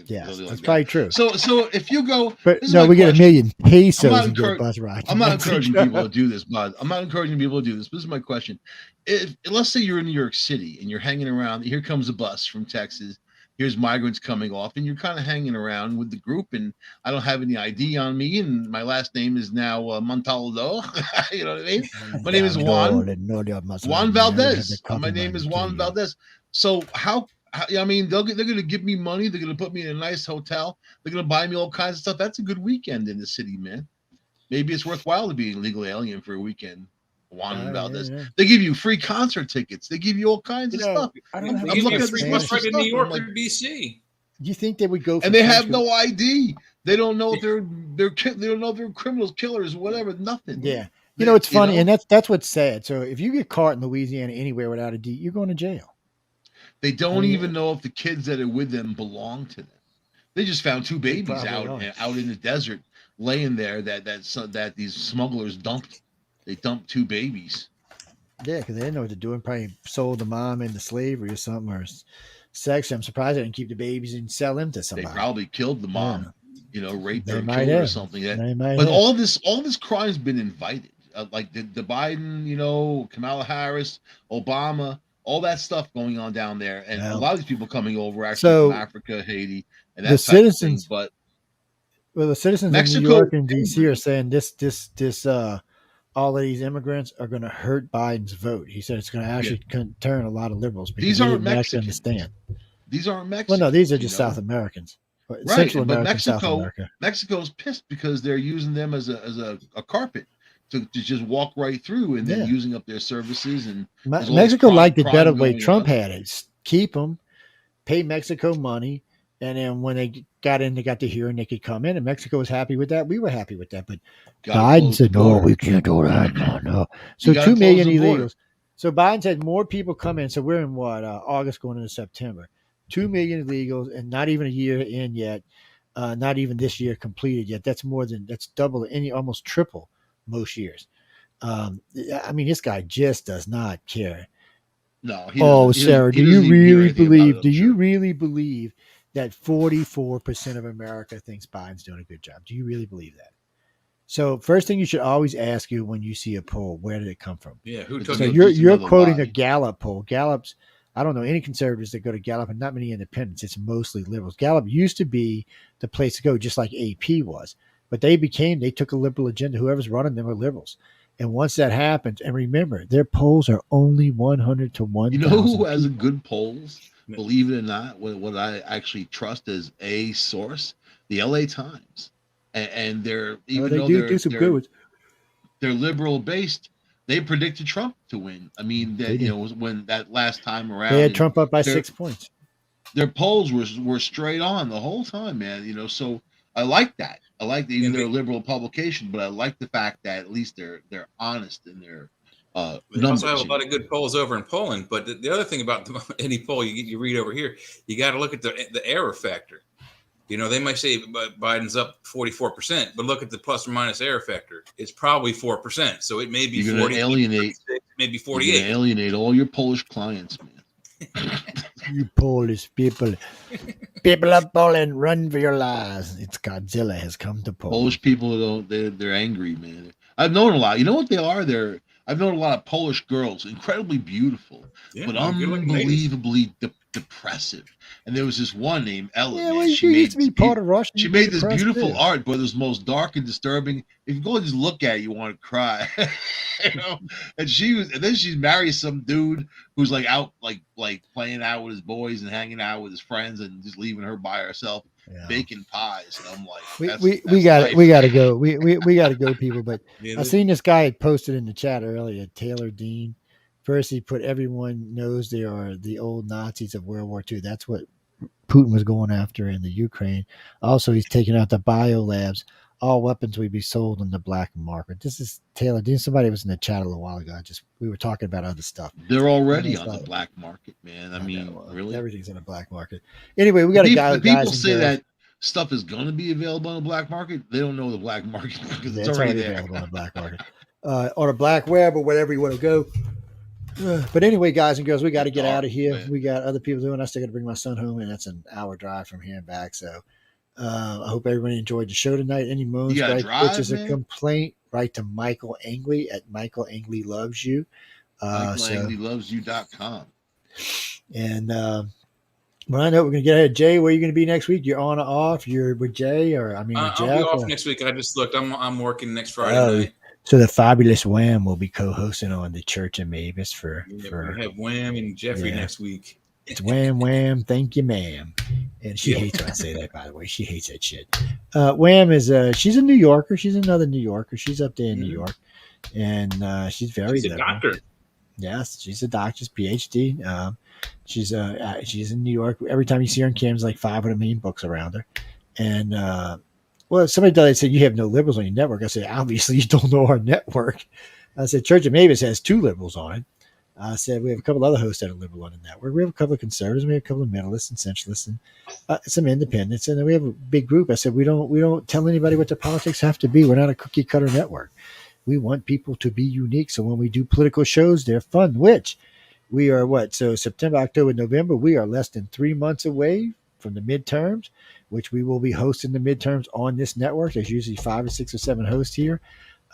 Yeah, that's probably true. So if you go, but no, we get $1 million pesos and get a bus ride. I'm not encouraging people to do this, bud. I'm not encouraging people to do this. This is my question. Let's say you're in New York City and you're hanging around. Here comes a bus from Texas. Here's migrants coming off, and you're kind of hanging around with the group. And I don't have any ID on me, and my last name is now Montaldo. You know what I mean? My name is Juan Valdez. My name is Juan Valdez. So I mean, they're going to give me money. They're going to put me in a nice hotel. They're going to buy me all kinds of stuff. That's a good weekend in the city, man. Maybe it's worthwhile to be an illegal alien for a weekend. Juan Valdez. Yeah. They give you free concert tickets. They give you all kinds of stuff. I'm looking at free bus ride in New York or DC. Do you think they would go? And they have no ID. They don't know if they're they don't know if they're criminals, killers, whatever. Nothing. Yeah. You know, it's funny, and that's what's sad. So if you get caught in Louisiana anywhere without a D, you're going to jail. They don't even know if the kids that are with them belong to them. They just found two babies out in the desert, laying there that these smugglers dumped. They dumped two babies. Yeah, because they didn't know what to do. And probably sold the mom into slavery or something, or sex. I'm surprised they didn't keep the babies and sell them to somebody. They probably killed the mom. Yeah. Raped her, killed her or something. But all this crime's been invited. Like the Biden, Kamala Harris, Obama. All that stuff going on down there, and a lot of these people coming over actually from Africa, Haiti, and that the citizens. The citizens of New York and DC are saying this all of these immigrants are going to hurt Biden's vote. He said it's going to actually turn a lot of liberals. Because these aren't Mexicans. Understand. These aren't Mexicans. Well, no, these are just South Americans. Right, Central but America, South America. Mexico's pissed because they're using them as a carpet. To just walk right through and then using up their services. And Mexico liked it better the way Trump had it. Keep them, pay Mexico money, and then when they got the hearing, they could come in, and Mexico was happy with that. We were happy with that, but Biden said, "No, we can't do that. No." So 2 million illegals. So Biden said more people come in. So we're in August going into September. 2 million illegals, and not even a year in yet. Not even this year completed yet. That's double almost triple most years. I mean, this guy just does not care. No, Oh, Sarah, he doesn't even hear anything about it, do I'm you sure. really believe that 44% of America thinks Biden's doing a good job? Do you really believe that? So first thing you should always ask you when you see a poll, where did it come from? Yeah, who It's took So it? just you're another quoting lie. a Gallup poll. Gallup's, I don't know any conservatives that go to Gallup, and not many independents. It's mostly liberals. Gallup used to be the place to go, just like AP was, but they took a liberal agenda. Whoever's running them are liberals. And once that happens, and remember, their polls are only 100 to You know who 1,000 has a people. good polls? Believe it or not, what I actually trust as a source, the LA Times. And they're, Oh, even they though do some good ones. they're liberal based, they predicted Trump to win. I mean, They that, did. when that last time They around, had and Trump up by their 6 points. their polls were straight on the whole time, man. So I like that. I like that, even And they're a they, liberal publication, but I like the fact that at least they're honest in their they also have numbers. a lot of good polls over in Poland. But the other thing about any poll you read over here, you got to look at the error factor. They might say Biden's up 44%, but look at the plus or minus error factor. It's probably 4%. So it may be You're going to 40, alienate. maybe You're going to 48. alienate all your Polish clients, man. You Polish people. People of Poland, run for your lives. It's Godzilla has come to Poland. Polish people don't. They're angry, man. I've known a lot. You know what they are? I've known a lot of Polish girls, incredibly beautiful, Yeah, but good-looking ladies. unbelievably depressive. And there was this one named Ella, Yeah, man. well, you used to be part of Russia. She You'd be made this depressed, beautiful too. art, but it was most dark and disturbing. If you go and just look at it, you want to cry. And then she's married some dude who's like out, like playing out with his boys and hanging out with his friends, and just leaving her by herself, Yeah. baking pies. And I'm like, we got to go. We got to go, people. But Yeah, I seen this guy had posted in the chat earlier, Taylor Dean. First, he put everyone knows they are the old Nazis of World War II. That's what Putin was going after in the Ukraine. Also, he's taking out the bio labs. All weapons will be sold on the black market. This is Taylor Dean. Somebody was in the chat a little while ago. We were talking about other stuff. They're already on the black market, man. I mean, really, everything's on the black market. Anyway, we got to go. The people say that stuff is going to be available on the black market. They don't know the black market because it's already there. Available on the black market, or the black web, or whatever you want to go. But anyway, guys and girls, we got to get out of here. Man. We got other people doing. I still got to bring my son home, and that's an hour drive from here and back. So I hope everybody enjoyed the show tonight. Any moans, which is a complaint, write to Michael Angley at Michael Angley Loves You. MichaelAngleyLovesYou.com. And well, I know we're going to get ahead. Jay, where are you going to be next week? You're on or off? You're with Jay, or with Jeff? I'll be off next week. I just looked. I'm working next Friday night. So the fabulous Wham will be co-hosting on the Church of Mavis for we have Wham and Jeffrey next week. It's Wham. Thank you, ma'am. And she hates when I say that, by the way. She hates that shit. Wham is she's a New Yorker. She's another New Yorker. She's up there in New York, and she's very liberal. A doctor. Yes, she's a doctor's PhD. She's in New York. Every time you see her on camera, there's like 500 million books around her, and. Well, somebody said you have no liberals on your network. I said, obviously you don't know our network. I said, Church of Mavis has 2 liberals on it. I said, we have a couple other hosts that are liberal on the network. We have a couple of conservatives. We have a couple of medalists and centralists and some independents. And then we have a big group. I said, we don't tell anybody what the politics have to be. We're not a cookie cutter network. We want people to be unique. So when we do political shows, they're fun, which we are So September, October, November, we are less than 3 months away from the midterms, which we will be hosting the midterms on this network. There's usually 5 or 6 or 7 hosts here.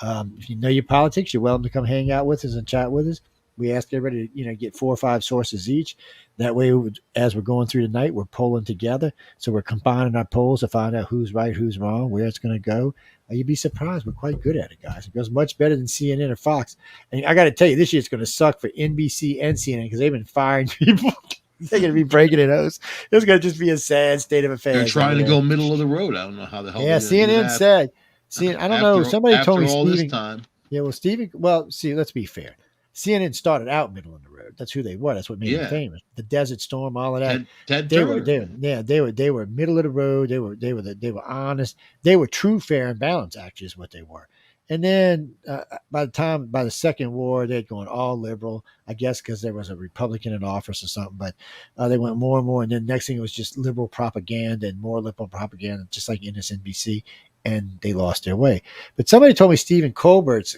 If you know your politics, you're welcome to come hang out with us and chat with us. We ask everybody to, get 4 or 5 sources each. That way, as we're going through the night, we're polling together. So we're combining our polls to find out who's right, who's wrong, where it's going to go. You'd be surprised. We're quite good at it, guys. It goes much better than CNN or Fox. And I got to tell you, this year it's going to suck for NBC and CNN because they've been firing people. They're going to be breaking it out. It's going to just be a sad state of affairs. They're trying to go middle of the road. I don't know how the hell. Yeah, CNN said. I don't know. Somebody told me Stephen. Yeah, well, Stephen. Well, see, let's be fair. CNN started out middle of the road. That's who they were. That's what made them famous. The Desert Storm, all of that. They were middle of the road. They were honest. They were true, fair, and balanced. Actually, is what they were. And then by the second war, they'd gone all liberal, I guess, because there was a Republican in office or something. But they went more and more. And then next thing it was just liberal propaganda and more liberal propaganda, just like MSNBC. And they lost their way. But somebody told me Stephen Colbert's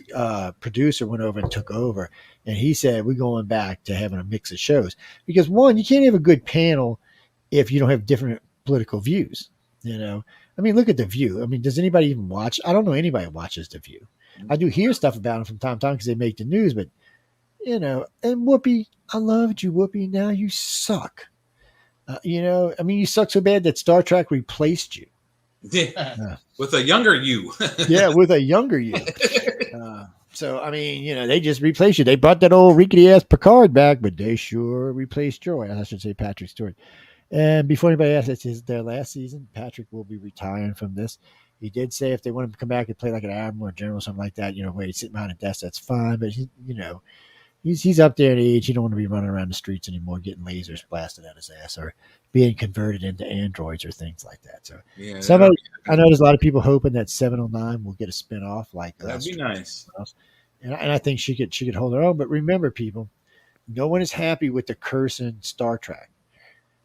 producer went over and took over. And he said, we're going back to having a mix of shows. Because one, you can't have a good panel if you don't have different political views, you know. I mean, look at The View. I mean, does anybody even watch? I don't know anybody who watches The View. I do hear stuff about them from time to time because they make the news, but, you know, and Whoopi, I loved you, Whoopi. Now you suck. You know, I mean, you suck so bad that Star Trek replaced you. Yeah. With a younger you. Yeah, with a younger you. So, I mean, you know, they just replaced you. They brought that old rickety ass Picard back, but they sure replaced Joy. I should say Patrick Stewart. And before anybody asks, this is their last season. Patrick will be retiring from this. He did say if they want him to come back and play like an admiral or general or something like that, you know, where he's sitting behind a desk, that's fine. But you know, he's up there in age. He don't want to be running around the streets anymore, getting lasers blasted at his ass or being converted into androids or things like that. So Yeah, I know there's a lot of people hoping that 709 will get a spinoff like that'd be nice. And I think she could hold her own. But remember, people, no one is happy with the curse in Star Trek.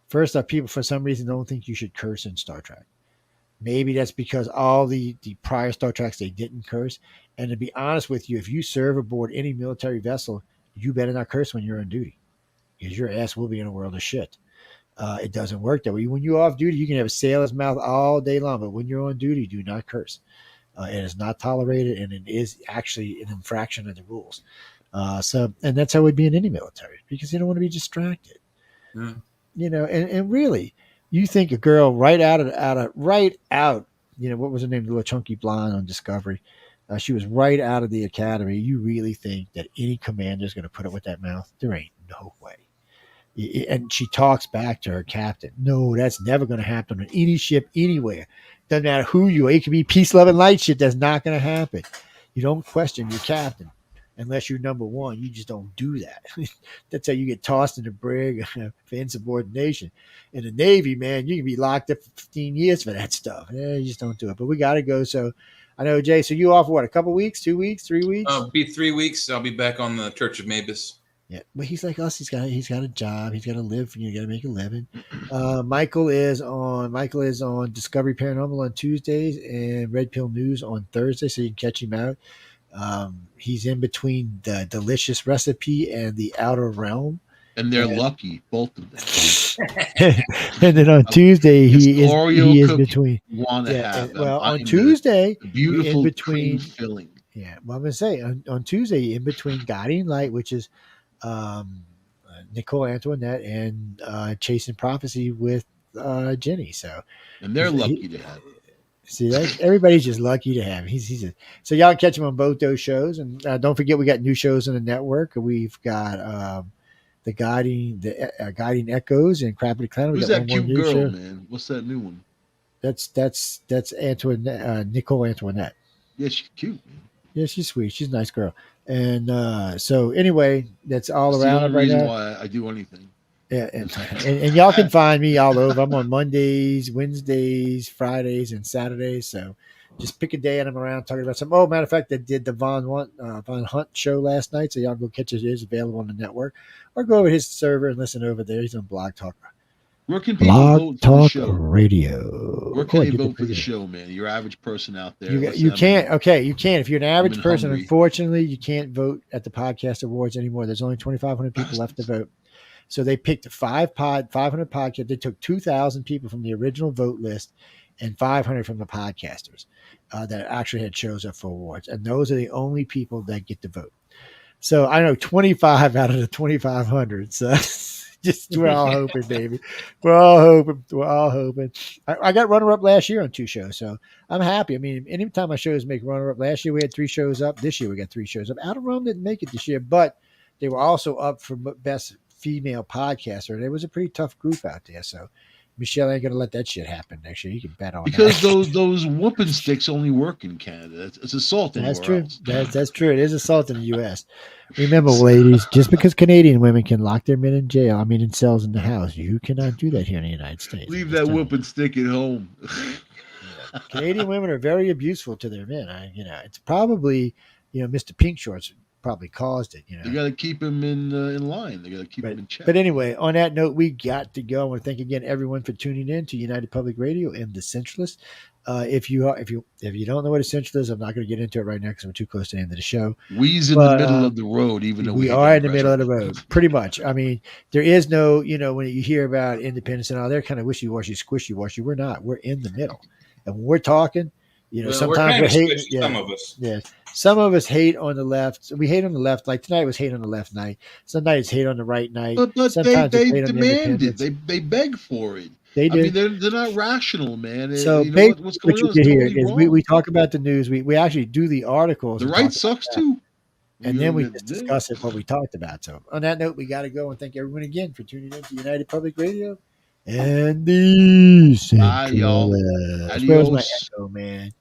First off, people for some reason don't think you should curse in Star Trek. Maybe that's because all the prior Star Treks, they didn't curse. And to be honest with you, if you serve aboard any military vessel, you better not curse when you're on duty because your ass will be in a world of shit. It doesn't work that way. When you're off duty, you can have a sailor's mouth all day long, but when you're on duty, do not curse. It is not tolerated, and it is actually an infraction of the rules. And that's how it would be in any military because you don't want to be distracted. Mm. You know, and really, you think a girl right out, you know, what was her name? The little chunky blonde on Discovery. She was right out of the academy. You really think that any commander is going to put it with that mouth? There ain't no way. And she talks back to her captain. No, that's never going to happen on any ship anywhere. Doesn't matter who you are. It could be peace, love, and light shit. That's not going to happen. You don't question your captain. Unless you're number one, you just don't do that. That's how you get tossed in the brig for insubordination. In the Navy, man, you can be locked up for 15 years for that stuff. You just don't do it. But we got to go. So I know, Jay, so you off what, a couple weeks, 2 weeks, 3 weeks? It'll be 3 weeks. I'll be back on the Church of Mavis. Yeah, but he's like us. He's got a job. He's got to live. You got to make a living. Michael is on Discovery Paranormal on Tuesdays and Red Pill News on Thursday, so you can catch him out. He's in between the Delicious Recipe and the Outer Realm, and they're lucky, both of them. And then on Tuesday he is between. On Tuesday, beautiful in between filling. Yeah, well, I'm gonna say on Tuesday in between Guiding Light, which is Nicole Antoinette, and Chasing Prophecy with Jenny. So, and they're lucky to have. See, everybody's just lucky to have him. So y'all catch him on both those shows, and don't forget we got new shows on the network. We've got the Guiding Echoes and Crappy Clown. Who's that cute girl, show. Man? What's that new one? That's Antoinette, Nicole Antoinette. Yeah, she's cute, man. Yeah, she's sweet. She's a nice girl. And so anyway, that's all around the only right reason now. why I do anything. Yeah, and y'all can find me all over. I'm on Mondays, Wednesdays, Fridays, and Saturdays. So just pick a day and I'm around talking about something. Oh, matter of fact, I did the Von Hunt show last night. So y'all go catch it. It is available on the network. Or go over his server and listen over there. He's on Blog Talk. Where can people vote for the show? Radio. Where can they vote for the show, man? Your average person out there. You can't. Okay, you can't. If you're an average person, hungry. Unfortunately, you can't vote at the podcast awards anymore. There's only 2,500 people left to vote. So they picked 500 podcasts. They took 2,000 people from the original vote list and 500 from the podcasters that actually had shows up for awards. And those are the only people that get to vote. So I know 25 out of the 2,500. So just we're all hoping, baby. We're all hoping. I got runner-up last year on 2 shows. So I'm happy. I mean, anytime my shows make runner-up, last year we had 3 shows up. This year we got 3 shows up. Outer Realm didn't make it this year, but they were also up for best female podcaster. There was a pretty tough group out there. So Michelle ain't gonna let that shit happen next year. You can bet on because that. those whooping sticks only work in Canada. It's assault. That's true. That's true. It is assault in the U.S. Remember, ladies, just because Canadian women can lock their men in jail, in cells in the house, you cannot do that here in the United States. Leave that whooping stick at home. Canadian women are very abuseful to their men. It's probably, Mr. Pink Shorts probably caused it. They got to keep him in line. They got to keep him in check. But anyway, on that note, we got to go. I want to thank again everyone for tuning in to United Public Radio and the Centralist. If you don't know what a Centralist is, I'm not going to get into it right now because we're too close to the end of the show. We's in the middle of the road, even though we are in the middle of the road, pretty much. I mean, there is no, when you hear about independence and all, they're kind of wishy-washy, squishy-washy. We're not. We're in the middle. And when we're talking, sometimes we're hating. Some of us. Yeah. Some of us hate on the left. We hate on the left. Like tonight was hate on the left night. Some nights hate on the right night. But sometimes they demand it. They beg for it. They do. I mean, they're not rational, man. So what's going on you get here is wrong. we talk about the news. We actually do the articles. The right sucks too. And then we just discuss what we talked about. So on that note, we got to go and thank everyone again for tuning in to United Public Radio and the Centralist. Bye, y'all. Where's my echo, man?